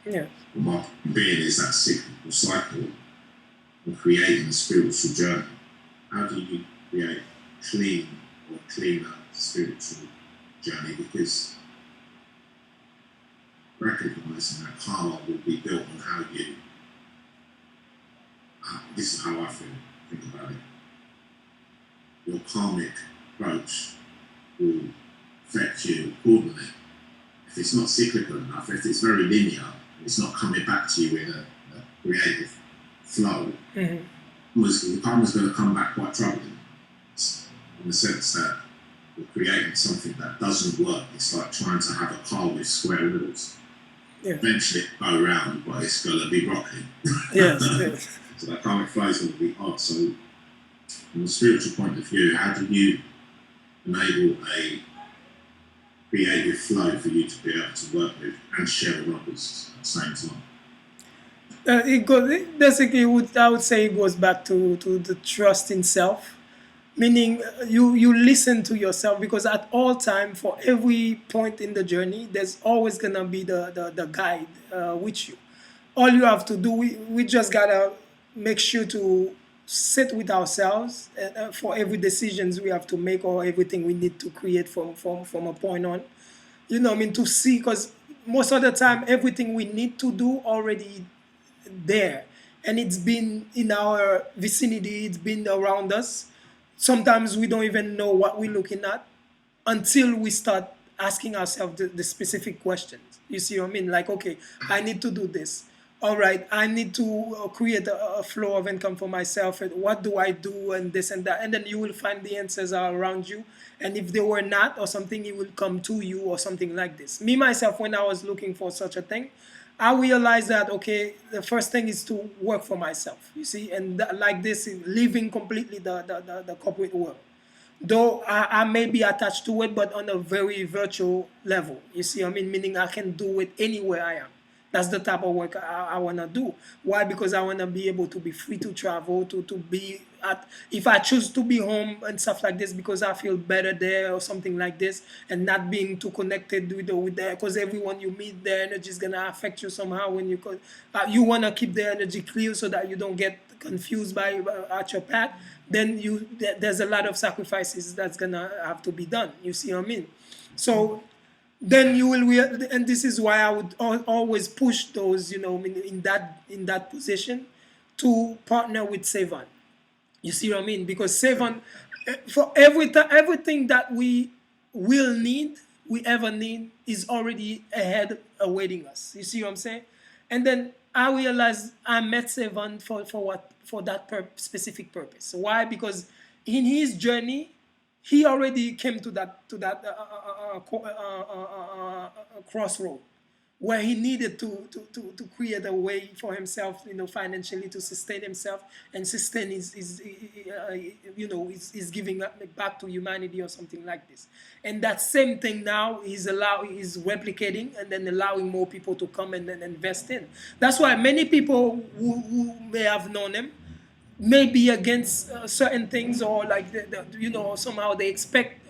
Yeah. But my being is that cyclical cycle of creating a spiritual journey. How do you create clean or cleaner spiritual journey? Because recognizing that karma will be built on how you, this is how I think about it. Your karmic approach will affect you accordingly. If it's not cyclical enough, if it's very linear, it's not coming back to you in a creative flow, the karma's going to come back quite troubling, in the sense that you're creating something that doesn't work. It's like trying to have a car with square wheels. Yeah. Eventually it will go round, but it's going to be rocky. Yes, yes. So that karmic flow is going to be odd. So from a spiritual point of view, how do you enable a creative flow for you to be able to work with and share with others at the same time? Basically, I would say it goes back to the trust in self, meaning you listen to yourself, because at all time, for every point in the journey, there's always gonna be the guide with you. All you have to do, we just gotta make sure to sit with ourselves for every decisions we have to make, or everything we need to create from a point on. You know what I mean? To see, because most of the time, everything we need to do already there, and it's been in our vicinity, it's been around us. Sometimes we don't even know what we're looking at until we start asking ourselves the specific questions. You see what I mean? Like, okay, I need to do this. All right, I need to create a flow of income for myself. And what do I do, and this and that? And then you will find the answers are around you. And if they were not, or something, it will come to you, or something like this. Me, myself, when I was looking for such a thing, I realized that, okay, the first thing is to work for myself, you see, and like this, leaving completely the corporate world. Though I may be attached to it, but on a very virtual level, you see, I mean, meaning I can do it anywhere I am. That's the type of work I want to do. Why? Because I want to be able to be free to travel, to be at, if I choose to be home and stuff like this, because I feel better there or something like this, and not being too connected with the, because everyone you meet, their energy is going to affect you somehow when you want to keep the energy clear so that you don't get confused by at your path. Then there's a lot of sacrifices that's going to have to be done. You see what I mean? So then you will, and this is why I would always push those, in that position, to partner with Savon. You see what I mean? Because Savon, for everything that we ever need, is already ahead awaiting us. You see what I'm saying? And then I realized I met Savon for that specific purpose. Why? Because in his journey, he already came to that crossroad, where he needed to create a way for himself, financially, to sustain himself and sustain his giving back to humanity, or something like this. And that same thing now is replicating, and then allowing more people to come and then invest in. That's why many people who may have known him may be against certain things, or like somehow they expect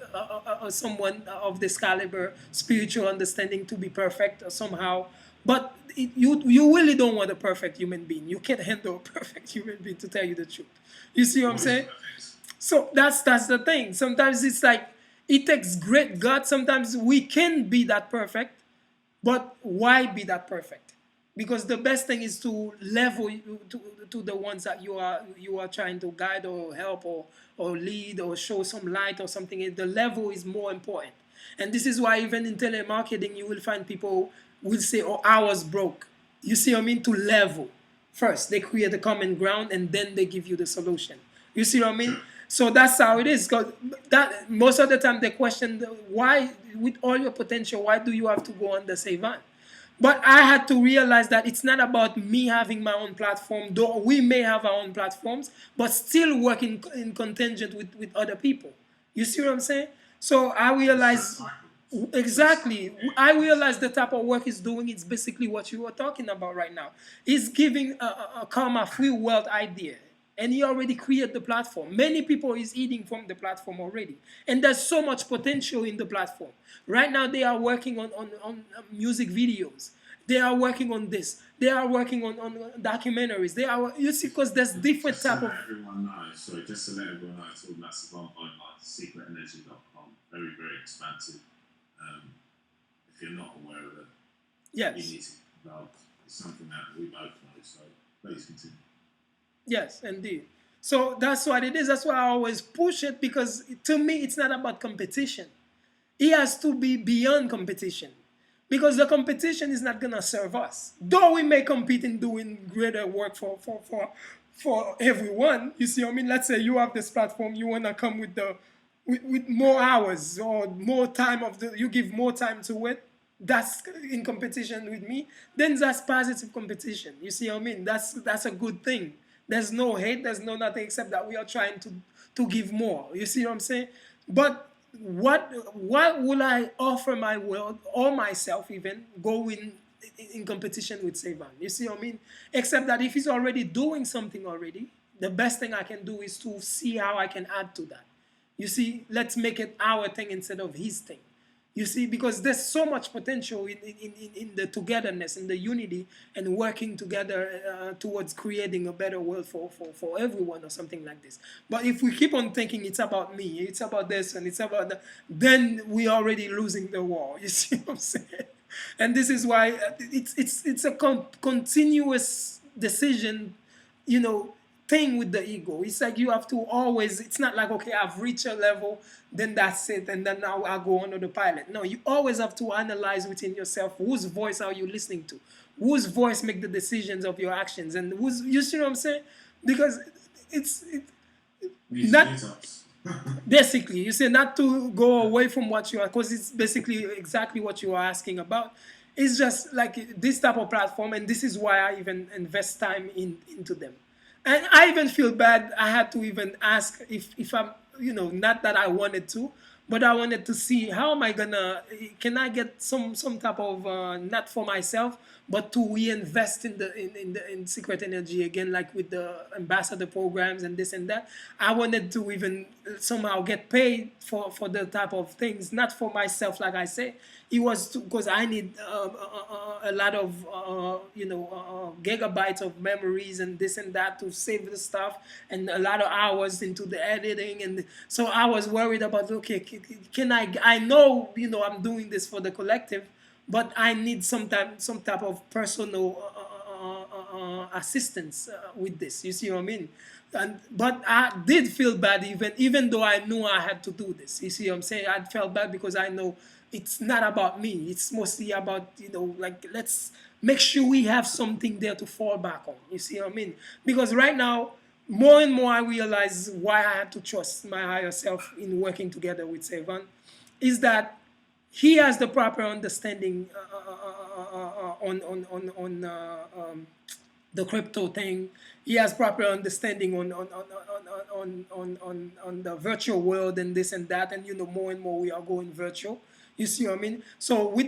someone of this caliber, spiritual understanding, to be perfect somehow. But you really don't want a perfect human being. You can't handle a perfect human being, to tell you the truth. You see what I'm saying? So that's the thing. Sometimes it's like it takes great guts. Sometimes we can be that perfect, but why be that perfect? Because the best thing is to level to the ones that you are trying to guide or help or lead or show some light or something. The level is more important. And this is why even in telemarketing you will find people will say, oh, I was broke. You see what I mean? To level. First, they create a common ground and then they give you the solution. You see what I mean? So that's how it is. Because that most of the time they question why, with all your potential, why do you have to go on the Savant? But I had to realize that it's not about me having my own platform, though we may have our own platforms, but still working in contingent with other people. You see what I'm saying? So I realized exactly. I realized the type of work he's doing is basically what you were talking about right now. He's giving a karma free world idea. And he already created the platform. Many people is eating from the platform already. And there's so much potential in the platform. Right now they are working on music videos. They are working on this. They are working on documentaries. They are, you see, because there's different type of. Everyone knows. Sorry, just to let everyone know, it's all massive online, like secretenergy.com. Very, very expansive. If you're not aware of it, Yes. you need to know. It's something that we both know. So please continue. Yes, indeed. So that's what it is. That's why I always push it, because to me it's not about competition. It has to be beyond competition, because the competition is not gonna serve us. Though we may compete in doing greater work for everyone. You see what I mean? Let's say you have this platform, you wanna come with with more hours or more time you give more time to it. That's in competition with me. Then that's positive competition. You see what I mean? That's a good thing. There's no hate. There's no nothing, except that we are trying to give more. You see what I'm saying? But what will I offer my world or myself, even going in competition with Saban? You see what I mean? Except that if he's already doing something already, the best thing I can do is to see how I can add to that. You see, let's make it our thing instead of his thing. You see, because there's so much potential in the togetherness, in the unity, and working together towards creating a better world for everyone or something like this. But if we keep on thinking it's about me, it's about this, and it's about that, then we're already losing the war. You see what I'm saying? And this is why it's a continuous decision, you know, thing with the ego. It's like you have to always, it's not like, okay, I've reached a level, then that's it, and then now I go on to the pilot. No, you always have to analyze within yourself, whose voice are you listening to? Whose voice make the decisions of your actions? And you see what I'm saying? Because it's not basically, you say not to go away from what you are, because it's basically exactly what you are asking about. It's just like this type of platform, and this is why I even invest time into them. And I even feel bad. I had to even ask if I'm, not that I wanted to, but I wanted to see how am I gonna, can I get some type of not for myself, but to reinvest in secret energy again, like with the ambassador programs and this and that. I wanted to even somehow get paid for the type of things, not for myself, like I say. It was because I need a lot of gigabytes of memories and this and that to save the stuff, and a lot of hours into the editing, and so I was worried about, okay, can I know, I'm doing this for the collective, but I need some type of personal assistance with this. You see what I mean? But I did feel bad, even though I knew I had to do this. You see what I'm saying? I felt bad because I know it's not about me. It's mostly about, like, let's make sure we have something there to fall back on. You see what I mean? Because right now, more and more I realize why I had to trust my higher self in working together with Sevan is that he has the proper understanding on the crypto thing. He has proper understanding on the virtual world and this and that. And more and more we are going virtual. You see what I mean? So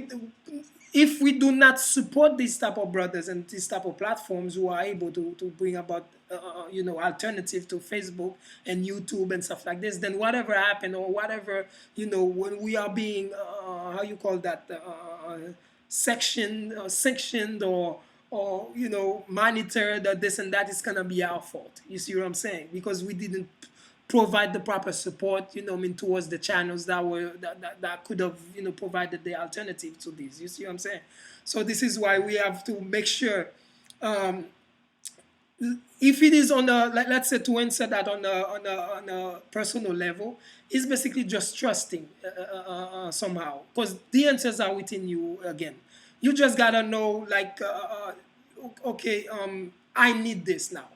if we do not support these type of brothers and these type of platforms who are able to bring about alternative to Facebook and YouTube and stuff like this, then whatever happened or whatever, when we are being how you call that, sectioned or monitored or this and that, it's gonna be our fault. You see what I'm saying? Because we didn't provide the proper support, towards the channels that could have, provided the alternative to this. You see what I'm saying? So this is why we have to make sure, if it is on a, let's say, to answer that on a personal level, it's basically just trusting, somehow, because the answers are within you. Again, you just gotta know, like, okay, I need this now.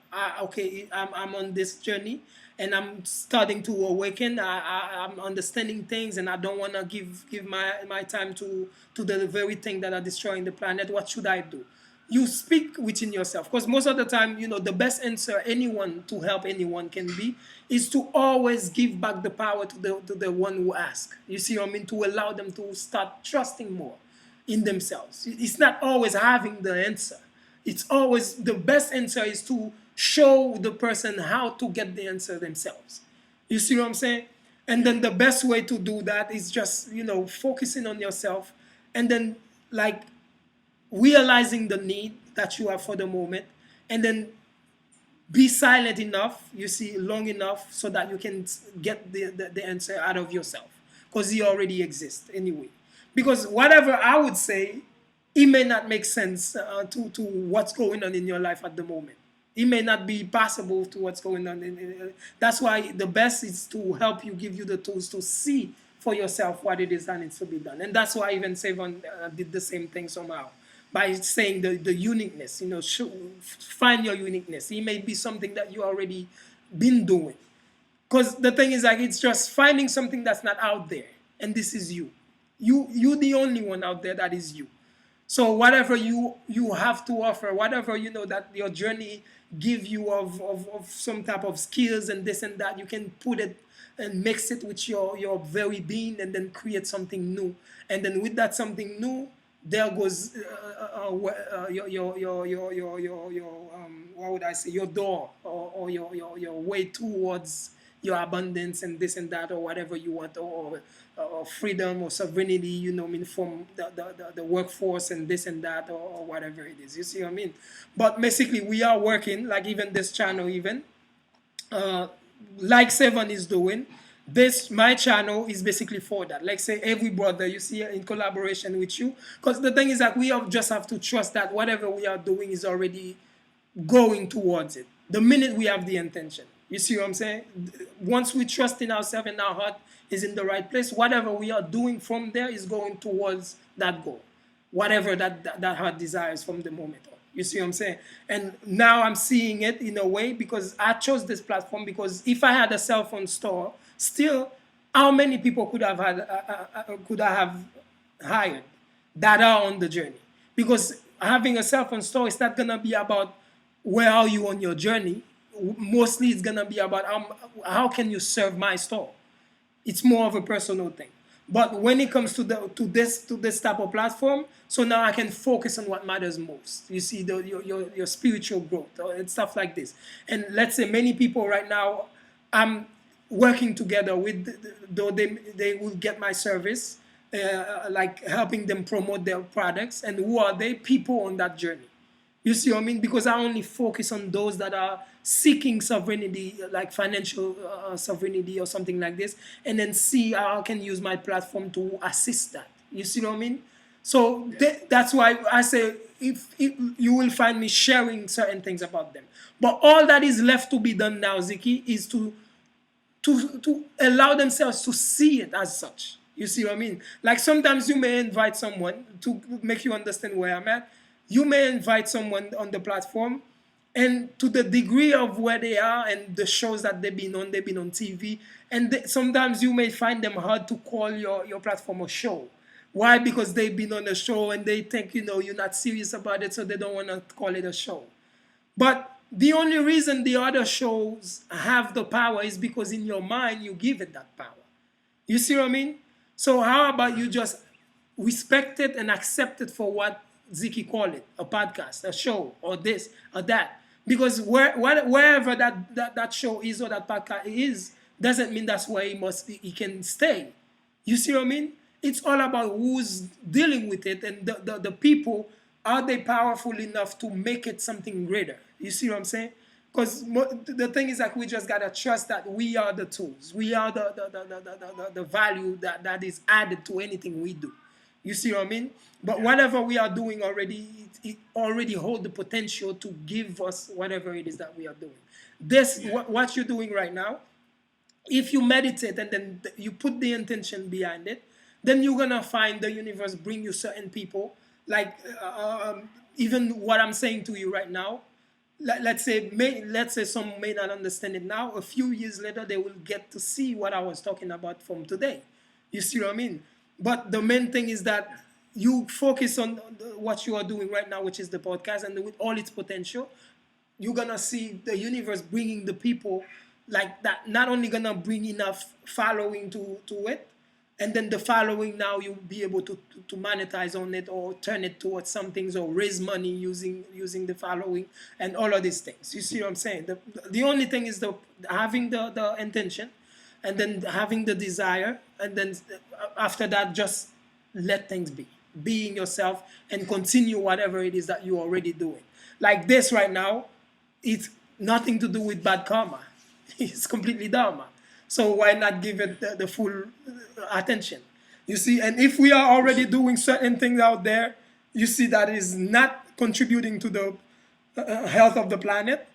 Okay, I'm on this journey and I'm starting to awaken. I'm understanding things, and I don't want to give my time to the very thing that are destroying the planet. What should I do? You speak within yourself, because most of the time, the best answer anyone to help anyone can be is to always give back the power to the one who asks. You see what I mean? To allow them to start trusting more in themselves. It's not always having the answer. It's always, the best answer is to show the person how to get the answer themselves. You see what I'm saying? And then the best way to do that is just, focusing on yourself, and then, like, realizing the need that you have for the moment, and then be silent enough, you see, long enough, so that you can get the answer out of yourself, because he already exists anyway. Because whatever I would say, it may not make sense, to what's going on in your life at the moment. It may not be possible to what's going on. That's why the best is to help you, give you the tools to see for yourself what it is that needs to be done. And that's why even Savon did the same thing somehow, by saying the uniqueness, find your uniqueness. It may be something that you already been doing. Because the thing is, like, it's just finding something that's not out there. And this is you. You the only one out there that is you. So whatever you have to offer, whatever, that your journey give you of some type of skills and this and that, you can put it and mix it with your very being, and then create something new. And then with that something new, there goes your what would I say, your door, or your way towards your abundance and this and that, or whatever you want, or freedom or sovereignty, from the workforce and this and that, or whatever it is. You see what I mean? But basically, we are working, like even this channel, even like Seven is doing. My channel is basically for that. Like, say, every brother you see in collaboration with you, because the thing is that we just have to trust that whatever we are doing is already going towards it the minute we have the intention. You see what I'm saying? Once we trust in ourselves and our heart is in the right place, whatever we are doing from there is going towards that goal, whatever that heart desires from the moment on. You see what I'm saying? And now I'm seeing it in a way, because I chose this platform, because if I had a cell phone store, still, how many people could I have hired that are on the journey? Because having a cell phone store is not gonna be about where are you on your journey. Mostly, it's gonna be about how can you serve my store. It's more of a personal thing. But when it comes to this type of platform, so now I can focus on what matters most. You see, your spiritual growth and stuff like this. And let's say many people right now, I'm working together with, though they will get my service, like helping them promote their products. And who are they? People on that journey. You see what I mean? Because I only focus on those that are seeking sovereignty, like financial sovereignty or something like this, and then see how I can use my platform to assist that. You see what I mean? So that's why I say, if you will find me sharing certain things about them. But all that is left to be done now, Zeke, is to allow themselves to see it as such. You see what I mean? Like, sometimes you may invite someone to make you understand where I'm at. You may invite someone on the platform, and to the degree of where they are and the shows that they've been on TV, and sometimes you may find them hard to call your platform a show. Why? Because they've been on a show and they think, you're not serious about it, so they don't want to call it a show. But the only reason the other shows have the power is because in your mind you give it that power. You see what I mean? So how about you just respect it and accept it for what Zeke called it, a podcast, a show, or this, or that. Because wherever that show is or that podcast is, doesn't mean that's where he can stay. You see what I mean? It's all about who's dealing with it, and the people, are they powerful enough to make it something greater? You see what I'm saying? Because the thing is, like, we just gotta trust that we are the tools, we are the value that is added to anything we do. You see what I mean? But whatever we are doing already, it already hold the potential to give us whatever it is that we are doing. This, what you're doing right now, if you meditate and then you put the intention behind it, then you're gonna find the universe bring you certain people. Like even what I'm saying to you right now, let's say some may not understand it now. A few years later, they will get to see what I was talking about from today. You see what I mean? But the main thing is that you focus on what you are doing right now, which is the podcast, and with all its potential, you're gonna see the universe bringing the people like that. Not only gonna bring enough following to it, and then the following, now you'll be able to monetize on it, or turn it towards some things, or raise money using the following, and all of these things. You see what I'm saying? The only thing is having the intention, and then having the desire, and then after that, just let things be, being yourself, and continue whatever it is that you're already doing. Like this right now, it's nothing to do with bad karma. It's completely dharma. So why not give it the full attention? You see, and if we are already doing certain things out there, you see, that is not contributing to the health of the planet,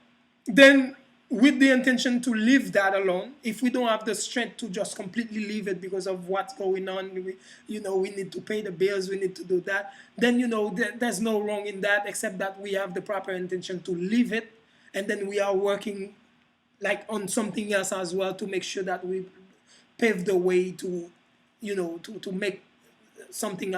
then with the intention to leave that alone, if we don't have the strength to just completely leave it because of what's going on, we need to pay the bills, we need to do that, then, there's no wrong in that, except that we have the proper intention to leave it, and then we are working like on something else as well, to make sure that we pave the way to, to make something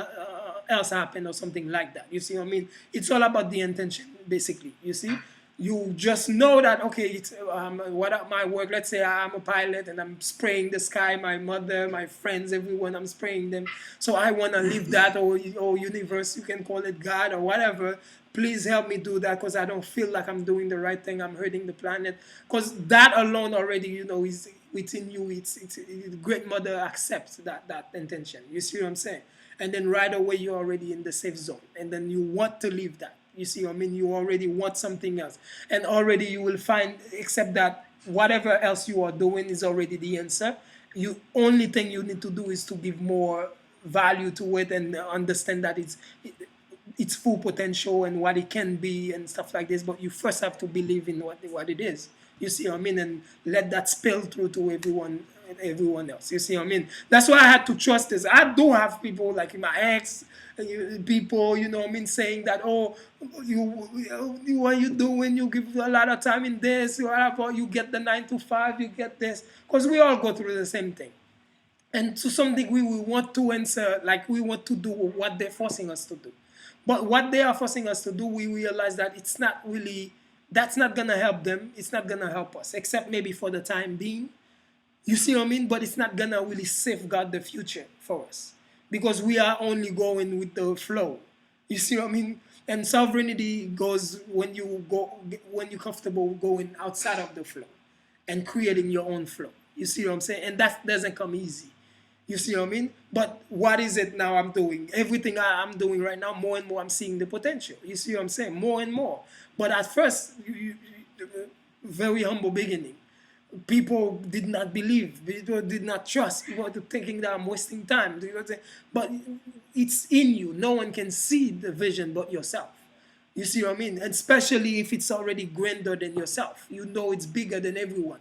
else happen, or something like that. You see what I mean? It's all about the intention, basically. You see, you just know that, okay, it's what my work. Let's say I'm a pilot and I'm spraying the sky. My mother, my friends, everyone, I'm spraying them. So I want to live that, or universe, you can call it God or whatever. Please help me do that, because I don't feel like I'm doing the right thing. I'm hurting the planet. Because that alone already, is within you. It's Great Mother accepts that intention. You see what I'm saying? And then right away, you're already in the safe zone. And then you want to leave that. You see what I mean? You already want something else. And already you will find, except that whatever else you are doing is already the answer. You only thing you need to do is to give more value to it, and understand that its full potential and what it can be and stuff like this. But you first have to believe in what it is. You see what I mean? And let that spill through to everyone else. You see what I mean? That's why I had to trust this. I do have people like my ex, people, saying that, oh, what you doing? You give a lot of time in this. You get the 9 to 5. You get this, because we all go through the same thing. And to some degree, we want to answer, like we want to do what they're forcing us to do. But what they are forcing us to do, we realize that that's not going to help them. It's not going to help us, except maybe for the time being. You see what I mean? But it's not going to really safeguard the future for us, because we are only going with the flow. You see what I mean? And sovereignty goes when you're comfortable going outside of the flow and creating your own flow. You see what I'm saying? And that doesn't come easy. You see what I mean? But what is it now I'm doing? Everything I'm doing right now, more and more, I'm seeing the potential. You see what I'm saying? More and more. But at first, very humble beginning. People did not believe. People did not trust. People were thinking that I'm wasting time. But it's in you. No one can see the vision but yourself. You see what I mean? And especially if it's already grander than yourself. It's bigger than everyone.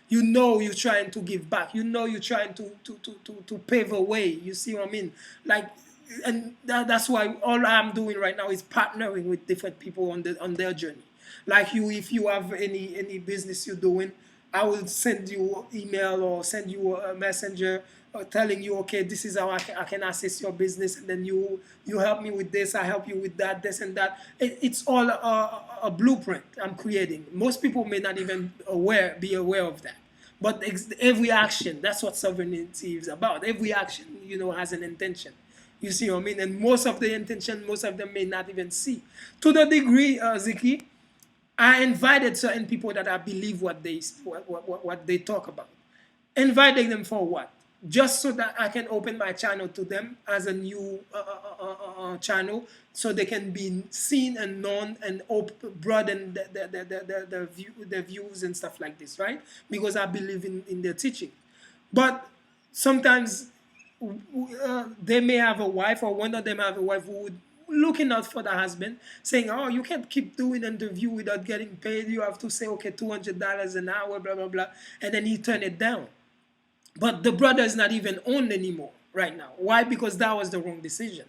You're trying to give back. You're trying to pave a way. You see what I mean? Like, and that's why all I'm doing right now is partnering with different people on their journey. Like if you have any business you're doing, I will send you email or send you a messenger telling you, okay, this is how I can assist your business, and then you help me with this, I help you with that, this and that. It's all a blueprint I'm creating. Most people may not even be aware of that. But every action, that's what sovereignty is about. Every action, has an intention. You see what I mean? And most of the intention, most of them may not even see. To the degree, Zeke, I invited certain people that I believe what they talk about. Inviting them for what? just so that I can open my channel to them as a new channel, so they can be seen and known and broaden the views and stuff like this, right? Because I believe in their teaching. But sometimes they may have a wife, or one of them have a wife who would looking out for the husband, saying, "Oh, you can't keep doing an interview without getting paid. You have to say, okay, $200 an hour, blah blah blah," and then he turned it down. But the brother is not even owned anymore right now. Why? Because that was the wrong decision.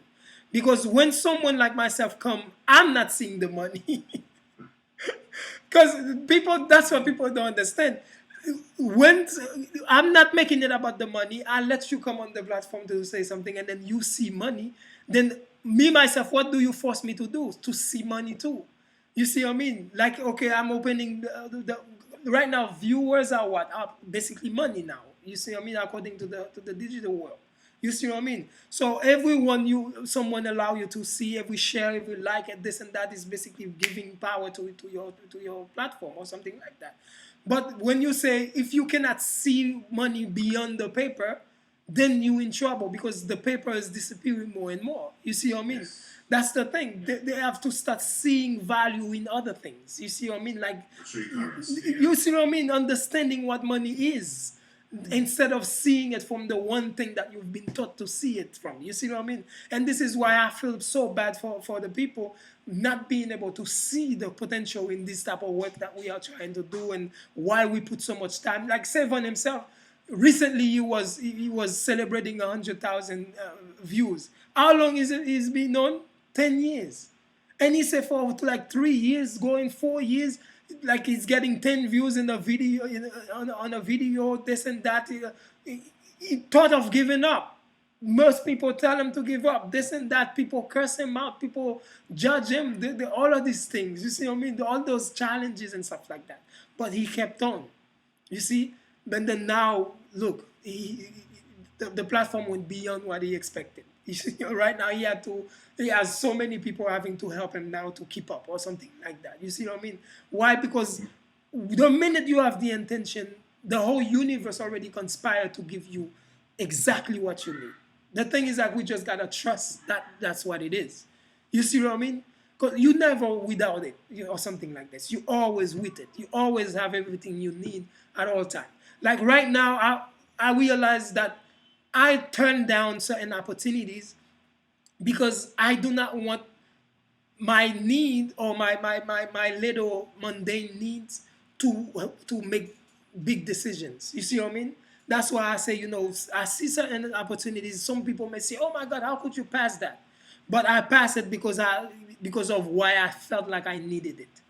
Because when someone like myself come, I'm not seeing the money. Because people, that's what people don't understand. When I'm not making it about the money, I let you come on the platform to say something, and then you see money. Then me myself, what do you force me to do? To see money too. You see what I mean? Like, okay, I'm opening right now. Viewers are what? Are basically money now. You see what I mean? According to the digital world. You see what I mean? So everyone someone allow you to see, every share, every like, and this and that is basically giving power to your platform or something like that. But when you say, if you cannot see money beyond the paper, then you in trouble, because the paper is disappearing more and more. You see what I mean? Yes. That's the thing. They have to start seeing value in other things. You see what I mean? Like, True currency. you see what I mean? Understanding what money is, instead of seeing it from the one thing that you've been taught to see it from. You see what I mean? And this is why I feel so bad for the people not being able to see the potential in this type of work that we are trying to do, and why we put so much time. Like Sevan himself, recently he was celebrating 100,000 views. How long is it he's been on? 10 years. And he said for like 3 years, going 4 years, like he's getting 10 views in a video, on a video, this and that. He thought of giving up. Most people tell him to give up, this and that. People curse him out, people judge him, all of these things. You see what I mean? All those challenges and stuff like that. But he kept on. You see? But then now, look, the platform went beyond what he expected. You see, right now he has so many people having to help him now to keep up or something like that. You see what I mean? Why? Because the minute you have the intention, the whole universe already conspired to give you exactly what you need. The thing is that we just gotta trust that that's what it is. You see what I mean? Because you never without it, or something like this. You always with it. You always have everything you need at all time. Like right now, I realize that I turn down certain opportunities because I do not want my need, or my little mundane needs to make big decisions. You see what I mean? That's why I say, I see certain opportunities. Some people may say, "Oh my God, how could you pass that?" But I pass it because of why I felt like I needed it.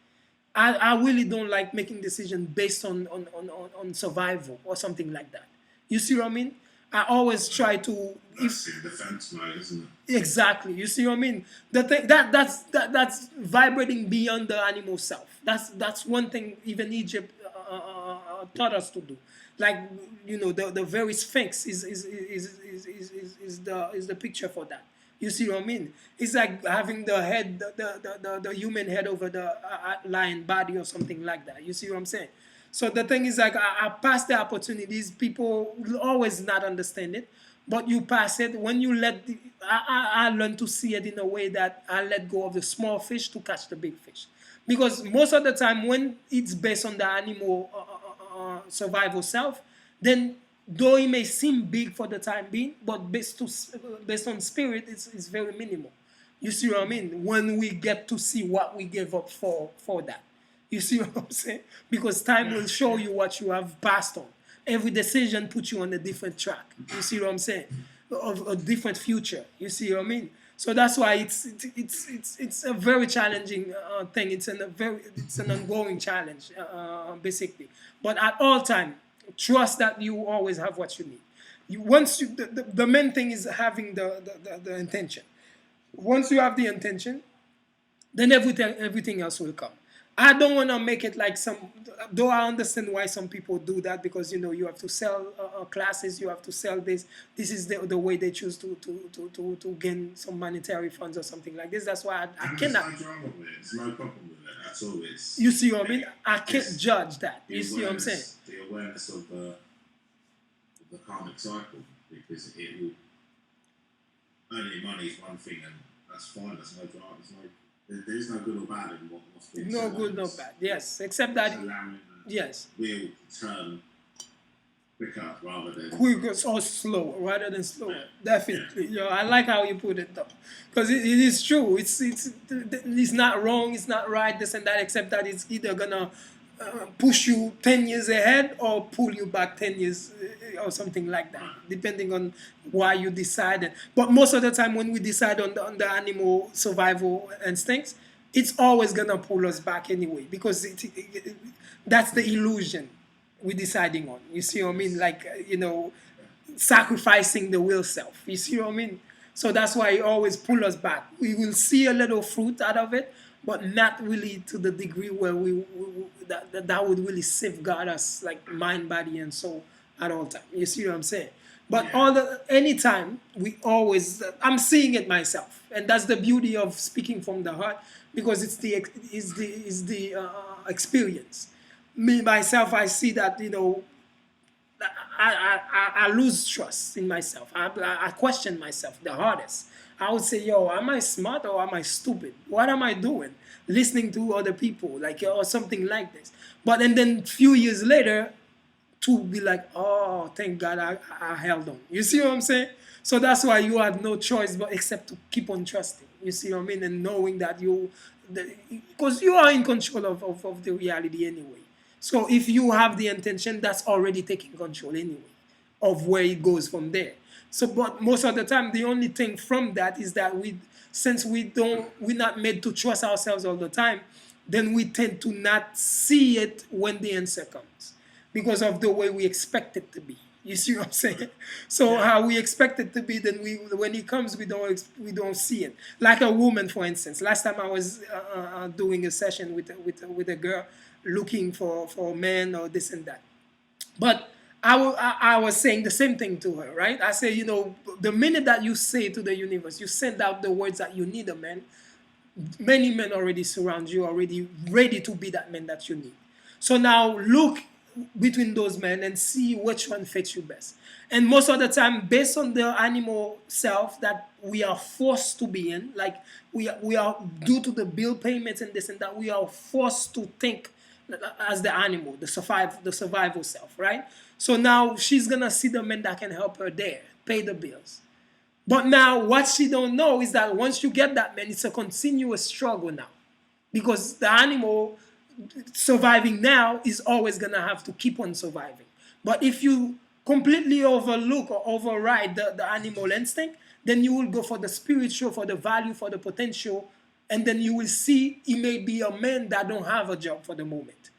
I really don't like making decisions based on survival or something like that. You see what I mean? I always try to. That's in defense mode, isn't it? Exactly. You see what I mean? The thing that's vibrating beyond the animal self. That's one thing even Egypt taught us to do. Like, the very Sphinx is the picture for that. You see what I mean? It's like having the head, the human head over the lion body or something like that. You see what I'm saying? So the thing is, like, I pass the opportunities. People will always not understand it, but you pass it. When you I learn to see it in a way that I let go of the small fish to catch the big fish. Because most of the time when it's based on the animal survival self, then though it may seem big for the time being, but based on spirit, it's very minimal. You see what I mean? When we get to see what we gave up for that. You see what I'm saying? Because time will show you what you have passed on. Every decision puts you on a different track. You see what I'm saying? Of a different future. You see what I mean? So that's why it's a very challenging thing. It's an ongoing challenge, basically. But at all time, trust that you always have what you need. The main thing is having the intention. Once you have the intention, then everything else will come. I don't want to make it like though I understand why some people do that, because you have to sell classes, you have to sell this. This is the way they choose to gain some monetary funds or something like this. That's why I cannot. There's no drama with it. There's no problem with it at all. You see what I mean? I can't judge that. You see what I'm saying? The awareness of the karmic cycle. because it will earning money is one thing, and that's fine. That's no drama. There's no good or bad in what's been No said. good, no bad. Yes, except It's that. allowing Yes. the wheel to turn quicker rather than Quicker or slower rather than slower. Yeah. Definitely. I like how you put it though, because it is true. It's not wrong. It's not right. This and that. Except that it's either gonna push you 10 years ahead or pull you back 10 years or something like that, depending on why you decided. But most of the time, when we decide on the animal survival instincts, it's always gonna pull us back anyway, because that's the illusion we're deciding on. You see what I mean? Like, sacrificing the will self. You see what I mean? So that's why it always pull us back. We will see a little fruit out of it, but not really to the degree where that would really safeguard us, like mind, body, and soul at all time. You see what I'm saying? But anytime we always, I'm seeing it myself, and that's the beauty of speaking from the heart, because it's the experience. Me myself, I see that I lose trust in myself. I question myself the hardest. I would say, yo, am I smart or am I stupid? What am I doing? Listening to other people, like, or something like this. But and then few years later, to be like, oh, thank God I held on. You see what I'm saying? So that's why you have no choice but except to keep on trusting. You see what I mean? And knowing that because you are in control of the reality anyway. So if you have the intention, that's already taking control anyway of where it goes from there. So, but most of the time, the only thing from that is that since we're not made to trust ourselves all the time, then we tend to not see it when the answer comes because of the way we expect it to be. You see what I'm saying? So how we expect it to be, then when it comes, we don't see it. Like a woman, for instance. Last time I was doing a session with a girl looking for a man or this and that, but I was saying the same thing to her, right? I say, the minute that you say to the universe, you send out the words that you need a man, many men already surround you, already ready to be that man that you need. So now look between those men and see which one fits you best. And most of the time, based on the animal self that we are forced to be in, like we are due to the bill payments and this and that, we are forced to think as the animal, the survival self, right? So now she's gonna see the men that can help her there, pay the bills. But now what she don't know is that once you get that man, it's a continuous struggle now, because the animal surviving now is always gonna have to keep on surviving. But if you completely overlook or override the animal instinct, then you will go for the spiritual, for the value, for the potential, and then you will see it may be a man that don't have a job for the moment.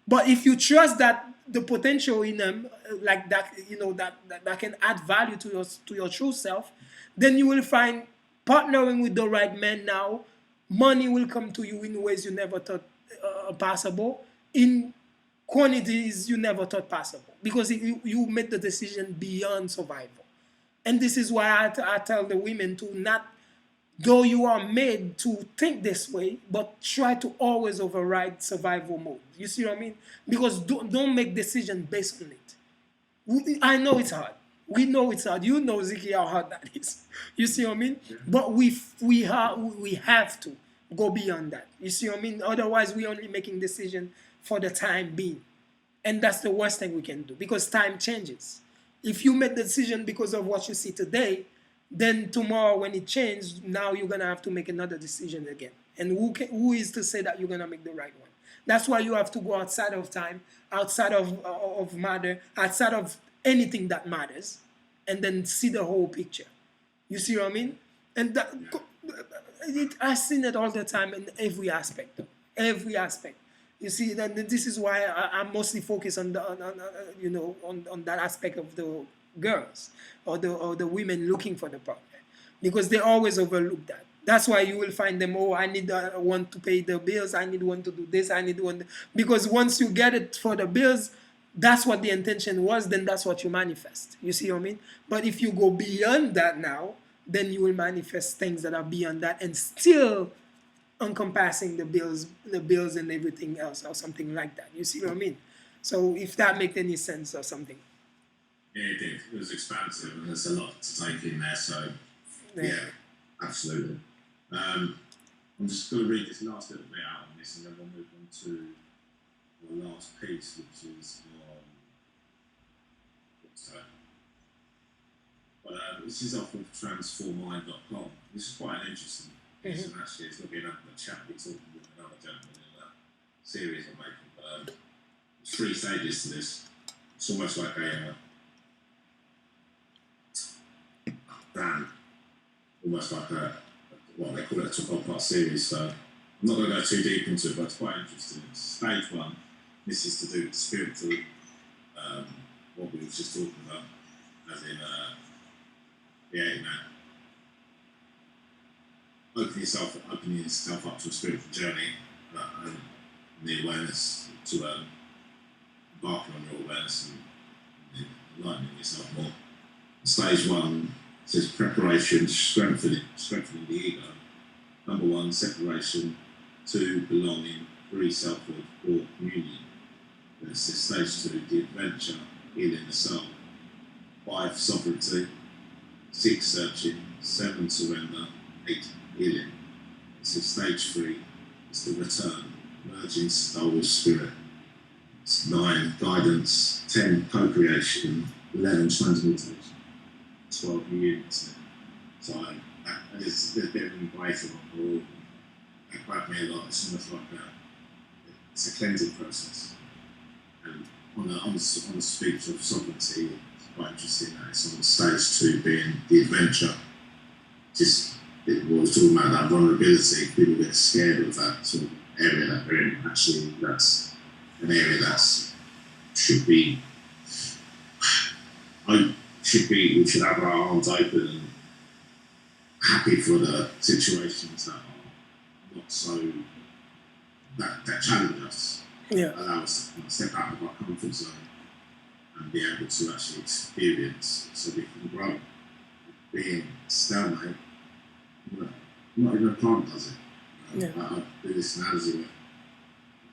But if you trust that the potential in them, like that, that can add value to your true self, then you will find partnering with the right man now, money will come to you in ways you never thought possible, in quantities you never thought possible, because you made the decision beyond survival. And this is why I tell the women to not, though you are made to think this way, but try to always override survival mode. You see what I mean? Because don't make decisions based on it. I know it's hard. We know it's hard. You know, Zeke, how hard that is. You see what I mean? But we have to go beyond that. You see what I mean? Otherwise, we're only making decisions for the time being. And that's the worst thing we can do, because time changes. If you make the decision because of what you see today, then tomorrow when it changes, now you're going to have to make another decision again. And who is to say that you're going to make the right one? That's why you have to go outside of time, outside of matter, outside of anything that matters, and then see the whole picture. You see what I mean? And I've seen it all the time in every aspect, though. Every aspect. You see, this is why I'm mostly focused on on that aspect of the girls or the women looking for the partner, because they always overlook that. That's why you will find them, oh, I need one to pay the bills, I need one to do this, I need one. Because once you get it for the bills, that's what the intention was, then that's what you manifest. You see what I mean? But if you go beyond that now, then you will manifest things that are beyond that and still encompassing the bills and everything else or something like that. You see what I mean? So if that makes any sense or something. Yeah, it did. It was expansive, and there's a lot to take in there. So, yeah, absolutely. I'm just going to read this last little bit out on this, and then we'll move on to the last piece, which is on. But this is off of transformind.com. This is quite an interesting piece, and actually, it's going to be another chat we're talking with another gentleman in that series I'm making. But there's 3 stages to this. It's almost like a band, almost like what they call it, a 12-part series. So I'm not going to go too deep into it, but it's quite interesting. It's stage 1. This is to do with spiritual, what we were just talking about, as in opening yourself up to a spiritual journey and the awareness to embarking on your awareness and enlightening yourself more. Stage 1 says preparation, strengthening the ego. Number 1, separation. 2, belonging. 3, selfhood. 4, communion. Then it says stage 2, the adventure, healing the soul. 5, sovereignty. 6, searching. 7, surrender. 8, healing. It says stage 3 is the return, merging soul with spirit. 9, guidance. 10, co-creation. 11, transmutation. 12 units. So there's a bit of an embrace on board. That grabbed me a lot. It's almost like it's a cleansing process. And on the speech of sovereignty, it's quite interesting that it's on stage 2 being the adventure. It was talking about that vulnerability. People get scared of that sort of area that they're in. Actually, that's an area we should have our arms open and happy for the situations that are not so that challenge us. Yeah. Allow us to step out of our comfort zone and be able to actually experience so we can grow. Being stalemate, not even a plant does it. I do this analogy where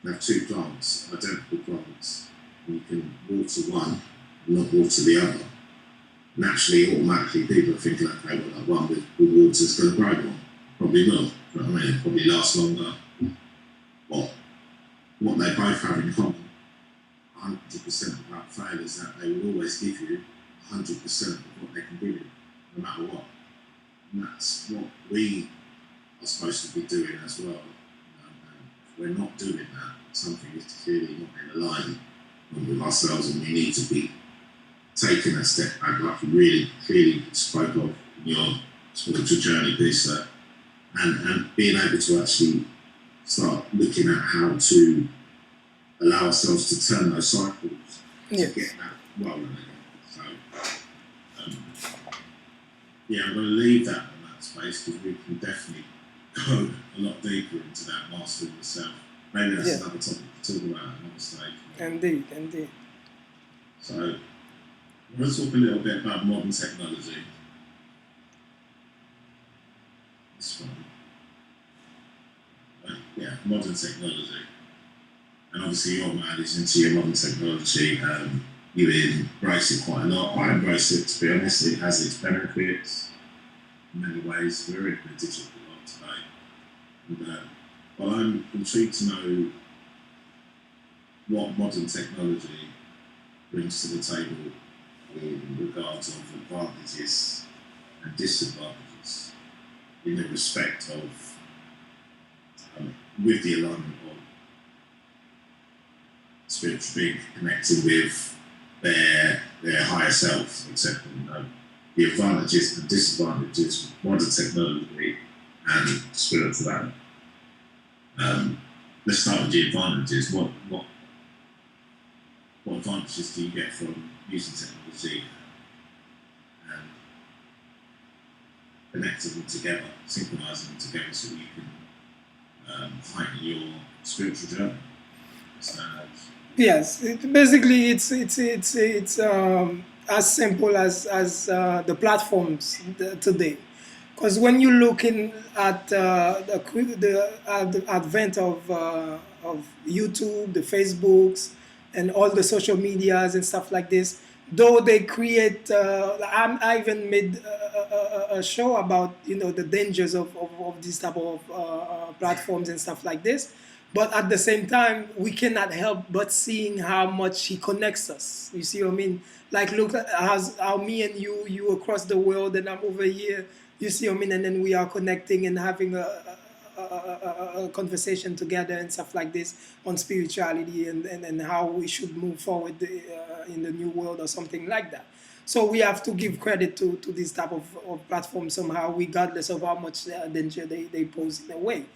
you have 2 plants, identical plants, and you can water one and not water the other. Naturally, automatically, people are thinking, okay, well, that one with water is going to grow more. Probably will. But I mean, it'll probably last longer. Well, what they both have in common, 100% about failure, is that they will always give you 100% of what they can give you, no matter what. And that's what we are supposed to be doing as well. If we're not doing that, something is clearly not in alignment with ourselves, and we need to be taking a step back, like you really clearly spoke of in your spiritual journey piece there, and being able to actually start looking at how to allow ourselves to turn those cycles to get that rolling again. So, I'm going to leave that in that space because we can definitely go a lot deeper into that mastering the self. Maybe that's another topic to talk about at another stage. Indeed. So, we'll talk a little bit about modern technology. This one. Modern technology. And obviously your man is into your modern technology. You embrace it quite a lot. I embrace it, to be honest. It has its benefits in many ways. We're in a digital world today. And, well, I'm intrigued to know what modern technology brings to the table in regards of advantages and disadvantages in the respect of with the alignment of spiritual being connecting with their higher self, etc. The advantages and disadvantages of modern technology and spirituality. Let's start with the advantages. What advantages do you get from using technology and connecting them together, synchronizing them together so you can heighten your spiritual journey? Yes, basically it's as simple as the platforms today. Because when you're looking at the advent of YouTube, the Facebooks, and all the social medias and stuff like this, though they create, I even made a show about, the dangers of these type of platforms and stuff like this. But at the same time, we cannot help but seeing how much he connects us. You see what I mean? Like, look at how me and you across the world, and I'm over here. You see what I mean? And then we are connecting and having a conversation together and stuff like this on spirituality, and how we should move forward in the new world or something like that. So we have to give credit to this type of platform somehow, regardless of how much danger they pose in a way.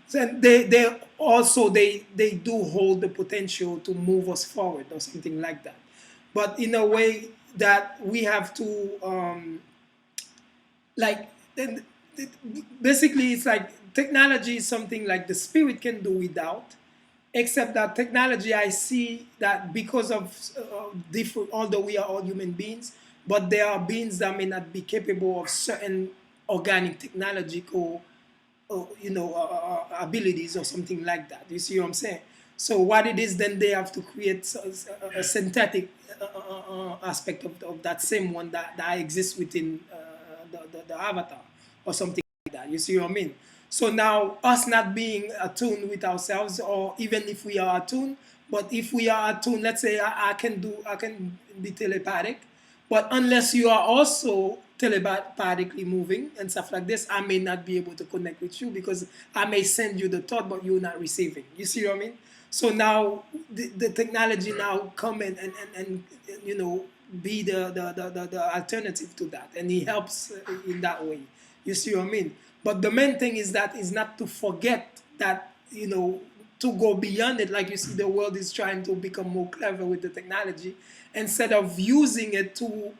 So they also they do hold the potential to move us forward or something like that, but in a way that we have to like basically it's like technology is something like the spirit can do without, except that technology, I see that because of different, although we are all human beings, but there are beings that may not be capable of certain organic technological abilities or something like that. You see what I'm saying? So what it is, then they have to create a synthetic aspect of that same one that exists within the avatar or something like that. You see what I mean? So now us not being attuned with ourselves, or even if we are attuned, but if we are attuned, let's say I can be telepathic, but unless you are also telepathically moving and stuff like this, I may not be able to connect with you, because I may send you the thought, but you're not receiving. You see what I mean? So now the technology now come in and be the alternative to that, and it helps in that way. You see what I mean? But the main thing is not to forget that, to go beyond it. Like, you see, the world is trying to become more clever with the technology, instead of using it to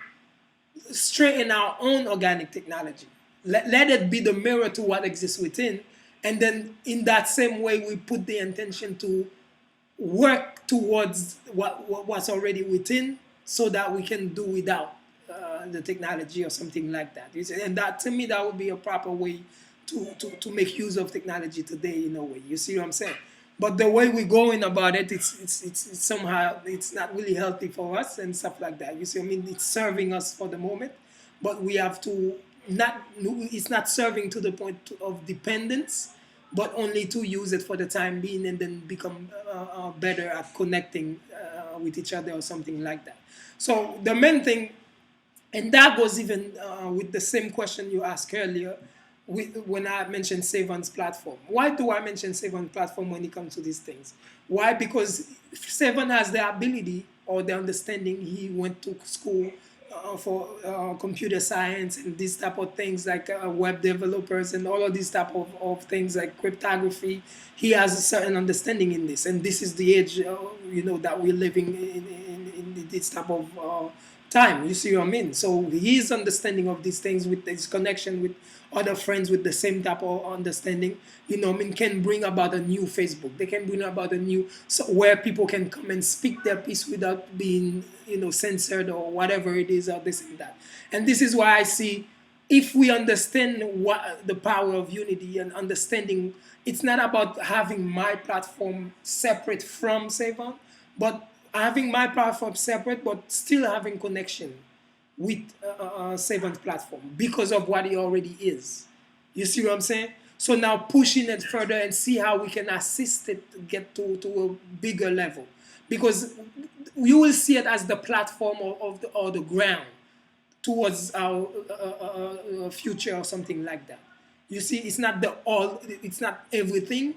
straighten our own organic technology. Let it be the mirror to what exists within, and then in that same way we put the intention to work towards what's already within, so that we can do without the technology or something like that. And that, to me, that would be a proper way to make use of technology today, in a way. You see what I'm saying? But the way we're going about it, it's somehow it's not really healthy for us and stuff like that. You see what I mean? It's serving us for the moment, but we have to not. It's not serving to the point of dependence, but only to use it for the time being, and then become better at connecting with each other or something like that. So the main thing, and that goes even with the same question you asked earlier, when I mentioned Savon's platform. Why do I mention Savon's platform when it comes to these things? Why? Because Savon has the ability or the understanding. He went to school for computer science and these type of things, like web developers and all of these type of things like cryptography. He has a certain understanding in this, and this is the age that we're living in this type of time. You see what I mean? So his understanding of these things, with his connection with other friends with the same type of understanding, can bring about a new Facebook. They can bring about a new, so where people can come and speak their piece without being, censored or whatever it is, or this and that. And this is why I see, if we understand what the power of unity and understanding, it's not about having my platform separate from Savon, but having my platform separate, but still having connection with Savon's platform because of what it already is. You see what I'm saying? So now pushing it further and see how we can assist it to get to a bigger level. Because you will see it as the platform or the ground towards our future or something like that. You see, it's not it's not everything,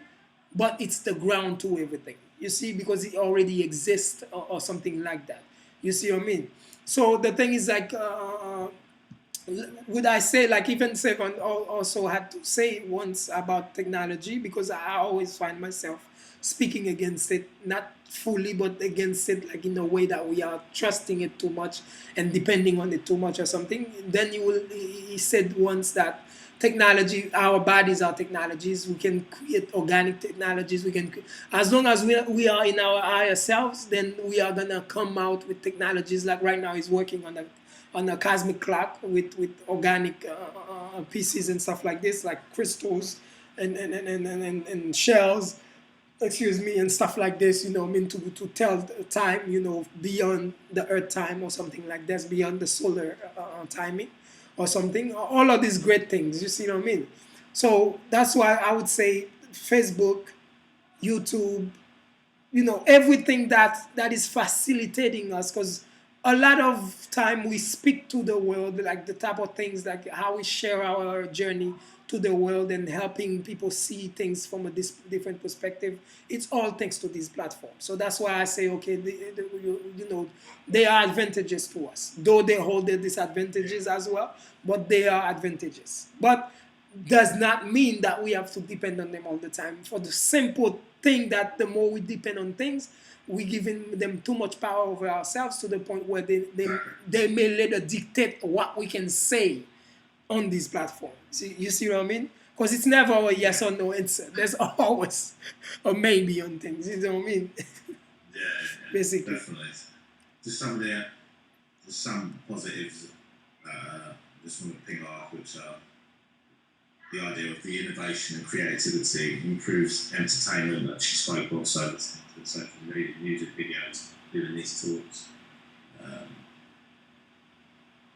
but it's the ground to everything. You see, because it already exists or something like that. You see what I mean? So the thing is, like, would I say, like, even Sevon also had to say once about technology, because I always find myself speaking against it, not fully, but against it, like in a way that we are trusting it too much and depending on it too much or something. Then he said once that technology, our bodies are technologies. We can create organic technologies. We can, as long as we are in our higher selves, then we are gonna come out with technologies. Like right now, he's working on a cosmic clock with organic pieces and stuff like this, like crystals and shells. excuse me, and stuff like this, you know, I mean, to tell the time, you know, beyond the earth time or something like this, beyond the solar timing or something, all of these great things, you see what I mean? So that's why I would say Facebook, YouTube, you know, everything that is facilitating us, because a lot of time we speak to the world, like the type of things, like how we share our journey to the world and helping people see things from a different perspective. It's all thanks to these platforms. So that's why I say, okay, you know, they are advantages to us, though they hold their disadvantages as well, but they are advantages. But does not mean that we have to depend on them all the time, for the simple thing that the more we depend on things, we giving them too much power over ourselves, to the point where they may later dictate what we can say on these platforms. You see what I mean? Because it's never a yes or no answer. There's always a maybe on things. You know what I mean? Yeah, Basically. definitely. Just some there, just some positives. Just want to ping off, which are the idea of the innovation and creativity improves entertainment that she spoke of, so from music videos, doing these talks.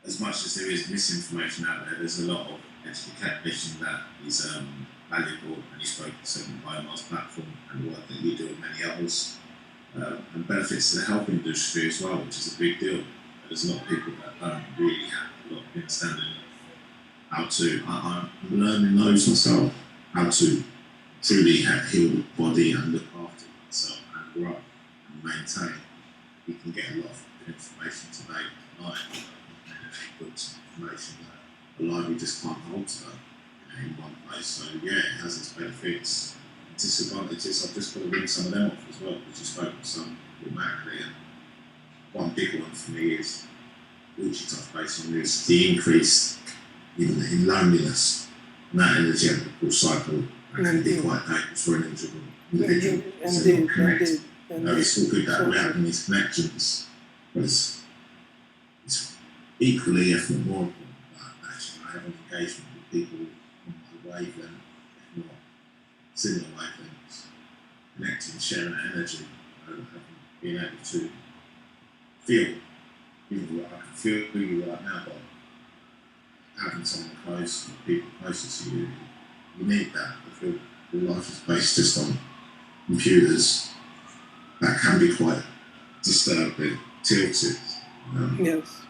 As much as there is misinformation out there, there's a lot of education that is valuable, and you spoke to certain biomass platform and the work that you do and many others, and benefits to the health industry as well, which is a big deal. There's a lot of people that don't really have a lot of understanding how to, I'm learning those myself, how to truly heal the body and look after myself and grow and maintain. You can get a lot of information today online, books, information that a library just can't hold today, in one place. So yeah, it has its benefits, disadvantages. I've just got to bring some of them off as well, because you spoke of some automatically. And one big one for me is, which you touched base on, is the increase in loneliness, and that energetical cycle can be quite dangerous for an individual. Indeed. It's all good that we're having these connections, but it's equally, if not more important, that actually having engagement with people on my wavelength, if not similar wavelengths, connecting, sharing that energy, and being able to feel, even though I can feel you right now, but having someone close, people closer to you, you need that. I feel your life is based just on computers. That can be quite disturbing, tilted. Yes.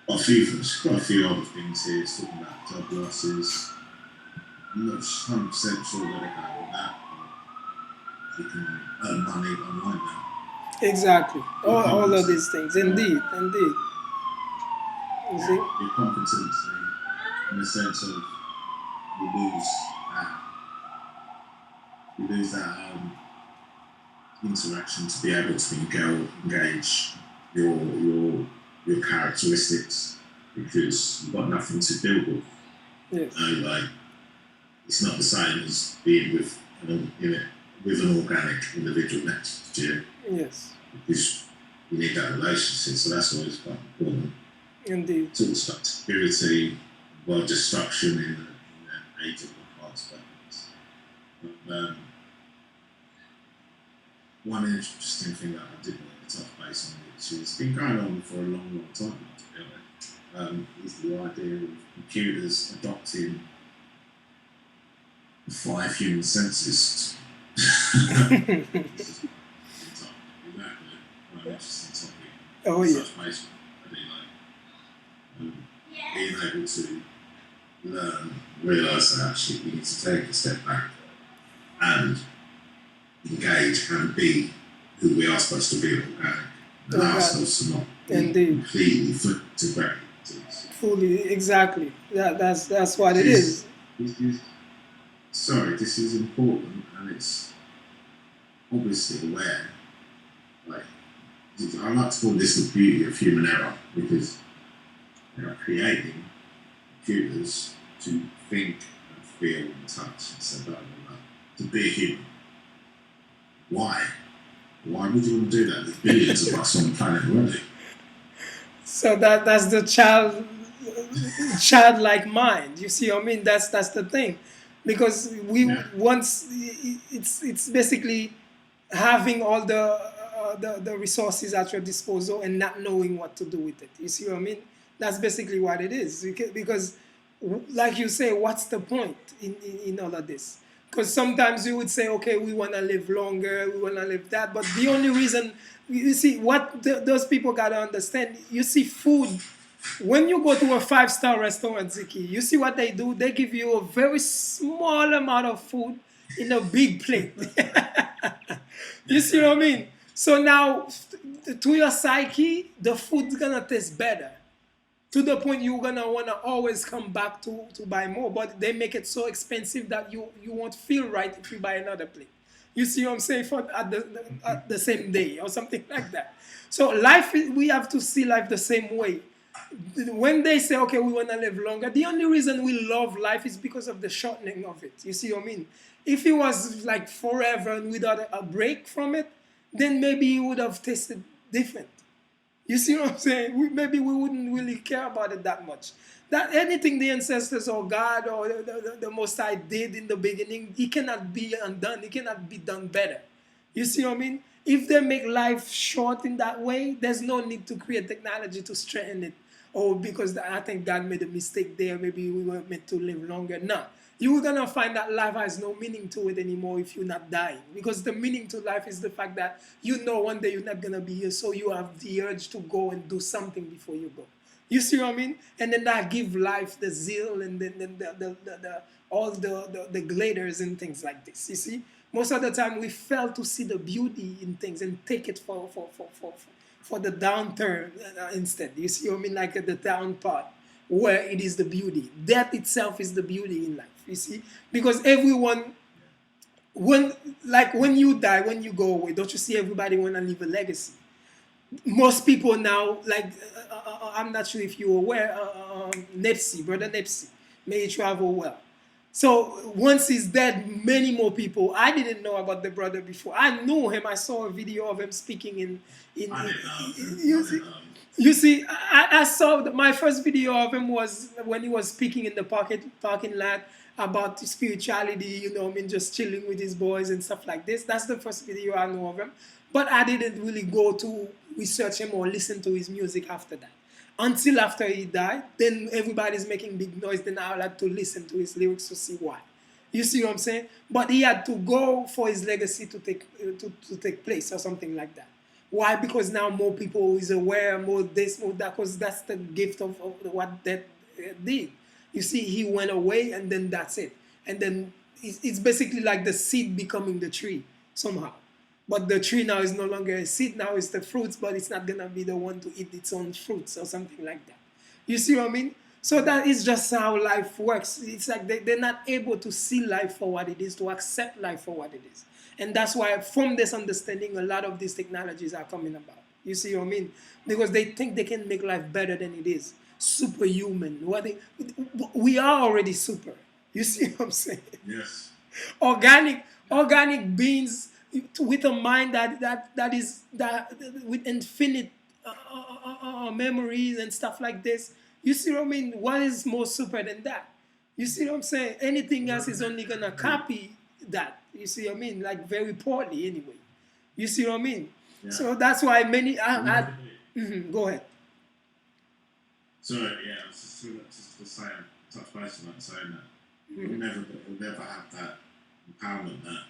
Quite a few other things here, it's talking about job losses. I'm not 100% sure where they're going with that, but you can earn money online now. Exactly. All of these things. Indeed. You see? Your competency, in the sense of you lose that interaction to be able to engage your characteristics, because you've got nothing to build with. Yes. It's not the same as being with an organic individual next to you. Yes. Because you need that relationship, so that's always quite important. Indeed. Talks about security, world destruction in the age of the past weapons. One interesting thing that I did want to touch base on, which has been going on for a long time, to be honest, is the idea of computers adopting the 5 human senses. Interesting topic. Oh yeah. Touch base on, being able to learn, realise that actually we need to take a step back and engage and be who we are supposed to be organic. Allow ourselves to not be completely flipped to back. Fully, exactly. That's what it is. This is important, and it's obviously aware. Like, I like to call this the beauty of human error, because they are creating computers to think and feel and touch instead of to be a human. Why? Why would you want to do that? There's billions of us on the planet already. So that's the childlike mind. You see what I mean? That's the thing. because we Yeah. once it's basically having all the resources at your disposal and not knowing what to do with it. You see what I mean? That's basically what it is. Because, like you say, what's the point in all of this? Because sometimes you would say, okay, we want to live longer, we want to live that, but the only reason, you see, what those people got to understand, you see, food, when you go to a five-star restaurant, Ziki, you see what they do? They give you a very small amount of food in a big plate. You see what I mean? So now, to your psyche, the food's gonna taste better. To the point you're gonna wanna always come back to buy more. But they make it so expensive that you won't feel right if you buy another plate. You see what I'm saying? For at the same day or something like that. So life, we have to see life the same way. When they say, okay, we want to live longer, the only reason we love life is because of the shortening of it. You see what I mean? If it was like forever and without a break from it, then maybe it would have tasted different. You see what I'm saying? Maybe we wouldn't really care about it that much. That anything the ancestors or God or the Most High did in the beginning, it cannot be undone. It cannot be done better. You see what I mean? If they make life short in that way, there's no need to create technology to strengthen it. Oh, because I think God made a mistake there. Maybe we were meant to live longer. No. You're going to find that life has no meaning to it anymore if you're not dying. Because the meaning to life is the fact that you know one day you're not going to be here, so you have the urge to go and do something before you go. You see what I mean? And then that give life the zeal and then all the glitters and things like this. You see? Most of the time we fail to see the beauty in things and take it for the downturn instead. You see what I mean? Like the down part where it is the beauty. That itself is the beauty in life. You see? Because everyone, when you die, when you go away, don't you see everybody want to leave a legacy? Most people now, like, I'm not sure if you're aware, Nipsey, brother Nipsey, may he travel well. So once he's dead, many more people. I didn't know about the brother before. I knew him. I saw a video of him speaking you see, I saw my first video of him was when he was speaking in the parking lot about spirituality, you know, I mean, just chilling with his boys and stuff like this. That's the first video I know of him. But I didn't really go to research him or listen to his music after that. Until after he died, then everybody's making big noise. Then I had to listen to his lyrics to see why. You see what I'm saying? But he had to go for his legacy to take place or something like that. Why? Because now more people is aware, more this, more that, because that's the gift of what that did. You see, he went away and then that's it. And then it's basically like the seed becoming the tree somehow. But the tree now is no longer a seed, now it's the fruits, but it's not going to be the one to eat its own fruits or something like that. You see what I mean? So that is just how life works. It's like they're not able to see life for what it is, to accept life for what it is. And that's why from this understanding, a lot of these technologies are coming about. You see what I mean? Because they think they can make life better than it is. Superhuman. We are already super. You see what I'm saying? Yes. Organic beings with a mind that is with infinite memories and stuff like this. You see what I mean? What is more super than that? You see what I'm saying? Anything else is only gonna copy that. You see what I mean? Like very poorly anyway. You see what I mean? Yeah. So that's why many. Go ahead. Sorry, yeah, I was just saying, touch base on that, saying that we'll never have that empowerment that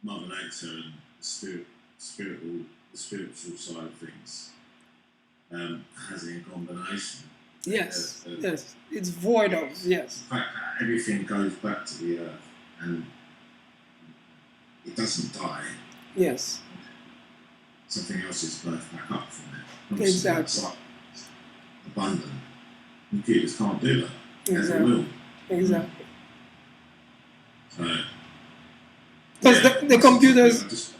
Mother Nature and the spiritual side of things has in combination. Yes, yes, it's void of, yes. The fact that everything goes back to the earth and it doesn't die. Yes. Something else is birthed back up from it. Exactly. It's like abundant. Computers can't do that. Exactly. Will. Exactly. So, because the computers,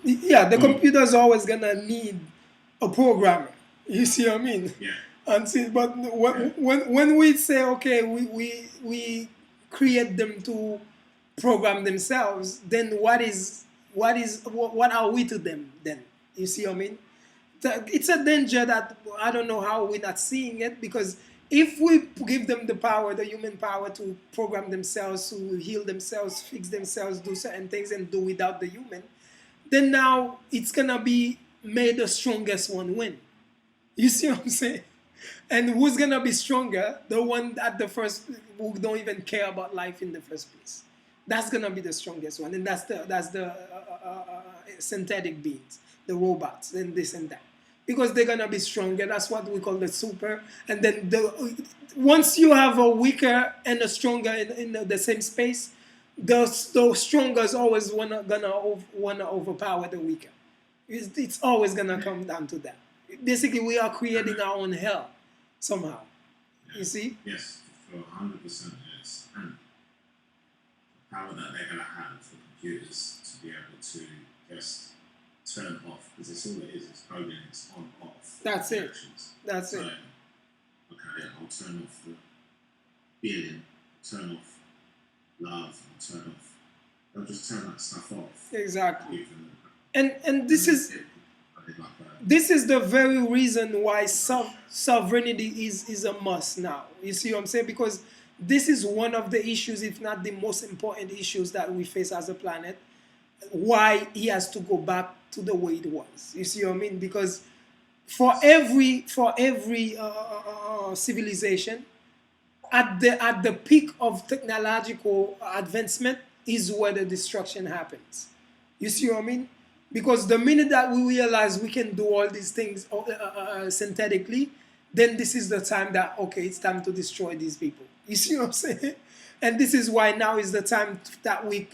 the computer's always gonna need a programmer. You see what I mean? Yeah. But when we say, okay, we create them to program themselves, then what are we to them then? You see what I mean? It's a danger that I don't know how we're not seeing it, because if we give them the power, the human power to program themselves, to heal themselves, fix themselves, do certain things, and do without the human, then now it's gonna be made the strongest one win. You see what I'm saying? And who's gonna be stronger? The one at the first who don't even care about life in the first place. That's gonna be the strongest one, and that's the synthetic beings, the robots, and this and that, because they're gonna be stronger. That's what we call the super. And then once you have a weaker and a stronger in the same space, those stronger is always wanna overpower the weaker. It's always gonna come down to that. Basically, we are creating our own hell somehow. You see? Yes, for 100%, yes. And the power that they're going to have for computers to be able to just turn off, because it's all it is, it's coding, it's on, off. That's it. Actions. That's so, it. Okay, I'll turn off the feeling, turn off love, I'll turn off. They'll just turn that stuff off. Exactly. And this is the very reason why sovereignty is a must now. You see what I'm saying? Because this is one of the issues, if not the most important issues that we face as a planet. Why he has to go back to the way it was. You see what I mean? Because for every civilization, at the peak of technological advancement is where the destruction happens. You see what I mean? Because the minute that we realize we can do all these things synthetically, then this is the time that, okay, it's time to destroy these people. You see what I'm saying? And this is why now is the time that we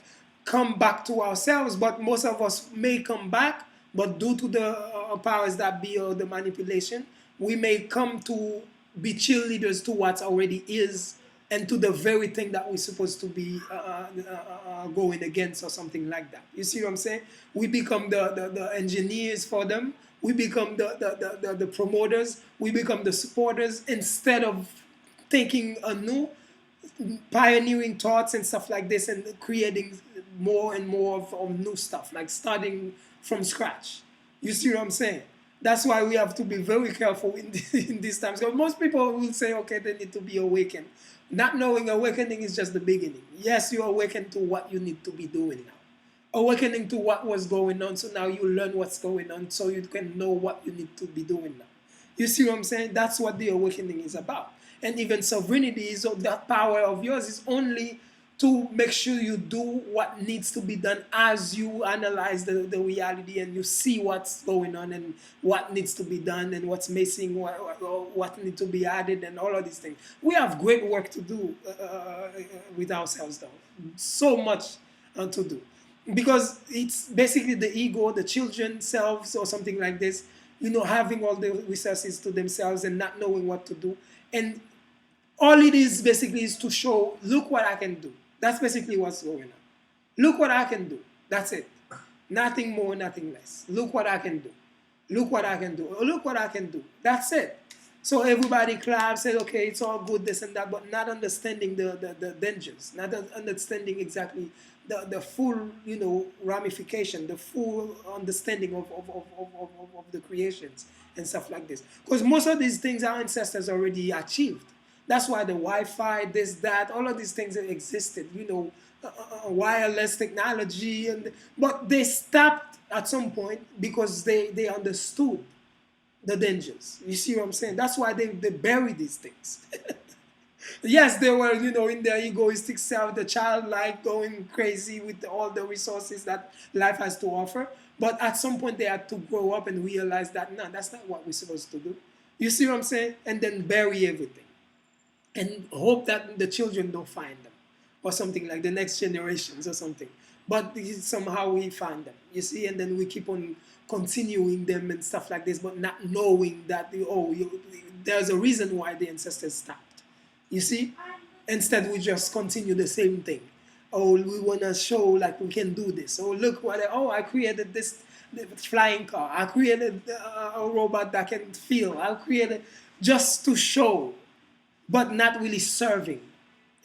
come back to ourselves. But most of us may come back, but due to the powers that be or the manipulation, we may come to be cheerleaders to what already is, and to the very thing that we're supposed to be going against or something like that. You see what I'm saying? We become the engineers for them. We become the promoters. We become the supporters, instead of taking a new, pioneering thoughts and stuff like this, and creating more and more of new stuff, like starting from scratch. You see what I'm saying? That's why we have to be very careful in these times. Because most people will say, okay, they need to be awakened. Not knowing awakening is just the beginning. Yes, you awaken to what you need to be doing now. Awakening to what was going on, so now you learn what's going on, so you can know what you need to be doing now. You see what I'm saying? That's what the awakening is about. And even sovereignty is that power of yours is only to make sure you do what needs to be done as you analyze the reality, and you see what's going on and what needs to be done and what's missing, what needs to be added, and all of these things. We have great work to do with ourselves, though. So much to do. Because it's basically the ego, the children selves or something like this, having all the resources to themselves and not knowing what to do. And all it is basically is to show, look what I can do. That's basically what's going on. Look what I can do. That's it. Nothing more, nothing less. Look what I can do. Look what I can do. Look what I can do. That's it. So everybody claps, says, okay, it's all good, this and that, but not understanding the dangers, not understanding exactly the full, ramification, the full understanding of the creations and stuff like this. Because most of these things our ancestors already achieved. That's why the Wi-Fi, this, that, all of these things existed, wireless technology, but they stopped at some point because they understood the dangers. You see what I'm saying? That's why they bury these things. Yes, they were, in their egoistic self, the childlike, going crazy with all the resources that life has to offer. But at some point, they had to grow up and realize that, no, that's not what we're supposed to do. You see what I'm saying? And then bury everything. And hope that the children don't find them. Or something like the next generations or something. But somehow we find them. You see? And then we keep on continuing them and stuff like this, but not knowing that, there's a reason why the ancestors stopped. You see? Instead, we just continue the same thing. Oh, we want to show like we can do this. Oh, look I created this flying car. I created a robot that can feel. I created just to show, but not really serving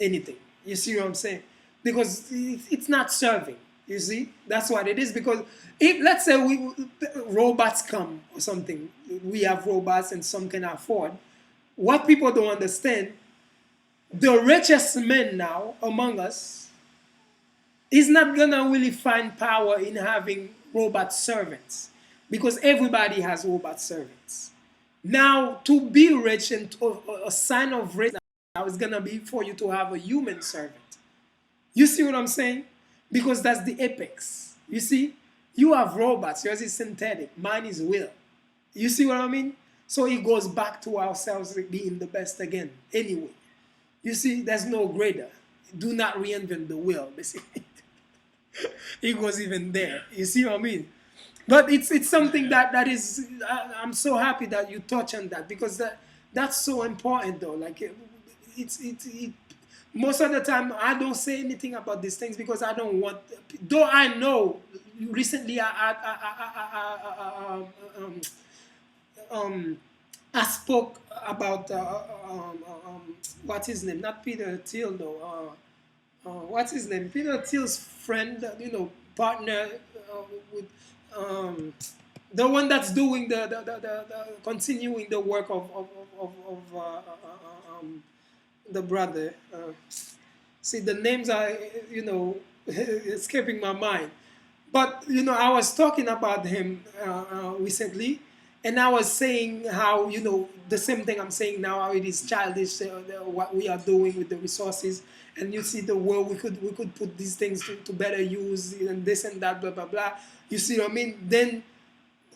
anything. You see what I'm saying? Because it's not serving. You see? That's what it is. Because if, let's say, robots come or something, we have robots and some can afford. what people don't understand, the richest man now among us is not gonna really find power in having robot servants because everybody has robot servants. Now, to be rich and a sign of rich now is gonna be for you to have a human servant. You see what I'm saying? Because that's the apex. You see, you have robots. Yours is synthetic. Mine is will. You see what I mean? So it goes back to ourselves being the best again. Anyway, you see, there's no greater. Do not reinvent the wheel, basically. It goes even there. You see what I mean? But it's something that is. I'm so happy that you touch on that because that's so important though. Like it most of the time I don't say anything about these things because I don't want. Though I know recently I spoke about what's his name? Not Peter Thiel though. What's his name? Peter Thiel's friend, partner with the one that's doing the continuing the work of the brother. See, the names are escaping my mind. But I was talking about him recently, and I was saying how the same thing I'm saying now. How it is childish what we are doing with the resources, and you see the world we could put these things to better use and this and that blah blah blah. You see what I mean? Then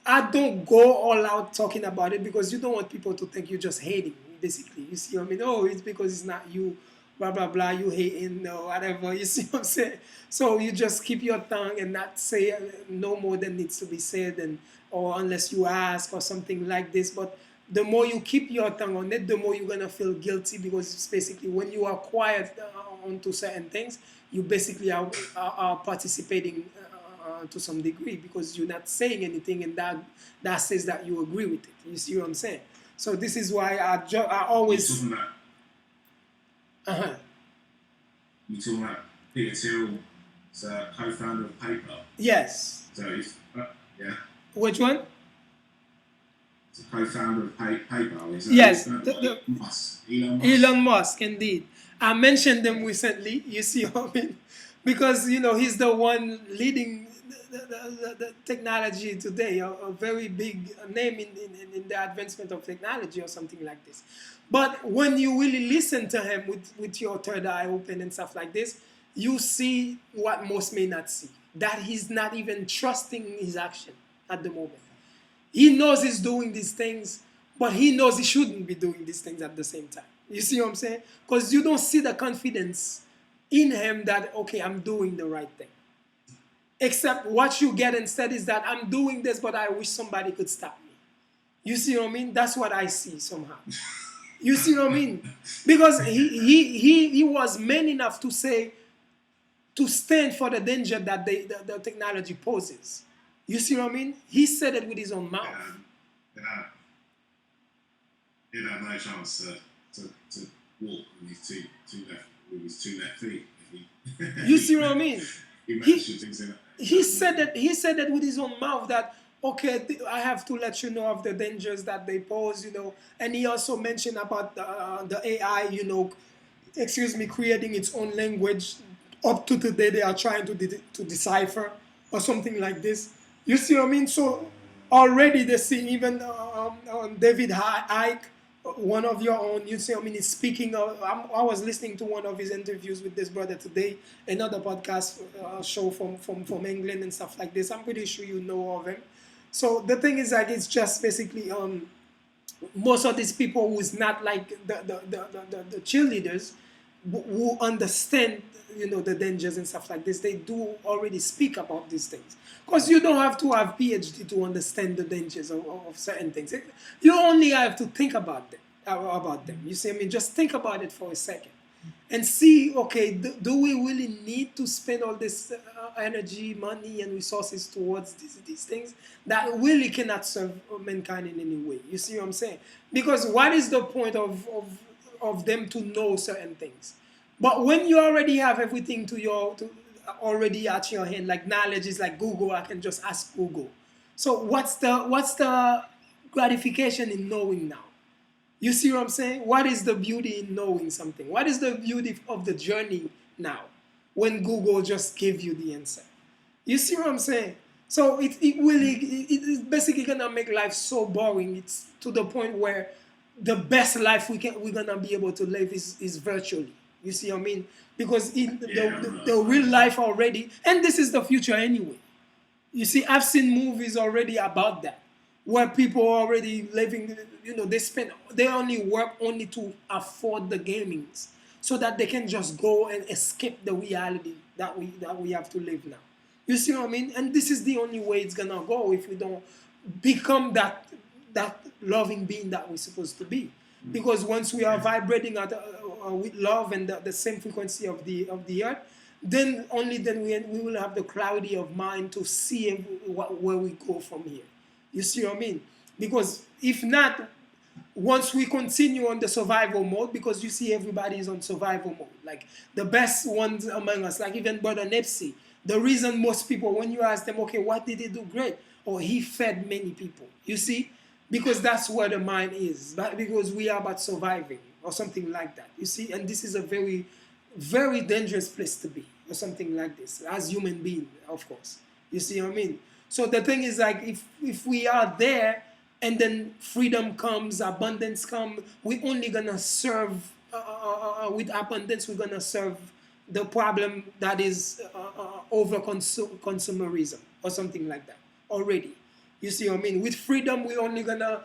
I don't go all out talking about it because you don't want people to think you're just hating, basically. You see what I mean? Oh, it's because it's not you, blah, blah, blah, you hating or whatever. You see what I'm saying? So you just keep your tongue and not say no more than needs to be said, or unless you ask or something like this. But the more you keep your tongue on it, the more you're going to feel guilty because it's basically when you are quiet onto certain things, you basically are participating to some degree because you're not saying anything and that says that you agree with it. You see what I'm saying? So this is why I always... You're talking about, you're talking about Peter Thiel, co-founder of PayPal. Yes. So he's, yeah. Which one? He's a co-founder of PayPal. Yes. Musk. Elon Musk, indeed. I mentioned them recently. You see what I mean? Because he's the one leading the technology today, a very big name in the advancement of technology or something like this. But when you really listen to him with your third eye open and stuff like this, you see what most may not see. That he's not even trusting his action at the moment. He knows he's doing these things, but he knows he shouldn't be doing these things at the same time. You see what I'm saying? Because you don't see the confidence in him that, okay, I'm doing the right thing. Except what you get instead is that I'm doing this, but I wish somebody could stop me. You see what I mean? That's what I see somehow. You see what I mean? Because he was man enough to say, to stand for the danger that the technology poses. You see what I mean? He said it with his own mouth. He'd have no chance to walk with his two left feet. You see what I mean? He said that with his own mouth that, okay, I have to let you know of the dangers that they pose, and he also mentioned about the AI, creating its own language. Up to today, they are trying to decipher or something like this. You see what I mean? So already they see even David Icke, one of your own, you see, he's speaking of, I was listening to one of his interviews with this brother today, another podcast show from England and stuff like this. I'm pretty sure you know of him. So the thing is that it's just basically most of these people who's not like the cheerleaders who understand the dangers and stuff like this, they do already speak about these things. Because you don't have to have PhD to understand the dangers of certain things. You only have to think about them. You see, just think about it for a second. And see, okay, do we really need to spend all this energy, money, and resources towards these things that really cannot serve mankind in any way? You see what I'm saying? Because what is the point of them to know certain things? But when you already have everything already at your hand, like knowledge is like Google, I can just ask Google. So what's the gratification in knowing now? You see what I'm saying? What is the beauty in knowing something? What is the beauty of the journey now when Google just gave you the answer? You see what I'm saying? So it's basically gonna make life so boring. It's to the point where the best life we're gonna be able to live is virtually. You see what I mean? Because in the real life already, and this is the future anyway. You see, I've seen movies already about that, where people are already living. They only work only to afford the gamings, so that they can just go and escape the reality that we have to live now. You see what I mean? And this is the only way it's gonna go if we don't become that loving being that we're supposed to be. Because once we are vibrating with love and the same frequency of the earth, then only then we will have the clarity of mind to see where we go from here. You see what I mean? Because if not, once we continue on the survival mode, because you see everybody is on survival mode, like the best ones among us, like even Brother Nipsey, the reason most people, when you ask them, okay, what did he do great? Or he fed many people. You see? Because that's where the mind is. But because we are about surviving or something like that. You see? And this is a very, very dangerous place to be or something like this, as human beings, of course. You see what I mean? So the thing is, like, if we are there and then freedom comes, abundance comes, we're only gonna serve with abundance. We're gonna serve the problem that is over consumerism or something like that already. You see what I mean? With freedom, we're only gonna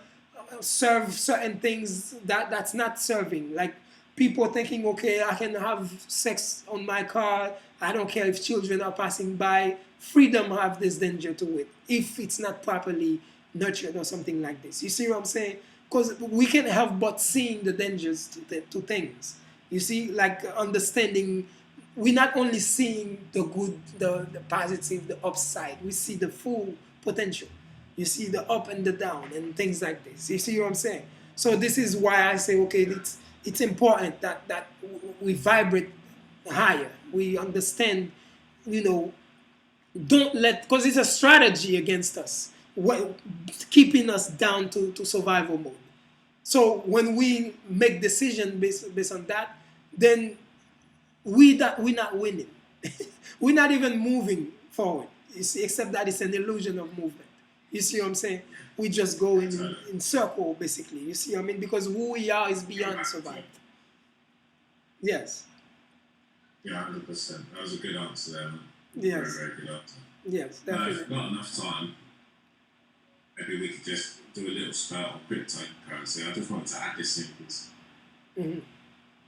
serve certain things that's not serving. Like people thinking, okay, I can have sex on my car. I don't care if children are passing by. Freedom have this danger to it if it's not properly nurtured or something like this. You see what I'm saying? Because we can't help but seeing the dangers to things. You see, like understanding, we're not only seeing the good, the positive, the upside. We see the full potential. You see the up and the down and things like this. You see what I'm saying? So this is why I say, okay, it's important that we vibrate higher. We understand, you know, don't let, because it's a strategy against us, keeping us down to survival mode. So when we make decisions based on that, then we're not winning. We're not even moving forward. You see, except that it's an illusion of movement. You see what I'm saying? We just go in circle, basically. You see what I mean? Because who we are is beyond survival. Yes. Yeah, 100%. That was a good answer there, man. Yes. Very, very good answer. Yes, definitely. If we've got enough time, maybe we could just do a little spell on cryptocurrency. I just wanted to add this in because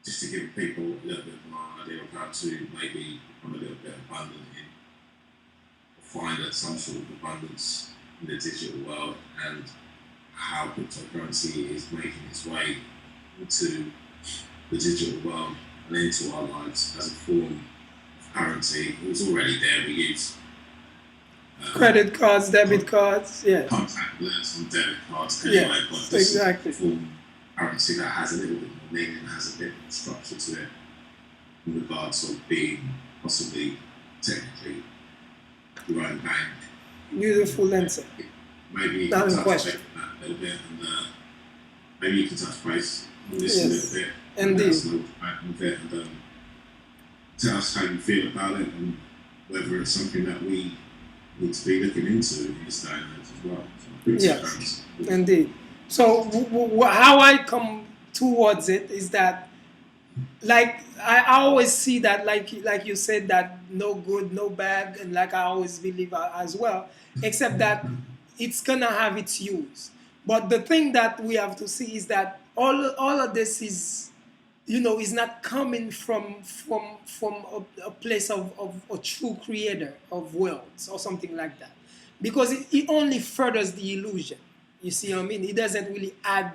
just to give people a little bit of an idea of how to maybe become a little bit abundant in, or find some sort of abundance in the digital world, and how cryptocurrency is making its way into the digital world and into our lives as a form of currency. It was already there. We use credit cards, debit cards, yeah. Contactless and debit cards anyway, Yeah, but this exactly. form of currency that has a little bit more meaning, has a bit more structure to it in regards of being possibly technically your own bank. Beautiful answer. Maybe you Not can in touch question. base on that a little bit, and maybe you can touch base on this a Yes, little bit. indeed. And us know back with it, and tell us how you feel about it, and whether it's something that we need to be looking into in this day and age as well. So, Yes, indeed. So how I come towards it is that, like, I always see that, like you said, that no good, no bad, and like I always believe as well, except that it's gonna have its use. But the thing that we have to see is that all of this is not coming from a place of a true creator of worlds or something like that, because it only furthers the illusion. You see what I mean? It doesn't really add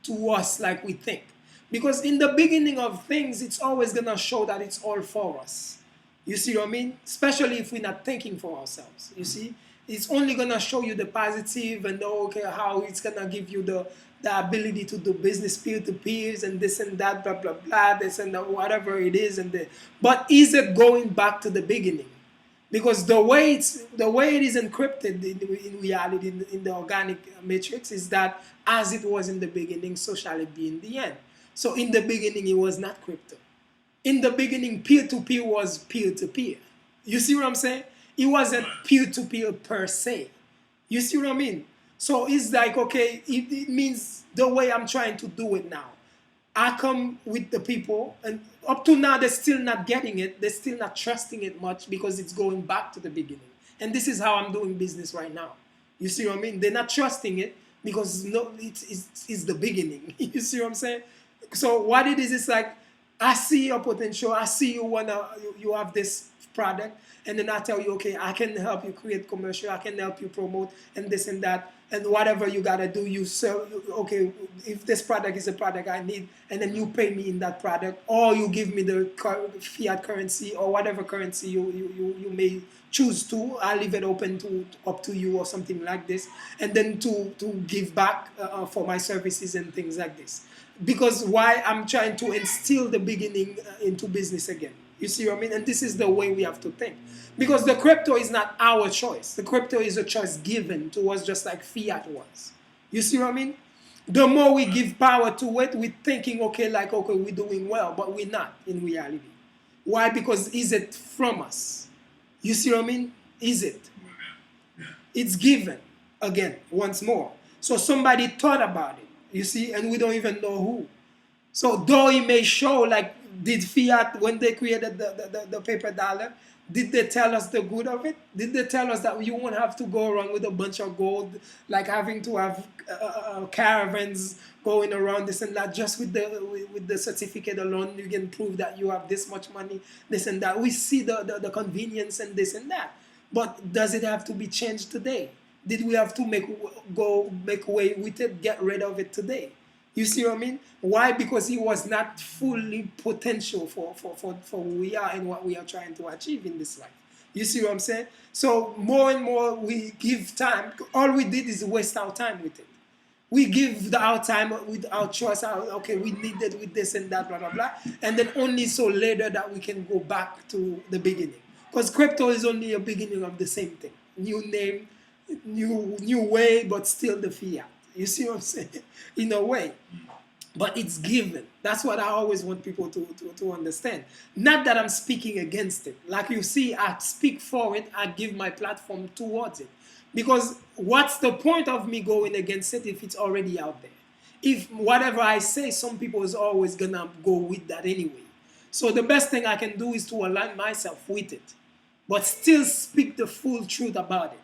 to us like we think, because in the beginning of things, it's always gonna show that it's all for us. You see what I mean? Especially if we're not thinking for ourselves. You see, it's only gonna show you the positive and okay, how it's gonna give you the ability to do business peer to peers and this and that, blah blah blah, this and that, whatever it is, but is it going back to the beginning? because the way it is encrypted in reality in the organic matrix is that as it was in the beginning, so shall it be in the end. So in the beginning, it was not crypto. In the beginning, peer-to-peer was peer-to-peer. You see what I'm saying? It wasn't peer-to-peer per se. You see what I mean? So it's like, okay, it means the way I'm trying to do it now. I come with the people, and up to now, they're still not getting it. They're still not trusting it much because it's going back to the beginning. And this is how I'm doing business right now. You see what I mean? They're not trusting it because no, it's the beginning. You see what I'm saying? So what it is like, I see your potential. I see you have this product, and then I tell you, okay, I can help you create commercial. I can help you promote and this and that, and whatever you gotta do, you sell. Okay, if this product is a product I need, and then you pay me in that product, or you give me the fiat currency or whatever currency you may choose to. I leave it open to up to you or something like this, and then to give back for my services and things like this. Because why I'm trying to instill the beginning into business again. You see what I mean? And this is the way we have to think. Because the crypto is not our choice. The crypto is a choice given to us just like fiat was. You see what I mean? The more we give power to it, we're thinking, okay, like, okay, we're doing well, but we're not in reality. Why? Because is it from us? You see what I mean? Is it? It's given again, once more. So somebody thought about it, you see, and we don't even know who. So though it may show like, did fiat, when they created the paper dollar, did they tell us the good of it? Did they tell us that you won't have to go around with a bunch of gold, like having to have caravans going around this and that? Just with the certificate alone, you can prove that you have this much money, this and that. We see the convenience and this and that. But does it have to be changed today? Did we have to make way with it, get rid of it today? You see what I mean? Why? Because he was not fully potential for who we are and what we are trying to achieve in this life. You see what I'm saying? So more and more we give time. All we did is waste our time with it. We give our time with our choice. Okay, we need it with this and that, blah, blah, blah. And then only so later that we can go back to the beginning. Because crypto is only a beginning of the same thing. New name, new way, but still the fiat. You see what I'm saying? In a way. But it's given. That's what I always want people to understand. Not that I'm speaking against it. Like you see, I speak for it. I give my platform towards it. Because what's the point of me going against it if it's already out there? If whatever I say, some people is always going to go with that anyway. So the best thing I can do is to align myself with it. But still speak the full truth about it.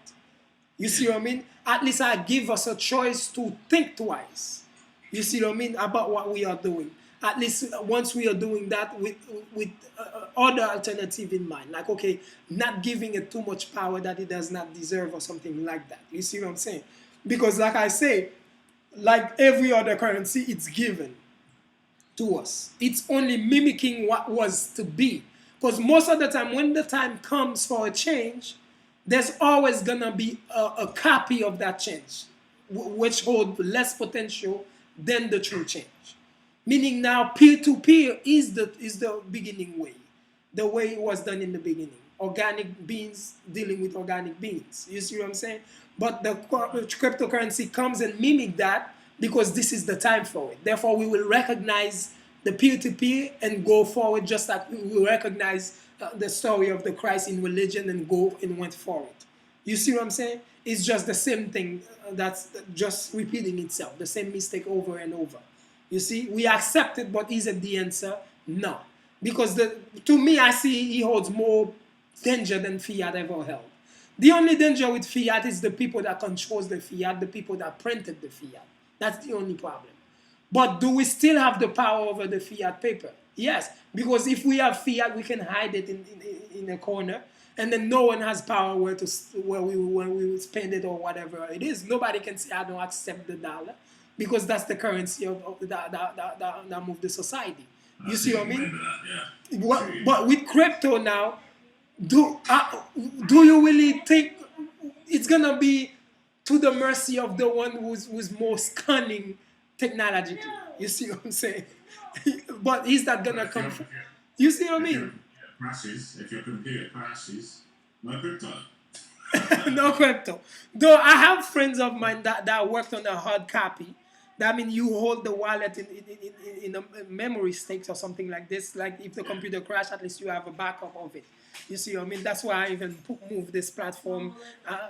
You see what I mean? At least I give us a choice to think twice. You see what I mean? About what we are doing. At least once we are doing that with other alternative in mind. Like, okay, not giving it too much power that it does not deserve or something like that. You see what I'm saying? Because like I say, like every other currency, it's given to us. It's only mimicking what was to be. Because most of the time, when the time comes for a change, there's always gonna be a copy of that change, which hold less potential than the true change. Meaning now peer-to-peer is the beginning way, the way it was done in the beginning. Organic beings dealing with organic beings. You see what I'm saying? But the cryptocurrency comes and mimic that because this is the time for it. Therefore, we will recognize the peer-to-peer and go forward just like we will recognize the story of the Christ in religion and go and went forward. You see what I'm saying? It's just the same thing that's just repeating itself, the same mistake over and over. You see, we accept it, but is it the answer? No. Because to me, I see he holds more danger than fiat ever held. The only danger with fiat is the people that controls the fiat, the people that printed the fiat. That's the only problem. But do we still have the power over the fiat paper? Yes, because if we have fiat, we can hide it in a corner, and then no one has power where we spend it or whatever it is. Nobody can say, I don't accept the dollar, because that's the currency that move the society. You see what I mean? But with crypto now, do you really think it's gonna be to the mercy of the one who's most cunning technologically? You see what I'm saying? But is that gonna come from? You see what I mean? Crashes, if your computer crashes, My crypto. No crypto. Though I have friends of mine that worked on a hard copy. That means you hold the wallet in a memory sticks or something like this. Like if the computer crash, at least you have a backup of it. You see what I mean? That's why I even move this platform.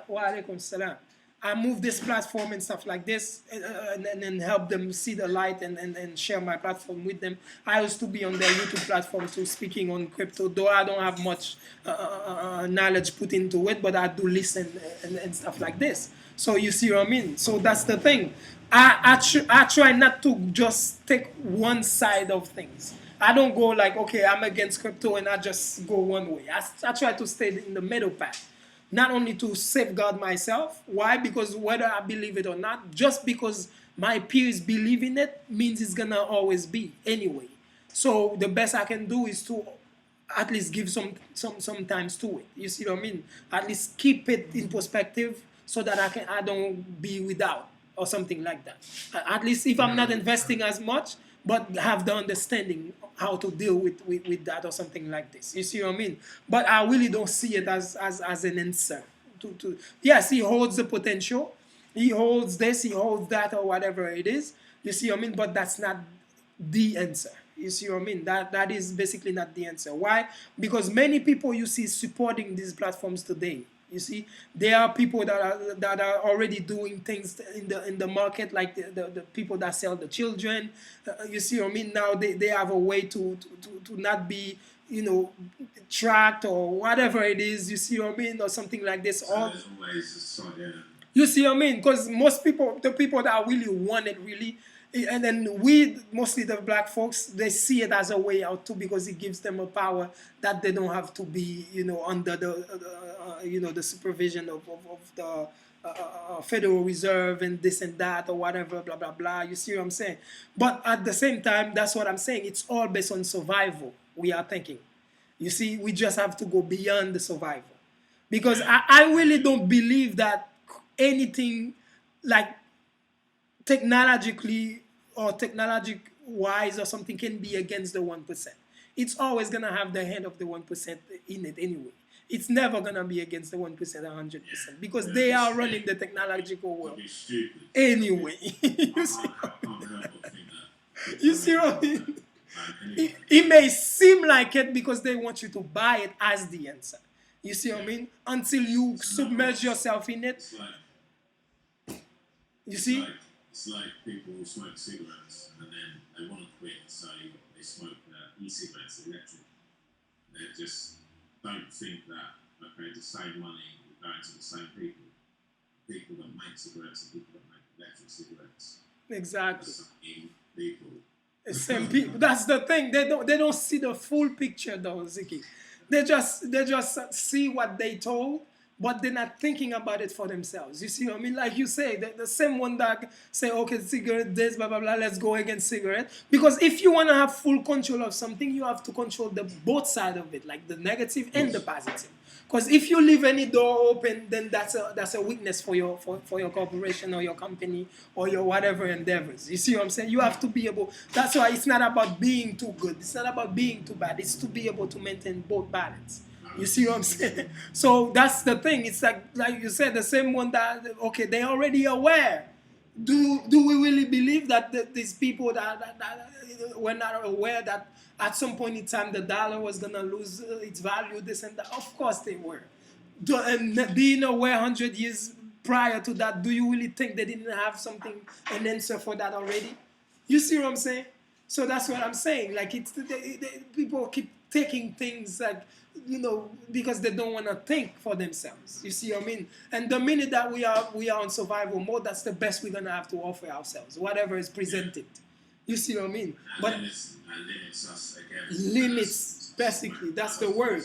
Wa alaikum salam. I move this platform and stuff like this and help them see the light and share my platform with them. I used to be on their YouTube platform too, speaking on crypto, though I don't have much knowledge put into it, but I do listen and stuff like this. So you see what I mean? So that's the thing. I try not to just take one side of things. I don't go like, okay, I'm against crypto and I just go one way. I try to stay in the middle path. Not only to safeguard myself. Why? Because whether I believe it or not, just because my peers believe in it means it's gonna always be anyway. So the best I can do is to at least give some times to it. You see what I mean? At least keep it in perspective so that I don't be without or something like that. At least if I'm not investing as much, but have the understanding how to deal with that or something like this. You see what I mean? But I really don't see it as an answer. Yes, he holds the potential. He holds this, he holds that, or whatever it is. You see what I mean? But that's not the answer. You see what I mean? That is basically not the answer. Why? Because many people you see supporting these platforms today. You see, there are people that are already doing things in the market, like the people that sell the children. You see what I mean? Now they have a way to not be, tracked or whatever it is. You see what I mean? Or something like this. So there's always a side, yeah. You see what I mean? Because most people, the people that really want it, really, and then we, mostly the black folks, they see it as a way out too because it gives them a power that they don't have to be, under the supervision of the Federal Reserve and this and that or whatever, blah, blah, blah. You see what I'm saying? But at the same time, that's what I'm saying. It's all based on survival, we are thinking. You see, we just have to go beyond the survival. Because I really don't believe that anything like technologically or technologic wise or something can be against the 1%. It's always going to have the hand of the 1% in it anyway. It's never going to be against the 1% 100% because they are running the technological world anyway. You see what I mean? It may seem like it because they want you to buy it as the answer. You see what I mean? Until you submerge yourself in it. You see? It's like people who smoke cigarettes and then they want to quit, so they smoke e-cigarettes, electric. They just don't think that, okay, the same money is going to the same people. People that make cigarettes and people that make electric cigarettes. Exactly. The same people. The same people. That's the thing. They don't see the full picture though, Zeke. They just see what they told, but they're not thinking about it for themselves. You see what I mean? Like you say, the same one that say, okay, cigarette, this, blah, blah, blah, let's go against cigarette. Because if you want to have full control of something, you have to control the both side of it, like the negative and the positive. Because if you leave any door open, then that's a weakness for your corporation or your company or your whatever endeavors. You see what I'm saying? You have to be able. That's why it's not about being too good. It's not about being too bad. It's to be able to maintain both balance. You see what I'm saying? So that's the thing. It's like you said, the same one that okay, they're already aware. Do we really believe that these people that were not aware that at some point in time the dollar was gonna lose its value, this and that? Of course they were. And being aware 100 years prior to that, do you really think they didn't have an answer for that already? You see what I'm saying? So that's what I'm saying. Like people keep taking things like, because they don't want to think for themselves. You see what I mean? And the minute that we are on survival mode, that's the best we're gonna have to offer ourselves, whatever is presented. You see what I mean? But limits us again. Limits, basically, that's the word.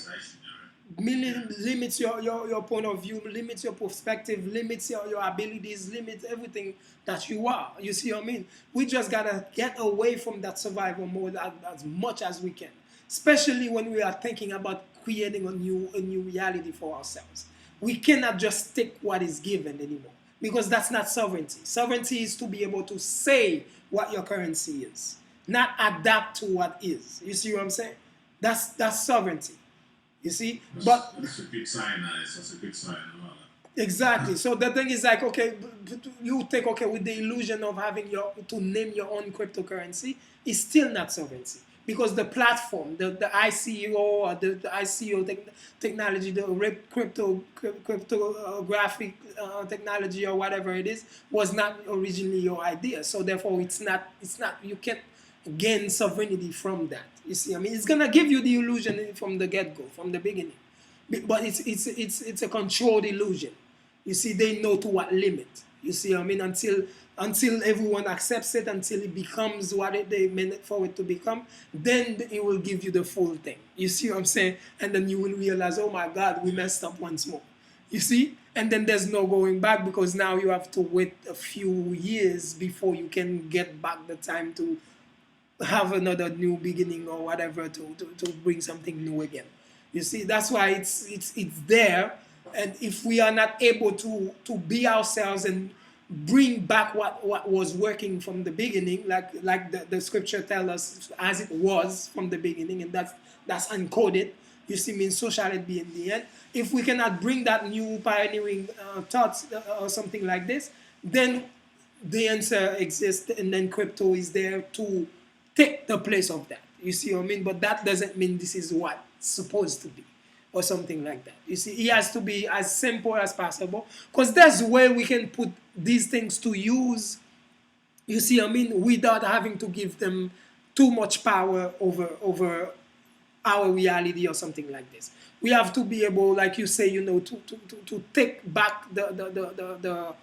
Limits your point of view, limits your perspective, limits your abilities, limits everything that you are. You see what I mean? We just gotta get away from that survival mode as much as we can. Especially when we are thinking about creating a new reality for ourselves. We cannot just take what is given anymore because that's not sovereignty. Sovereignty is to be able to say what your currency is, not adapt to what is. You see what I'm saying? That's sovereignty. You see, but that's a good sign. That's a good sign. I like exactly. So the thing is like, okay, you take, okay, with the illusion of having your to name your own cryptocurrency is still not sovereignty because the platform, the ICO or the ICO technology, the cryptographic technology or whatever it is, was not originally your idea. So therefore, it's not. You can't gain sovereignty from that. You see, I mean, it's gonna give you the illusion from the get go, from the beginning, but it's a controlled illusion. You see, they know to what limit. You see, I mean, until everyone accepts it, until it becomes what they meant for it to become, then it will give you the full thing. You see what I'm saying? And then you will realize, oh my God, we messed up once more. You see? And then there's no going back because now you have to wait a few years before you can get back the time to have another new beginning or whatever to bring something new again. You see, that's why it's there. And if we are not able to be ourselves and bring back what was working from the beginning, like the scripture tells us as it was from the beginning, and that's encoded. You see, means so shall it be in the end. If we cannot bring that new pioneering thoughts or something like this, then the answer exists, and then crypto is there to take the place of that. You see what I mean? But that doesn't mean this is what it's supposed to be or something like that. You see, it has to be as simple as possible because that's where we can put these things to use. You see what I mean? Without having to give them too much power over our reality or something like this. We have to be able, like you say, to take back the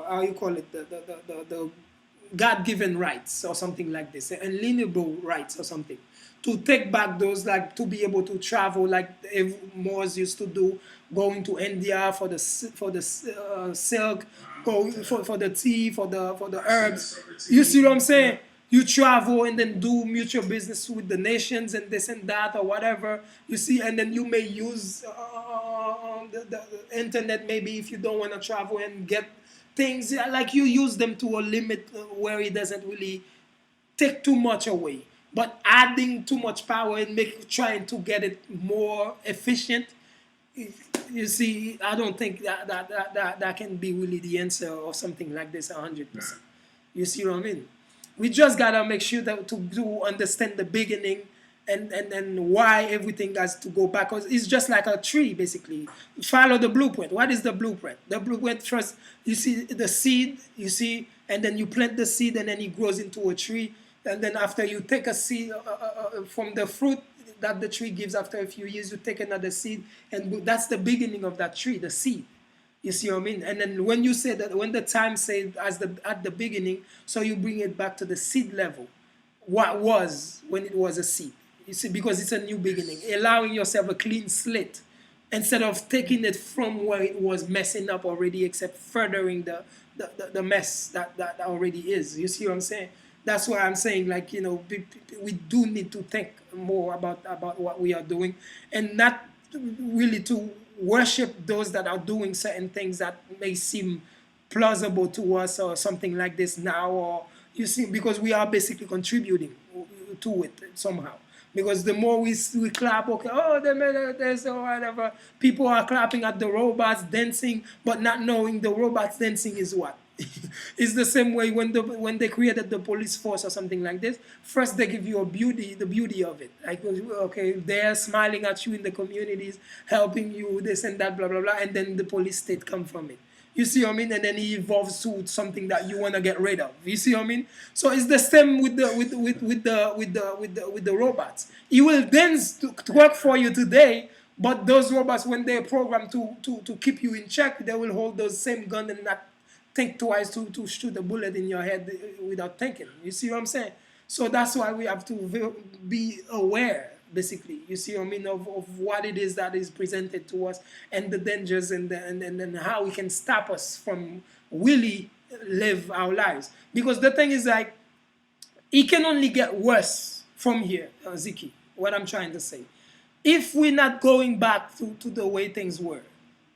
how you call it, the God-given rights or something like this, unalienable rights or something. To take back those, like to be able to travel like Moors used to do, going to India for the silk, go for the tea, for the herbs. You see what I'm saying? You travel and then do mutual business with the nations and this and that or whatever. You see, and then you may use the internet maybe if you don't want to travel and get things like you use them to a limit where it doesn't really take too much away. But adding too much power and trying to get it more efficient, you see, I don't think that can be really the answer or something like this 100%. You see what I mean? We just gotta make sure that to understand the beginning and why everything has to go back. 'Cause it's just like a tree, basically. Follow the blueprint. What is the blueprint? The blueprint first, you see the seed, you see, and then you plant the seed, and then it grows into a tree. And then after you take a seed from the fruit that the tree gives, after a few years, you take another seed, and that's the beginning of that tree, the seed. You see what I mean? And then when you say that, when the time said at the beginning, so you bring it back to the seed level, what was when it was a seed. You see, because it's a new beginning, allowing yourself a clean slate instead of taking it from where it was messing up already, except furthering the mess that already is. You see what I'm saying? That's why I'm saying, like, we do need to think more about what we are doing, and not really to worship those that are doing certain things that may seem plausible to us or something like this now, or you see, because we are basically contributing to it somehow. Because the more we clap, okay, oh, they made this or whatever, people are clapping at the robots dancing, but not knowing the robots dancing is what. It's the same way when they created the police force or something like this. First, they give you the beauty of it. Like, okay, they're smiling at you in the communities, helping you, this and that, blah blah blah, and then the police state come from it. You see what I mean? And then it evolves to something that you want to get rid of. You see what I mean? So it's the same with the robots. It will dance to work for you today, but those robots, when they're programmed to keep you in check, they will hold those same gun and not think twice to shoot a bullet in your head without thinking. You see what I'm saying? So that's why we have to be aware, basically. You see what I mean, of what it is that is presented to us, and the dangers, and how we can stop us from really live our lives. Because the thing is, like, it can only get worse from here, Ziki, what I'm trying to say. If we're not going back to the way things were,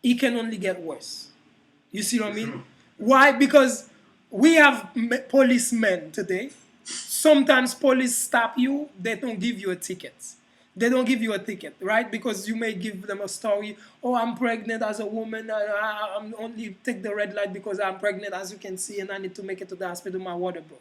it can only get worse. You see what I mean? Why? Because we have policemen today. Sometimes police stop you, they don't give you a ticket. They don't give you a ticket, right? Because you may give them a story. Oh, I'm pregnant as a woman. I'm only take the red light because I'm pregnant, as you can see, and I need to make it to the hospital. My water broke.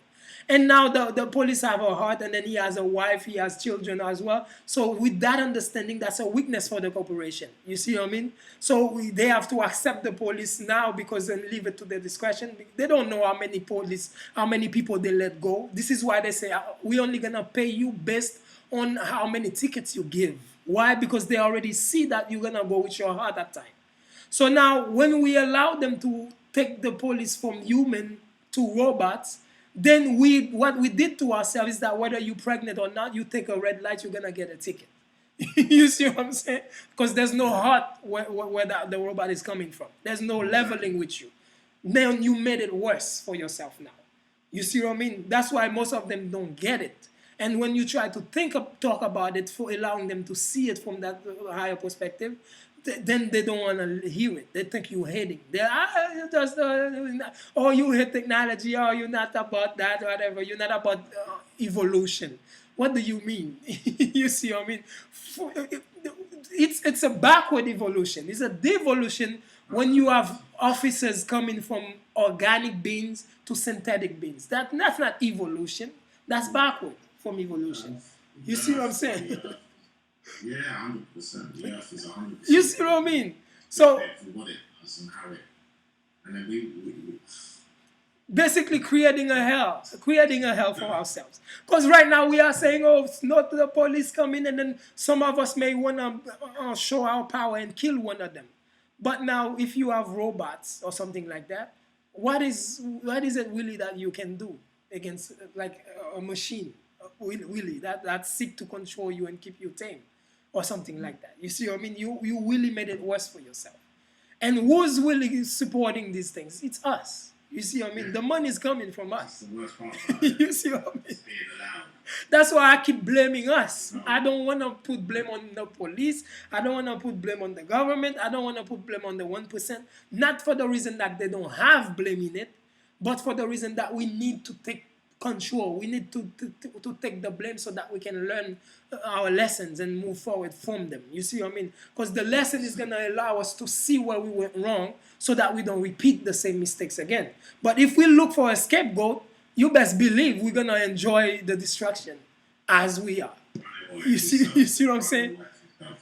And now the police have a heart, and then he has a wife, he has children as well. So with that understanding, that's a weakness for the corporation. You see what I mean? So they have to accept the police now because then leave it to their discretion. They don't know how many people they let go. This is why they say, we're only going to pay you based on how many tickets you give. Why? Because they already see that you're going to go with your heart at time. So now when we allow them to take the police from human to robots, then what we did to ourselves is that whether you're pregnant or not, you take a red light, you're going to get a ticket. You see what I'm saying? Because there's no heart where the robot is coming from. There's no leveling with you. Then you made it worse for yourself now. You see what I mean? That's why most of them don't get it. And when you try to talk about it, for allowing them to see it from that higher perspective, then they don't want to hear it. They think you're hating. Oh, you hate technology. Oh, you're not about that, whatever. You're not about evolution. What do you mean? You see what I mean? It's a backward evolution. It's a devolution when you have officers coming from organic beings to synthetic beings. That's not evolution. That's backward from evolution. You see what I'm saying? Yeah, 100%. Yeah, it's 100%. You see what I mean? So for what it does and how it, and then we basically creating a hell for ourselves. Because right now we are saying, oh, it's not the police coming, and then some of us may want to show our power and kill one of them. But now, if you have robots or something like that, what is it really that you can do against like a machine, really that seek to control you and keep you tame, or something like that? You see what I mean? You really made it worse for yourself. And who's really supporting these things? It's us. You see what I mean? Yeah. The money is coming from us. That's the worst part. You see what I mean? That's why I keep blaming us. No. I don't want to put blame on the police. I don't want to put blame on the government. I don't want to put blame on the 1%. Not for the reason that they don't have blame in it, but for the reason that we need to take control. We need to take the blame so that we can learn our lessons and move forward from them. You see what I mean? Because the lesson is going to allow us to see where we went wrong so that we don't repeat the same mistakes again. But if we look for a scapegoat, you best believe we're going to enjoy the destruction as we are. You see what I'm saying?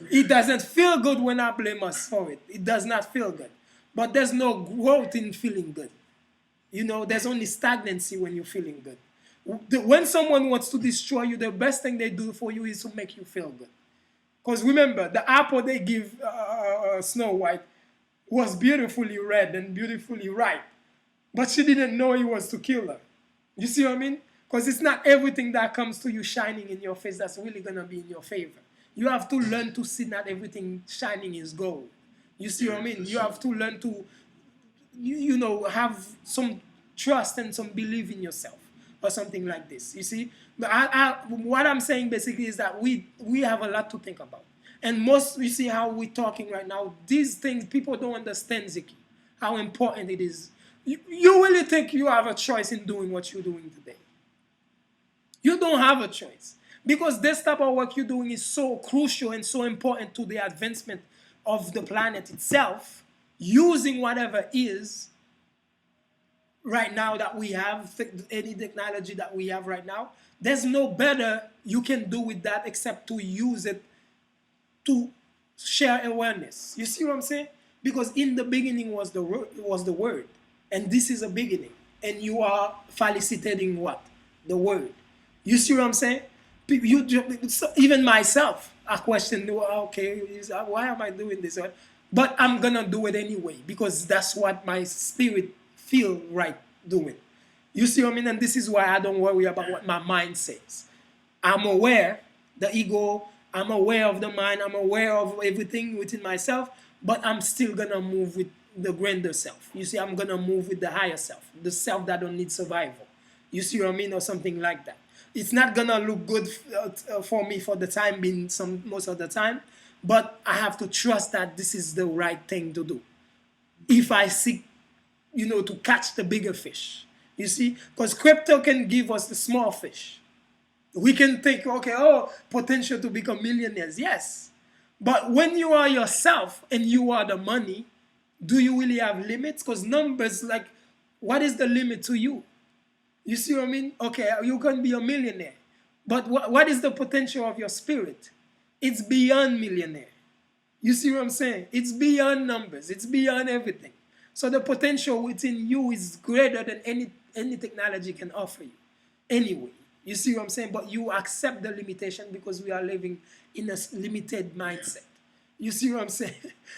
It doesn't feel good when I blame us for it. It does not feel good. But there's no growth in feeling good. You know, there's only stagnancy when you're feeling good. When someone wants to destroy you, the best thing they do for you is to make you feel good. Because remember, the apple they give Snow White was beautifully red and beautifully ripe. But she didn't know it was to kill her. You see what I mean? Because it's not everything that comes to you shining in your face that's really going to be in your favor. You have to learn to see not everything shining is gold. You see what I mean? You have to learn to, you know, have some trust and some belief in yourself. Or something like this, you see. But what I'm saying basically is that we have a lot to think about. And you see how we're talking right now, these things, people don't understand, Zeke, how important it is. You really think you have a choice in doing what you're doing today? You don't have a choice. Because this type of work you're doing is so crucial and so important to the advancement of the planet itself, using whatever is right now that we have, any technology that we have right now, there's no better you can do with that except to use it to share awareness. You see what I'm saying? Because in the beginning was the word, and this is a beginning, and you are felicitating what? The word. You see what I'm saying? Even myself, I question, okay, why am I doing this? But I'm gonna do it anyway because that's what my spirit feel right doing. You see what I mean? And this is why I don't worry about what my mind says. I'm aware, the ego, I'm aware of the mind, I'm aware of everything within myself, but I'm still gonna move with the grander self. You see, I'm gonna move with the higher self, the self that don't need survival. You see what I mean? Or something like that. It's not gonna look good for me for the time being, most of the time, but I have to trust that this is the right thing to do. If I seek, you know, to catch the bigger fish. You see? Because crypto can give us the small fish. We can think, okay, oh, potential to become millionaires. Yes. But when you are yourself and you are the money, do you really have limits? Because numbers, like, what is the limit to you? You see what I mean? Okay, you can be a millionaire. But what is the potential of your spirit? It's beyond millionaire. You see what I'm saying? It's beyond numbers. It's beyond everything. So the potential within you is greater than any technology can offer you. Anyway, you see what I'm saying? But you accept the limitation because we are living in a limited mindset. You see what I'm saying?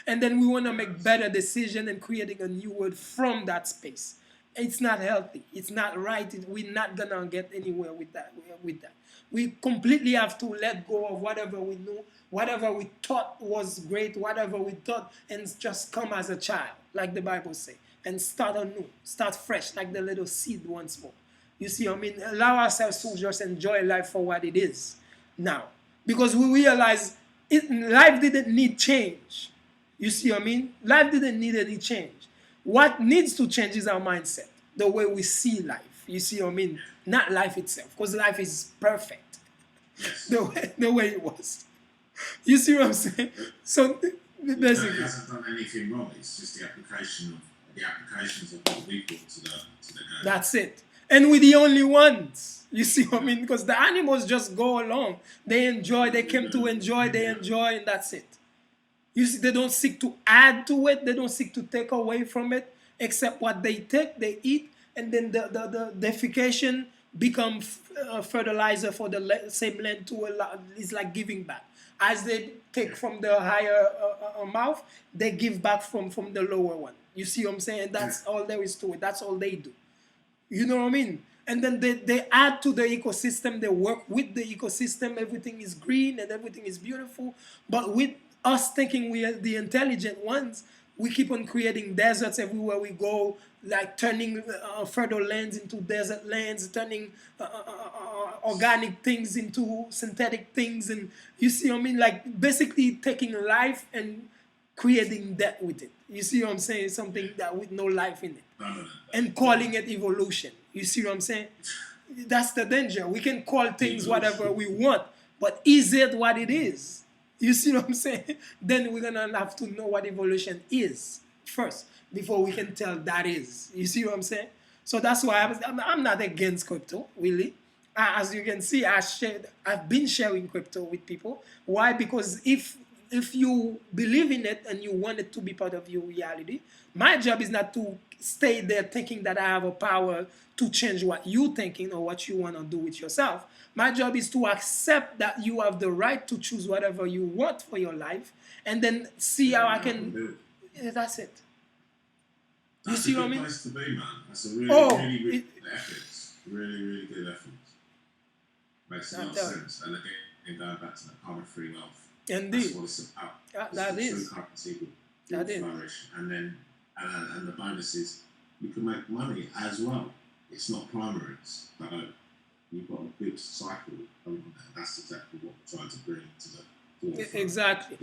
And then we want to make better decisions and creating a new world from that space. It's not healthy. It's not right. We're not gonna get anywhere with that. With that, we completely have to let go of whatever we knew, whatever we thought was great, whatever we thought, and just come as a child, like the Bible says, and start anew, start fresh, like the little seed once more. You see, I mean, allow ourselves to just enjoy life for what it is now, because we realize life didn't need change. You see what I mean? Life didn't need any change. What needs to change is our mindset, the way we see life. You see what I mean? Not life itself, because life is perfect the way it was. You see what I'm saying? So It basically, hasn't done anything wrong. It's just the applications of what we brought to the game. that's it. And we're the only ones. You see what I mean? Because the animals just go along. They enjoy, they came to enjoy, they enjoy, and that's it. You see, they don't seek to add to it, they don't seek to take away from it, except what they take, they eat, and then the defecation become fertilizer for the same land to a lot. It's like giving back. As they take from the higher mouth, they give back from the lower one. You see what I'm saying? That's all there is to it. That's all they do. You know what I mean? And then they add to the ecosystem, they work with the ecosystem, everything is green and everything is beautiful. But with us thinking we are the intelligent ones, we keep on creating deserts everywhere we go, like turning fertile lands into desert lands, turning organic things into synthetic things. And you see what I mean? Like basically taking life and creating that with it. You see what I'm saying? Something that with no life in it. And calling it evolution. You see what I'm saying? That's the danger. We can call things whatever we want, but is it what it is? You see what I'm saying? Then we're gonna have to know what evolution is first before we can tell that is. You see what I'm saying? So that's why I'm not against crypto, really. As you can see, I've been sharing crypto with people. Why? Because if you believe in it and you want it to be part of your reality, my job is not to stay there thinking that I have a power to change what you're thinking or what you want to do with yourself. My job is to accept that you have the right to choose whatever you want for your life and then see how I can. Yeah, that's it. You That's see a what I good mean? place to be, man. That's a really, Oh, really, really good effort. Really, really good effort. Makes a lot of sense. And again, going back to that power of free wealth. Indeed. That's what it's about. That It's is. true currency will That is. flourish. And then, and the bonus is you can make money as well. It's not primary. It's you've got a good cycle going on there. That's exactly what we're trying to bring to the forefront. Exactly.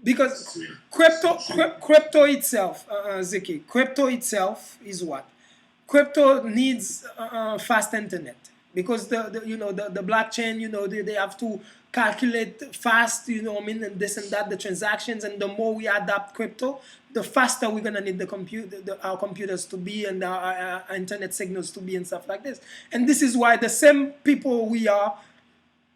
Because crypto itself, Ziki, crypto itself is what? Crypto needs fast internet because the blockchain, they have to calculate fast, I mean, and this and that, the transactions, and the more we adapt crypto, the faster we're gonna need our computers to be and our internet signals to be and stuff like this. And this is why the same people we are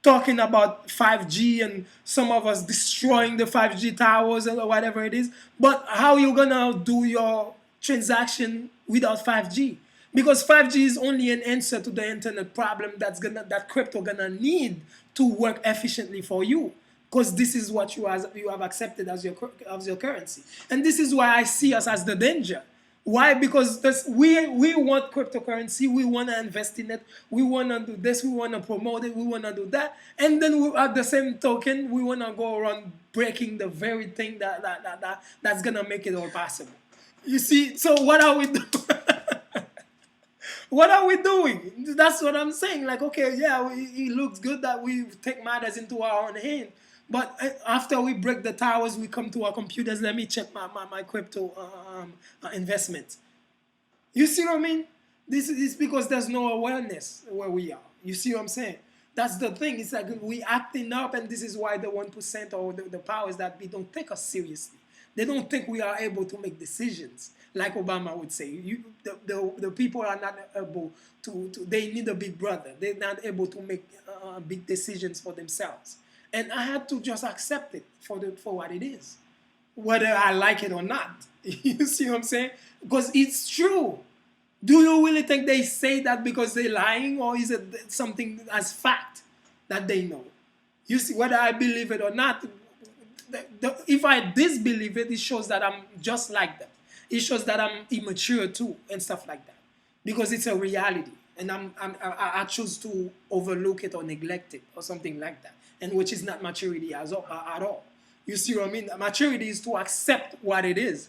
talking about 5G and some of us destroying the 5G towers or whatever it is. But how you gonna do your transaction without 5G? Because 5G is only an answer to the internet problem that crypto gonna need to work efficiently for you. Because this is what you have accepted as your currency, and this is why I see us as the danger. Why? Because we want cryptocurrency, we want to invest in it, we want to do this, we want to promote it, we want to do that, and then at the same token, we want to go around breaking the very thing that's gonna make it all possible. You see, so what are we doing? What are we doing? That's what I'm saying. Like, okay, yeah, it looks good that we take matters into our own hand. But after we break the towers, we come to our computers. Let me check my crypto investment. You see what I mean? This is because there's no awareness where we are. You see what I'm saying? That's the thing. It's like we acting up, and this is why the 1% or the powers that be don't take us seriously. They don't think we are able to make decisions, like Obama would say. The people are not able to. They need a big brother. They're not able to make big decisions for themselves. And I had to just accept it for what it is, whether I like it or not. You see what I'm saying? Because it's true. Do you really think they say that because they're lying, or is it something as fact that they know? You see, whether I believe it or not, if I disbelieve it, it shows that I'm just like them. It shows that I'm immature too, and stuff like that, because it's a reality, and I choose to overlook it or neglect it or something like that, and which is not maturity at all. You see what I mean? Maturity is to accept what it is,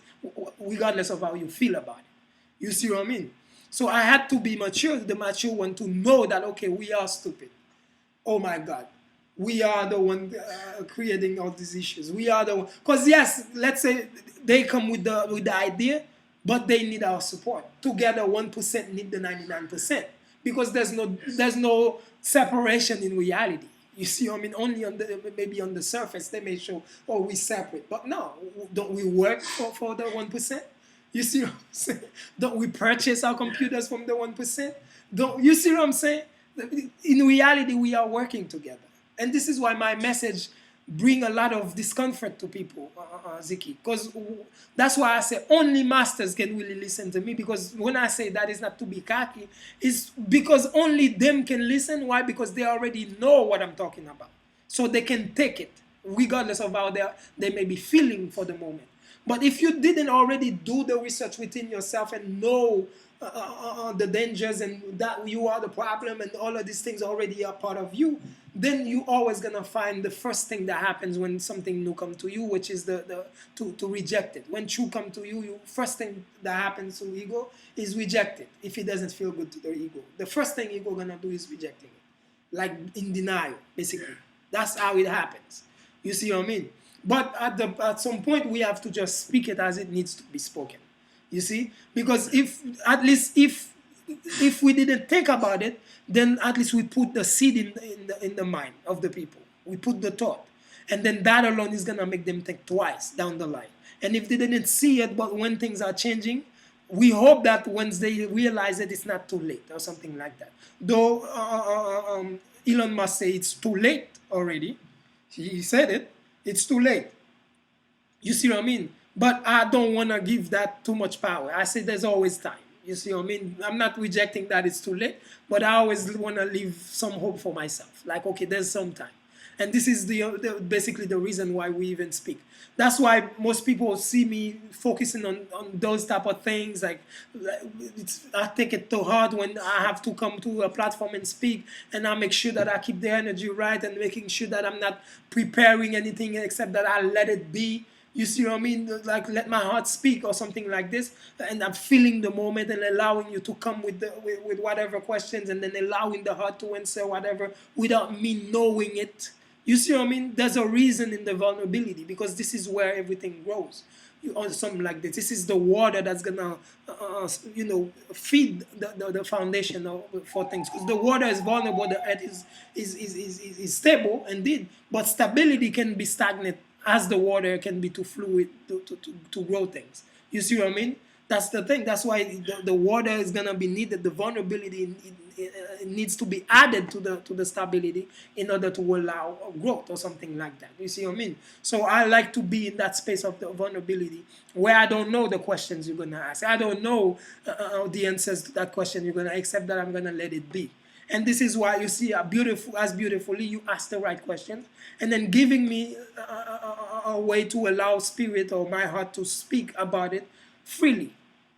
regardless of how you feel about it. You see what I mean? So I had to be mature, the mature one, to know that, okay, we are stupid. Oh my God. We are the one creating all these issues. We are the one. Because yes, let's say they come with the idea, but they need our support. Together, 1% need the 99%. Because there's no separation in reality. You see, I mean, only maybe on the surface they may show, oh, we separate. But no, don't we work for the 1%? You see what I'm saying? Don't we purchase our computers from the 1%? Don't you see what I'm saying? In reality, we are working together. And this is why my message bring a lot of discomfort to people, Zeke. Because that's why I say only masters can really listen to me. Because when I say that is not to be cocky, it's because only them can listen. Why? Because they already know what I'm talking about. So they can take it, regardless of how they may be feeling for the moment. But if you didn't already do the research within yourself and know the dangers and that you are the problem and all of these things already are part of you, then you always gonna find the first thing that happens when something new comes to you, which is to reject it. When true come to you, first thing that happens to ego is reject it. If it doesn't feel good to the ego, the first thing ego gonna do is rejecting it, like in denial, basically. That's how it happens. You see what I mean? But at some point we have to just speak it as it needs to be spoken. You see? Because if we didn't think about it, then at least we put the seed in the mind of the people. We put the thought. And then that alone is gonna make them think twice down the line. And if they didn't see it, but when things are changing, we hope that once they realize it, it's not too late or something like that. Though Elon Musk say it's too late already. He said it. It's too late. You see what I mean? But I don't want to give that too much power. I say there's always time. You see what I mean? I'm not rejecting that it's too late, but I always want to leave some hope for myself. Like, okay, there's some time. And this is basically the reason why we even speak. That's why most people see me focusing on those type of things. Like I take it to heart when I have to come to a platform and speak, and I make sure that I keep the energy right and making sure that I'm not preparing anything except that I let it be. You see what I mean? Like let my heart speak or something like this, and I'm feeling the moment and allowing you to come with whatever questions, and then allowing the heart to answer whatever without me knowing it. You see what I mean? There's a reason in the vulnerability, because this is where everything grows. Or something like this. This is the water that's gonna, feed the foundation for things. Because the water is vulnerable, the earth is stable indeed, but stability can be stagnant as the water can be too fluid to grow things. You see what I mean? That's the thing. That's why the water is gonna be needed. The vulnerability it needs to be added to the stability in order to allow growth or something like that. You see what I mean? So I like to be in that space of the vulnerability where I don't know the questions you're gonna ask. I don't know the answers to that question you're gonna accept, that I'm gonna let it be. And this is why you see beautifully you ask the right questions, and then giving me a way to allow spirit or my heart to speak about it freely.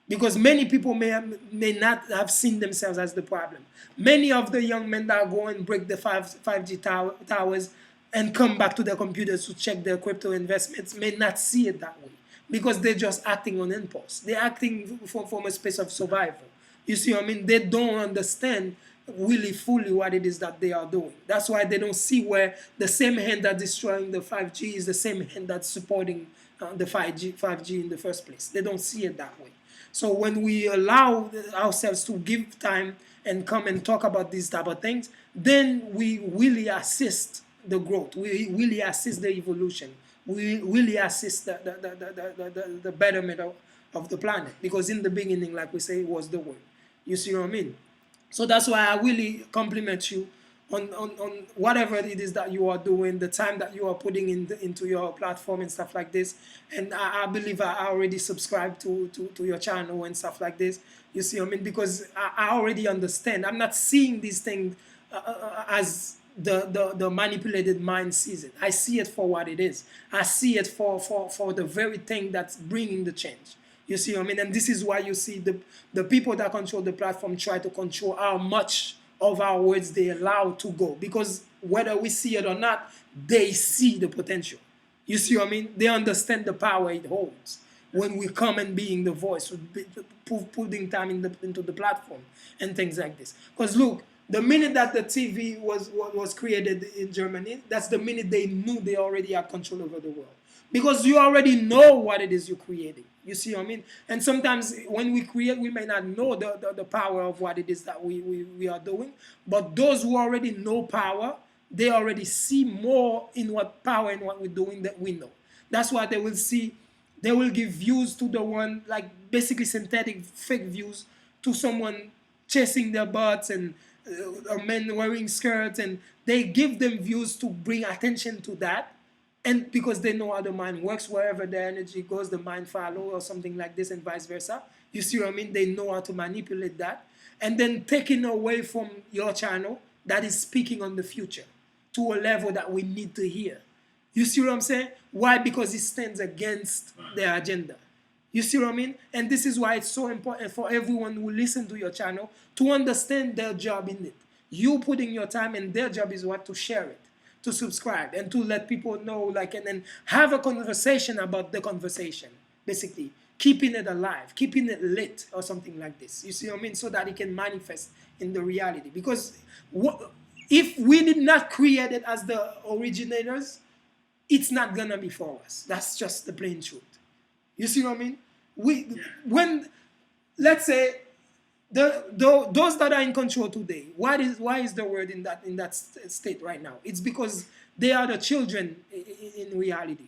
Because many people may not have seen themselves as the problem. Many of the young men that go and break the 5G towers and come back to their computers to check their crypto investments may not see it that way, because they're just acting on impulse. They're acting from a space of survival. You see what I mean? They don't understand really fully what it is that they are doing. That's why they don't see where the same hand that's destroying the 5G is the same hand that's supporting the 5G in the first place. They don't see it that way. So when we allow ourselves to give time and come and talk about these type of things, then we really assist the growth. We really assist the evolution. We really assist the betterment of the planet. Because in the beginning, like we say, it was the word. You see what I mean? So that's why I really compliment you on whatever it is that you are doing, the time that you are putting into your platform and stuff like this. And I believe I already subscribe to your channel and stuff like this. You see what I mean? Because I already understand. I'm not seeing these things as the manipulated mind sees it. I see it for what it is. I see it for the very thing that's bringing the change. You see what I mean? And this is why you see the people that control the platform try to control how much of our words they allow to go. Because whether we see it or not, they see the potential. You see what I mean? They understand the power it holds when we come and being the voice, putting time into the platform and things like this. Because look, the minute that the TV was created in Germany, that's the minute they knew they already had control over the world. Because you already know what it is you're creating. You see what I mean? And sometimes when we create, we may not know the power of what it is that we are doing. But those who already know power, they already see more in what power and what we're doing that we know. That's why they will see, they will give views to the one, like basically synthetic fake views to someone chasing their butts and men wearing skirts, and they give them views to bring attention to that. And because they know how the mind works, wherever the energy goes, the mind follow or something like this, and vice versa. You see what I mean? They know how to manipulate that. And then taking away from your channel that is speaking on the future to a level that we need to hear. You see what I'm saying? Why? Because it stands against their agenda. You see what I mean? And this is why it's so important for everyone who listen to your channel to understand their job in it. You putting your time, and their job is what? To share it, to subscribe, and to let people know, like, and then have a conversation about the conversation. Basically, keeping it alive, keeping it lit, or something like this. You see what I mean? So that it can manifest in the reality. Because if we did not create it as the originators, it's not gonna be for us. That's just the plain truth. You see what I mean? When, let's say, those that are in control today, why is the word in that state right now? It's because they are the children in reality.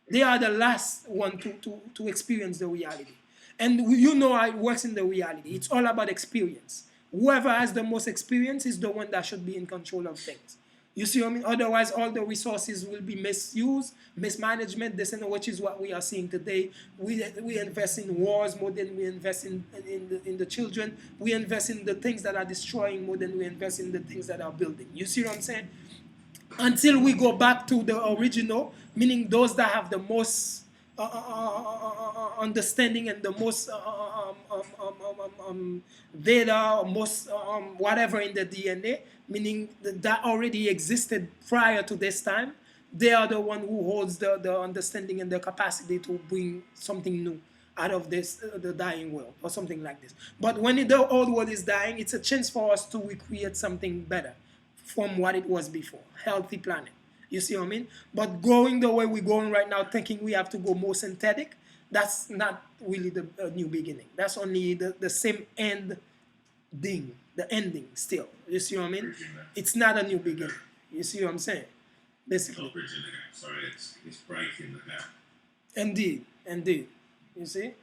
They are the last one to experience the reality. And you know how it works in the reality. It's all about experience. Whoever has the most experience is the one that should be in control of things. You see what I mean? Otherwise, all the resources will be misused, mismanagement, this and which is what we are seeing today. We invest in wars more than we invest in the children. We invest in the things that are destroying more than we invest in the things that are building. You see what I'm saying? Until we go back to the original, meaning those that have the most understanding and the most data, or most whatever in the DNA, meaning that already existed prior to this time. They are the one who holds the understanding and the capacity to bring something new out of this the dying world, or something like this. But when the old world is dying, it's a chance for us to recreate something better from what it was before. Healthy planet. You see what I mean? But going the way we're going right now, thinking we have to go more synthetic, that's not really the new beginning. That's only the same ending, the ending still. You see what I mean? It's not a new beginning. You see what I'm saying? Basically. Not bridging the gap. Sorry, it's breaking the gap. Indeed. You see?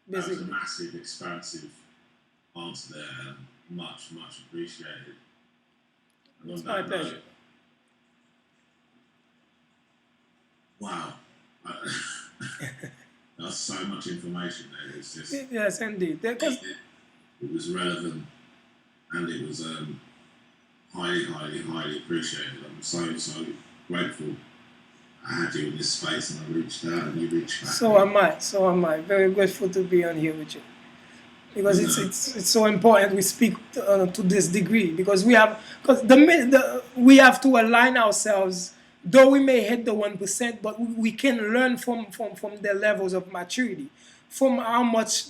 That was a massive, expansive answer there, and much appreciated. It's my pleasure. Wow. That's so much information there. It's just... Yes, indeed. It was relevant, and it was highly appreciated. I'm so grateful I had you in this space, and I reached out and you reached back. So am I. Very grateful to be on here with you. Because it's so important we speak to this degree, because we have to align ourselves. Though we may hit the 1%, but we can learn from their levels of maturity, from how much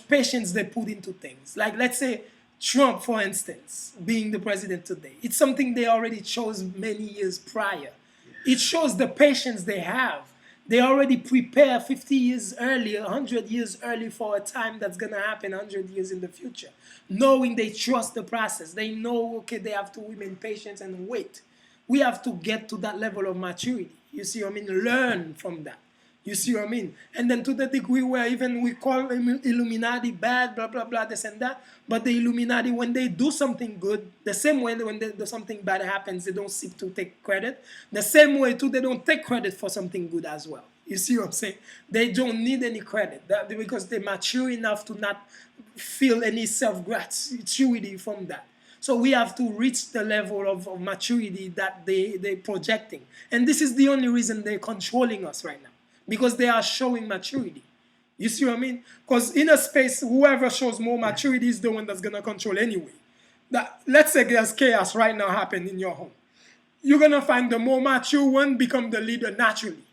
patience they put into things. Like, let's say Trump, for instance, being the president today. It's something they already chose many years prior. It shows the patience they have. They already prepare 50 years earlier, 100 years early for a time that's going to happen 100 years in the future. Knowing they trust the process. They know, okay, they have to remain patient and wait. We have to get to that level of maturity. You see what I mean? Learn from that. You see what I mean? And then to the degree where even we call Illuminati bad, blah, blah, blah, this and that. But the Illuminati, when they do something good, the same way when something bad happens, they don't seek to take credit. The same way, too, they don't take credit for something good as well. You see what I'm saying? They don't need any credit because they're mature enough to not feel any self-gratuity from that. So we have to reach the level of maturity that they're projecting. And this is the only reason they're controlling us right now. Because they are showing maturity. You see what I mean? Because in a space, whoever shows more maturity is the one that's going to control anyway. Let's say there's chaos right now happening in your home. You're going to find the more mature one become the leader naturally.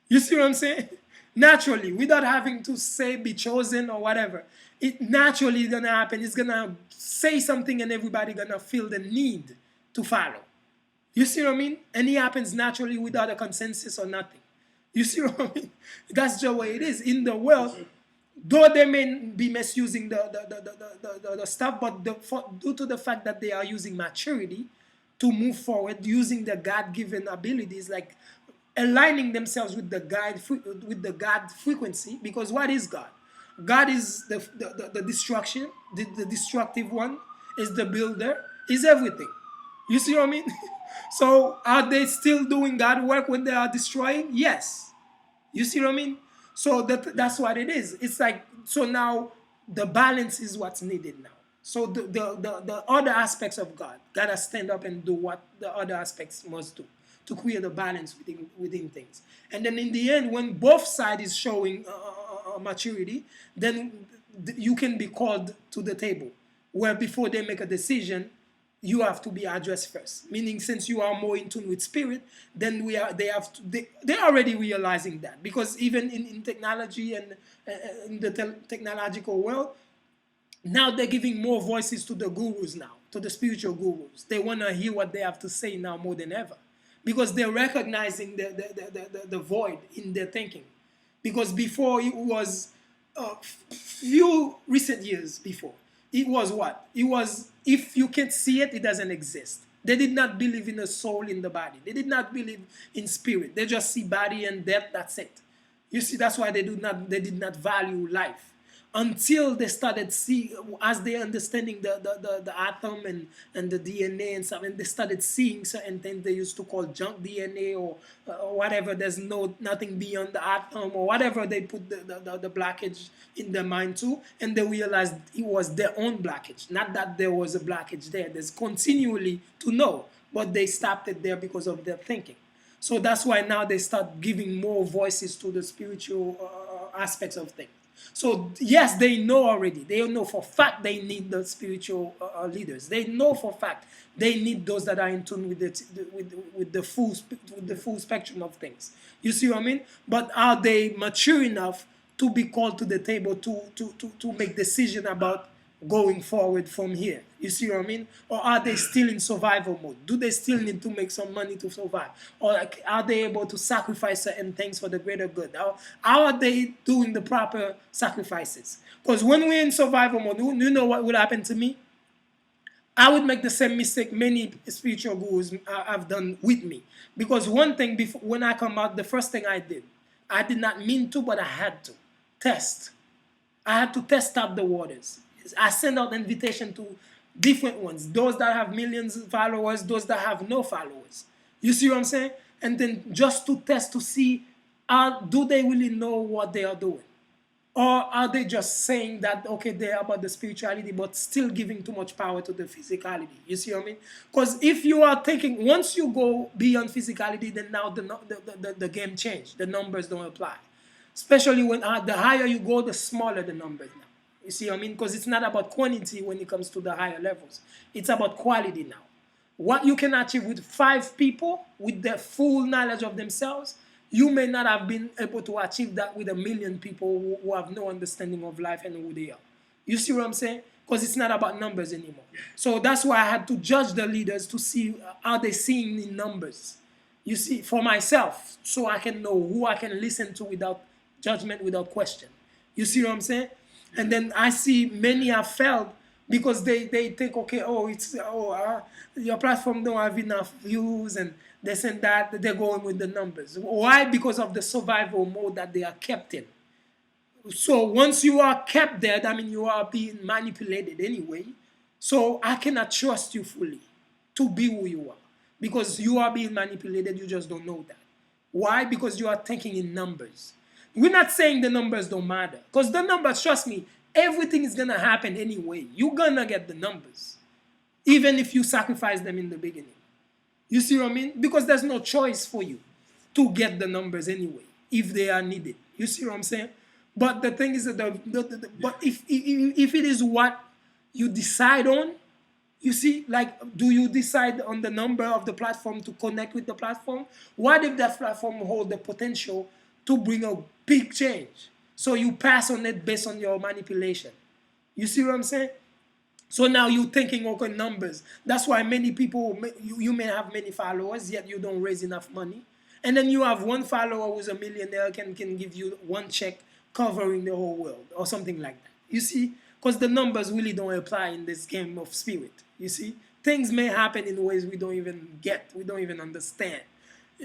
You see what I'm saying? Naturally, without having to say be chosen or whatever. It naturally is going to happen. It's going to say something and everybody going to feel the need to follow. You see what I mean? And it happens naturally without a consensus or nothing. You see what I mean? That's the way it is in the world. Though they may be misusing the stuff, but due to the fact that they are using maturity to move forward, using the God-given abilities, like aligning themselves with the God frequency. Because what is God? God is the destruction, the destructive one, is the builder, is everything. You see what I mean? So are they still doing God work when they are destroying? Yes. You see what I mean? So that's what it is. It's like, so now the balance is what's needed now. So the other aspects of God gotta stand up and do what the other aspects must do to create a balance within things. And then in the end, when both sides is showing maturity, then you can be called to the table. Where before they make a decision, you have to be addressed first. Meaning, since you are more in tune with spirit, then they're already realizing that. Because even in technology and in the technological world, now they're giving more voices to the gurus now, to the spiritual gurus. They want to hear what they have to say now more than ever. Because they're recognizing the void in their thinking. Because before it was few recent years before, it was what? It was, if you can't see it, it doesn't exist. They did not believe in a soul in the body. They did not believe in spirit. They just see body and death, that's it. You see, that's why they did not value life. Until they started see, as they understanding the atom and the DNA and stuff, and they started seeing certain things they used to call junk DNA or whatever. There's nothing beyond the atom or whatever they put the blockage in their mind to, and they realized it was their own blockage, not that there was a blockage there. There's continually to know, but they stopped it there because of their thinking. So that's why now they start giving more voices to the spiritual aspects of things. So yes, they know already. They know for fact they need the spiritual leaders. They know for fact they need those that are in tune with the full spectrum of things. You see what I mean? But are they mature enough to be called to the table to make decision about going forward from here? You see what I mean? Or are they still in survival mode? Do they still need to make some money to survive? Or are they able to sacrifice certain things for the greater good? How are they doing the proper sacrifices? Because when we're in survival mode, you know what would happen to me? I would make the same mistake many spiritual gurus have done with me. Because one thing, before, when I come out, the first thing I did not mean to, but I had to test. I had to test out the waters. I send out invitation to different ones, those that have millions of followers, those that have no followers. You see what I'm saying? And then just to test to see, do they really know what they are doing? Or are they just saying that, okay, they're about the spirituality, but still giving too much power to the physicality? You see what I mean? Because if you are taking, once you go beyond physicality, then now the game changed. The numbers don't apply. Especially when the higher you go, the smaller the numbers now. You see what I mean? Because it's not about quantity when it comes to the higher levels. It's about quality now. What you can achieve with 5 people with the full knowledge of themselves, you may not have been able to achieve that with 1 million people who have no understanding of life and who they are. You see what I'm saying? Because it's not about numbers anymore. So that's why I had to judge the leaders to see, are they seeing in numbers? You see, for myself, so I can know who I can listen to without judgment, without question. You see what I'm saying? And then I see many have failed because they think, okay, your platform don't have enough views and this and that. They're going with the numbers. Why? Because of the survival mode that they are kept in. So once you are kept there, that means you are being manipulated anyway. So I cannot trust you fully to be who you are because you are being manipulated. You just don't know that. Why? Because you are thinking in numbers. We're not saying the numbers don't matter because the numbers, trust me, everything is gonna happen anyway. You're gonna get the numbers, even if you sacrifice them in the beginning. You see what I mean? Because there's no choice for you to get the numbers anyway if they are needed. You see what I'm saying? But the thing is that but if it is what you decide on, you see, like, do you decide on the number of the platform to connect with the platform? What if that platform hold the potential to bring a big change? So you pass on it based on your manipulation. You see what I'm saying? So now you're thinking, okay, numbers. That's why many people, you may have many followers, yet you don't raise enough money. And then you have one follower who's a millionaire can give you one check covering the whole world or something like that. You see? Because the numbers really don't apply in this game of spirit. You see? Things may happen in ways we don't even get, we don't even understand.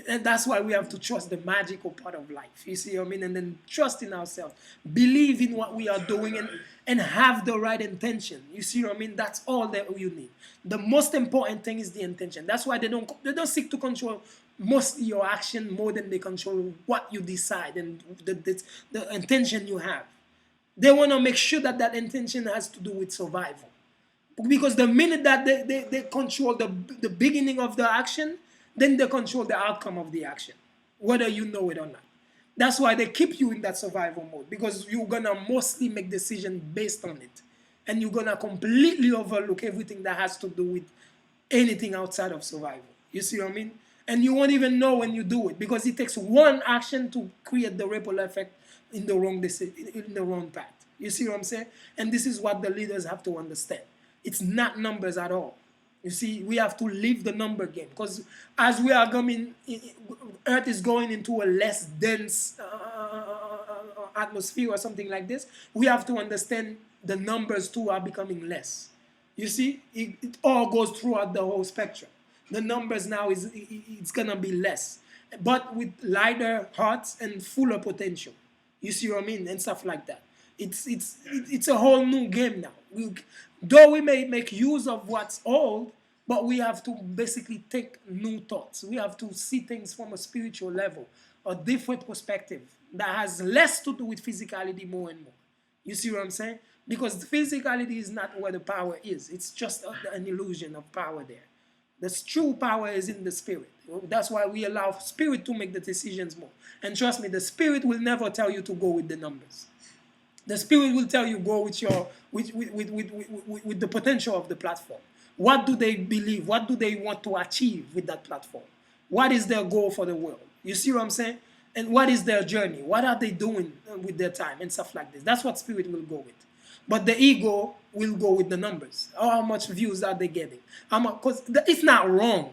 And that's why we have to trust the magical part of life. You see what I mean? And then trust in ourselves. Believe in what we are doing and have the right intention. You see what I mean? That's all that you need. The most important thing is the intention. That's why they don't seek to control mostly your action more than they control what you decide and the intention you have. They want to make sure that that intention has to do with survival. Because the minute that they control the beginning of the action, then they control the outcome of the action, whether you know it or not. That's why they keep you in that survival mode, because you're gonna mostly make decisions based on it. And you're gonna completely overlook everything that has to do with anything outside of survival. You see what I mean? And you won't even know when you do it, because it takes one action to create the ripple effect in the wrong path. You see what I'm saying? And this is what the leaders have to understand. It's not numbers at all. You see, we have to leave the number game, because as we are coming, Earth is going into a less dense atmosphere or something like this. We have to understand the numbers too are becoming less. You see, it all goes throughout the whole spectrum. The numbers now it's gonna be less, but with lighter hearts and fuller potential. You see what I mean, and stuff like that. It's a whole new game now. Though we may make use of what's old, but we have to basically take new thoughts. We have to see things from a spiritual level, a different perspective that has less to do with physicality more and more. You see what I'm saying? Because the physicality is not where the power is. It's just an illusion of power there. The true power is in the spirit. That's why we allow spirit to make the decisions more. And trust me, the spirit will never tell you to go with the numbers. The spirit will tell you go with your with the potential of the platform. What do they believe? What do they want to achieve with that platform? What is their goal for the world? You see what I'm saying? And what is their journey? What are they doing with their time and stuff like this? That's what spirit will go with. But the ego will go with the numbers. How much views are they getting? Because it's not wrong.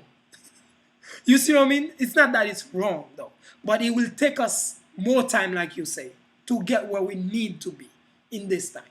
You see what I mean? It's not that it's wrong, though. But it will take us more time, like you say, to get where we need to be in this time.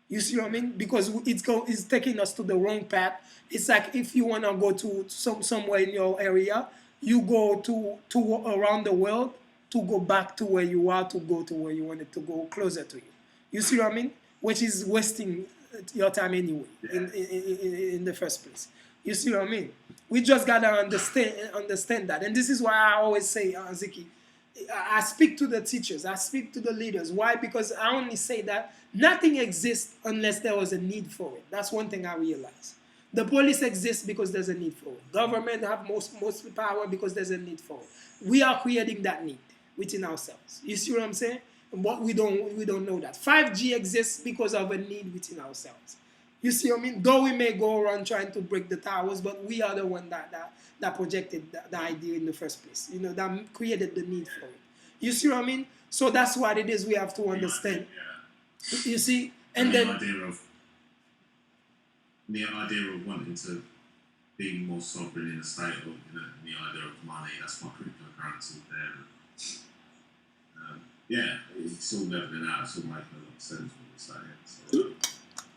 You see what I mean? Because it's taking us to the wrong path. It's like if you want to go to somewhere in your area, you go to around the world to go back to where you are, to go to where you wanted to go, closer to you. You see what I mean? Which is wasting your time anyway, in the first place. You see what I mean? We just gotta understand that. And this is why I always say, Zeke, I speak to the teachers, I speak to the leaders. Why? Because I only say that nothing exists unless there was a need for it. That's one thing I realize. The police exists because there's a need for it. Government have mostly power because there's a need for it. We are creating that need within ourselves. You see what I'm saying? But we don't know that. 5G exists because of a need within ourselves. You see what I mean? Though we may go around trying to break the towers, but we are the one that projected the idea in the first place. You know, that created the need for it. You see what I mean? So that's what it is we have to understand. You see? And then the idea of wanting to being more sovereign in the state of in the idea of money. That's why cryptocurrency is there. Yeah, it's all leveling out. It's all making a lot of sense what you're saying. So,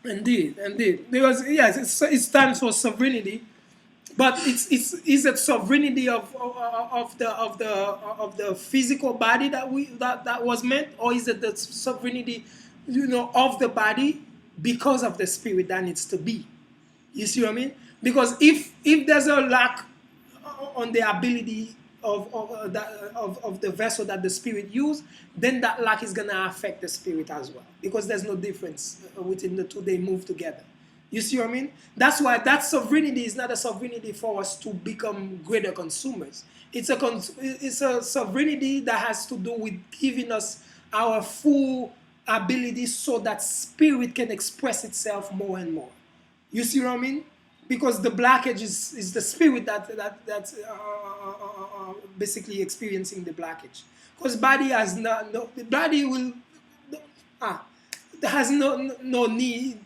Indeed. Because yes, it stands for sovereignty, but is it sovereignty of the physical body that was meant, or is it the sovereignty, of the body because of the spirit that needs to be? You see what I mean? Because if there's a lack on the ability of the vessel that the spirit used, then that lack is gonna affect the spirit as well. Because there's no difference within the two; they move together. You see what I mean? That's why that sovereignty is not a sovereignty for us to become greater consumers. It's a sovereignty that has to do with giving us our full ability so that spirit can express itself more and more. You see what I mean? Because the blockage is the spirit that's basically experiencing the blockage. Because body has no the body will ah has no need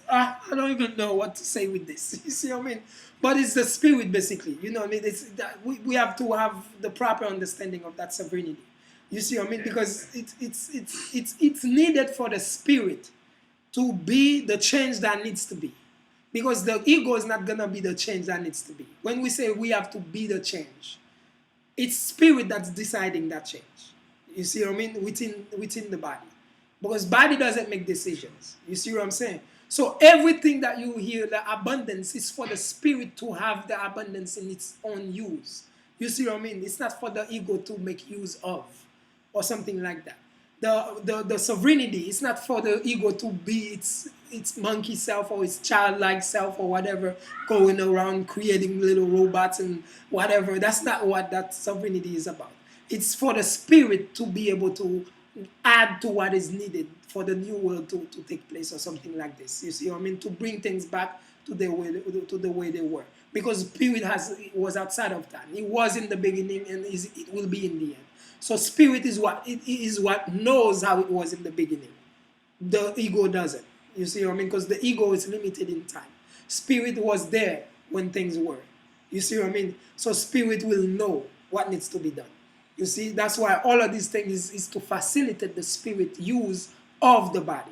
I don't even know what to say with this. You see what I mean? But it's the spirit basically. You know what I mean? It's that we have to have the proper understanding of that sovereignty. You see what I mean? Because it's needed for the spirit to be the change that needs to be. Because the ego is not gonna be the change that needs to be. When we say we have to be the change, it's spirit that's deciding that change. You see what I mean? Within the body. Because body doesn't make decisions. You see what I'm saying? So everything that you hear, the abundance, is for the spirit to have the abundance in its own use. You see what I mean? It's not for the ego to make use of or something like that. The sovereignty is not for the ego to be its monkey self or its childlike self or whatever, going around creating little robots and whatever. That's not what that sovereignty is about. It's for the spirit to be able to add to what is needed for the new world to take place or something like this. You see what I mean? To bring things back to the way they were. Because spirit was outside of time. It was in the beginning and it will be in the end. So spirit is what knows how it was in the beginning. The ego doesn't. You see what I mean? Because the ego is limited in time. Spirit was there when things were. You see what I mean? So spirit will know what needs to be done. You see, that's why all of these things is to facilitate the spirit use of the body.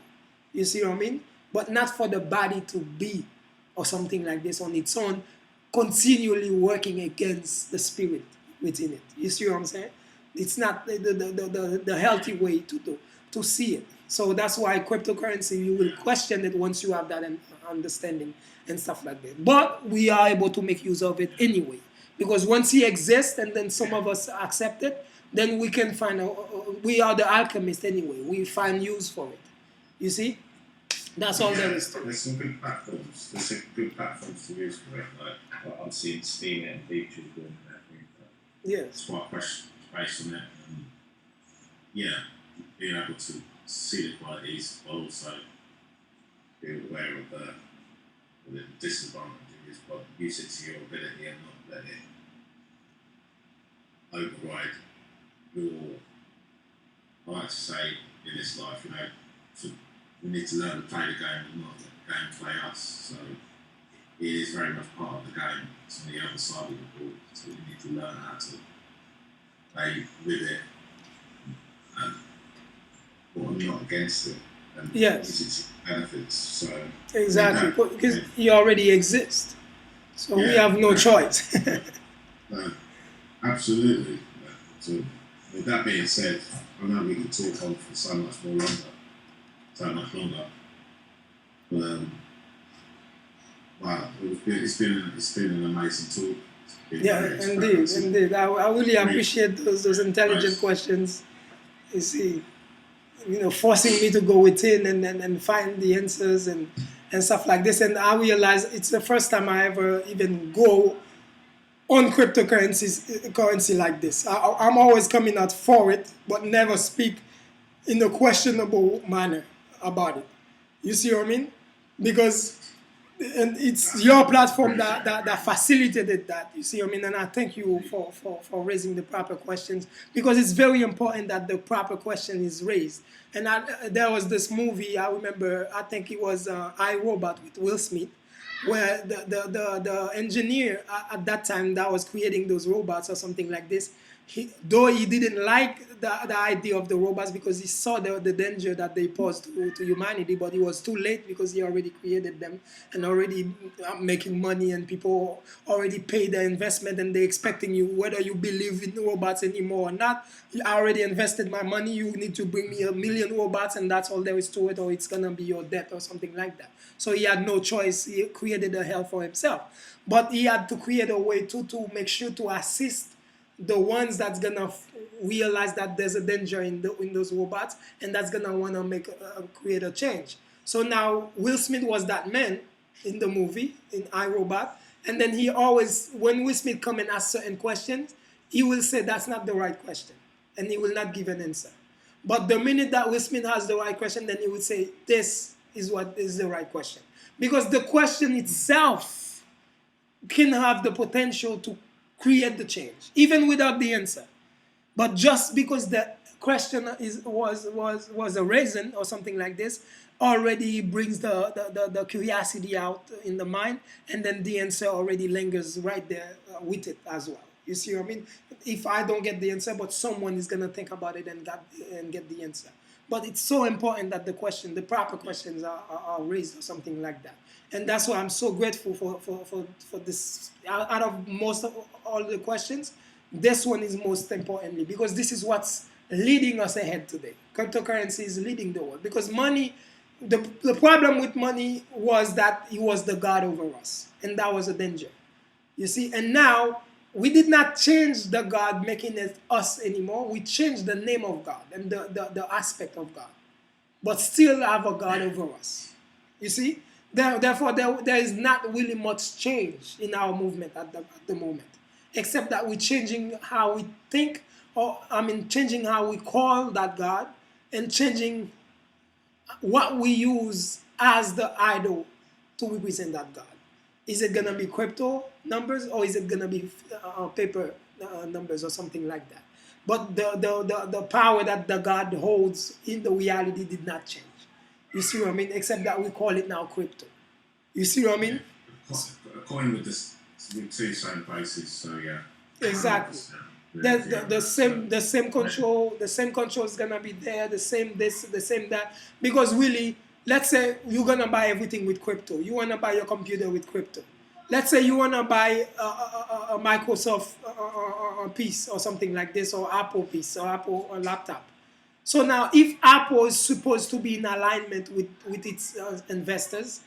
You see what I mean? But not for the body to be or something like this on its own, continually working against the spirit within it. You see what I'm saying? It's not the healthy way to see it. So that's why cryptocurrency, you will question it once you have that understanding and stuff like that. But we are able to make use of it anyway. Because once he exists and then some of us accept it, then we can we are the alchemists anyway. We find use for it. You see? That's all there is to it. There's some good platforms. There's some good platforms to use for it. Like I'm seeing Steam and features doing everything. Yes. It's quite a question based on it. And yeah, being able to see the qualities, but also be aware of the disadvantages, but use it to your ability and not let it override your, I like to say in this life, we need to learn to play the game and not let the game play us. So it is very much part of the game. It's on the other side of the board. So we need to learn how to play with it and not against it. And yes. Use its benefits. So exactly, because you already exist. So we have no choice. Absolutely. So with that being said, I know we could talk on for so much longer. But wow, it's been an amazing talk. Yeah, indeed. I really appreciate those intelligent questions. You see, forcing me to go within and find the answers and stuff like this. And I realize it's the first time I ever even go on currency like this. I'm always coming out for it, but never speak in a questionable manner about it. You see what I mean? Because and it's your platform that facilitated that. You see what I mean? And I thank you for raising the proper questions, because it's very important that the proper question is raised. And there was this movie, I remember, I think it was I, Robot with Will Smith. where the engineer at that time that was creating those robots or something like this, though he didn't like the idea of the robots because he saw the danger that they posed to humanity, but he was too late because he already created them and already making money, and people already paid the investment and they're expecting you, whether you believe in robots anymore or not. I already invested my money, you need to bring me 1,000,000 robots and that's all there is to it, or it's gonna be your death or something like that. So he had no choice, he created a hell for himself. But he had to create a way to make sure to assist the ones that's gonna realize that there's a danger in those robots, and that's gonna wanna create a change. So now Will Smith was that man in the movie in iRobot, and then he always, when Will Smith come and ask certain questions, he will say that's not the right question, and he will not give an answer. But the minute that Will Smith has the right question, then he would say this is what is the right question, because the question itself can have the potential to create the change, even without the answer. But just because the question was a reason or something like this, already brings the curiosity out in the mind, and then the answer already lingers right there with it as well. You see what I mean? If I don't get the answer, but someone is gonna think about it and get the answer. But it's so important that the proper questions are raised or something like that. And that's why I'm so grateful for this. Out of most of all the questions, this one is most importantly, because this is what's leading us ahead today. Cryptocurrency is leading the world because money, the problem with money was that it was the God over us, and that was a danger. You see, and now we did not change the God making it us anymore. We changed the name of God and the aspect of God, but still have a God over us. You see? Therefore, there is not really much change in our movement at the moment, except that we're changing how we think, or changing how we call that God, and changing what we use as the idol to represent that God. Is it gonna be crypto numbers, or is it gonna be paper numbers or something like that? But the power that the God holds in the reality did not change. You see what I mean? Except that we call it now crypto. You see what I mean? Yeah. A coin with this with two same faces, so yeah. Exactly. The same control, the same control is gonna be there, the same this, the same that. Because really, let's say you're gonna buy everything with crypto. You wanna buy your computer with crypto. Let's say you wanna buy a Microsoft piece or something like this, or Apple piece, or Apple laptop. So now, if Apple is supposed to be in alignment with its investors,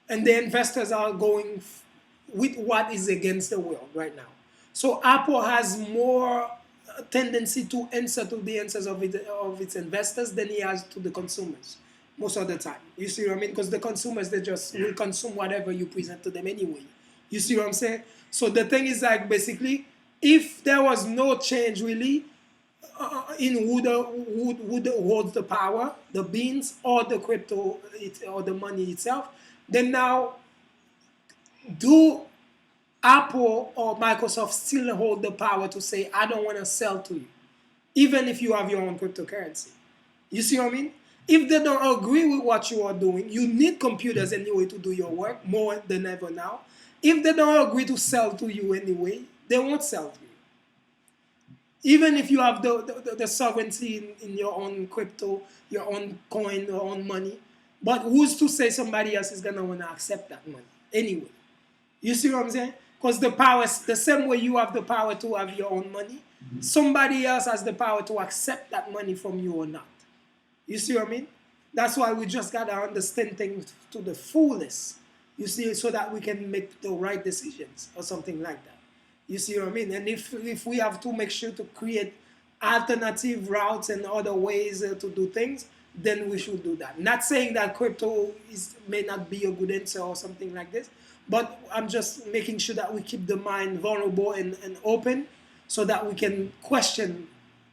and the investors are going with what is against the world right now. So Apple has more tendency to answer to the answers of its investors than he has to the consumers most of the time. You see what I mean? Because the consumers, they just will consume whatever you present to them anyway. You see what I'm saying? So the thing is, like, basically, if there was no change really in who holds the power, the beans or the crypto or the money itself, then now do Apple or Microsoft still hold the power to say, I don't want to sell to you, even if you have your own cryptocurrency? You see what I mean? If they don't agree with what you are doing, you need computers anyway to do your work more than ever now. If they don't agree to sell to you anyway, they won't sell to you. Even if you have the sovereignty in your own crypto, your own coin, your own money. But who's to say somebody else is going to want to accept that money anyway? You see what I'm saying? Because the power, the same way you have the power to have your own money, somebody else has the power to accept that money from you or not. You see what I mean? That's why we just got to understand things to the fullest. You see, so that we can make the right decisions or something like that. You see what I mean? And if we have to make sure to create alternative routes and other ways to do things, then we should do that. Not saying that crypto may not be a good answer or something like this, but I'm just making sure that we keep the mind vulnerable and open, so that we can question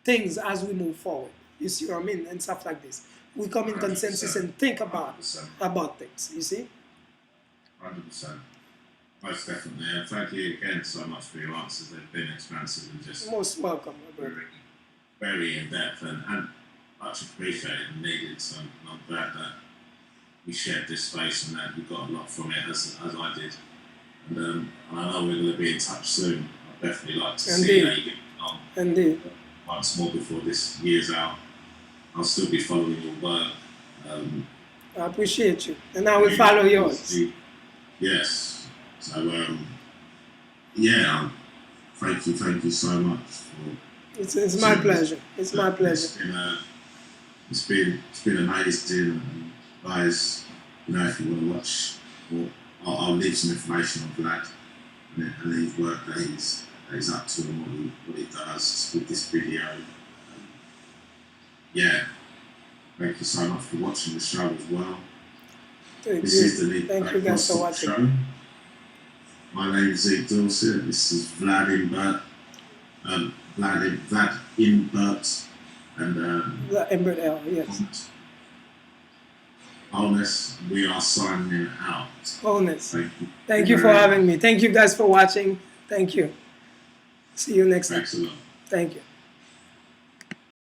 things as we move forward. You see what I mean? And stuff like this. We come in consensus and think about things, you see? 100%. Most definitely. And thank you again so much for your answers. They've been expansive and just most welcome. Very, very in depth and much appreciated and needed. So I'm glad that we shared this space and that we got a lot from it as I did. And I know we're going to be in touch soon. I'd definitely like to see how you get on. Indeed. Once more before this year's out. I'll still be following your work. I appreciate you. And I will follow yours. Yes. So, yeah, thank you so much. It's my pleasure. It's my pleasure. It's been amazing. And guys, you know, if you want to watch, I'll leave some information on Vlad and his work that he's up to and what he does with this video. Yeah, thank you so much for watching the show as well. Thank you guys for watching. Show. My name is Zeke Dorsett. This is Vlad Imbert. Vlad Imbert and Vlad Imbert-El, yes. Wholeness. We are signing out. Wholeness. Thank you. Thank you for having me. Thank you guys for watching. Thank you. See you next time. Thanks a lot. Thank you.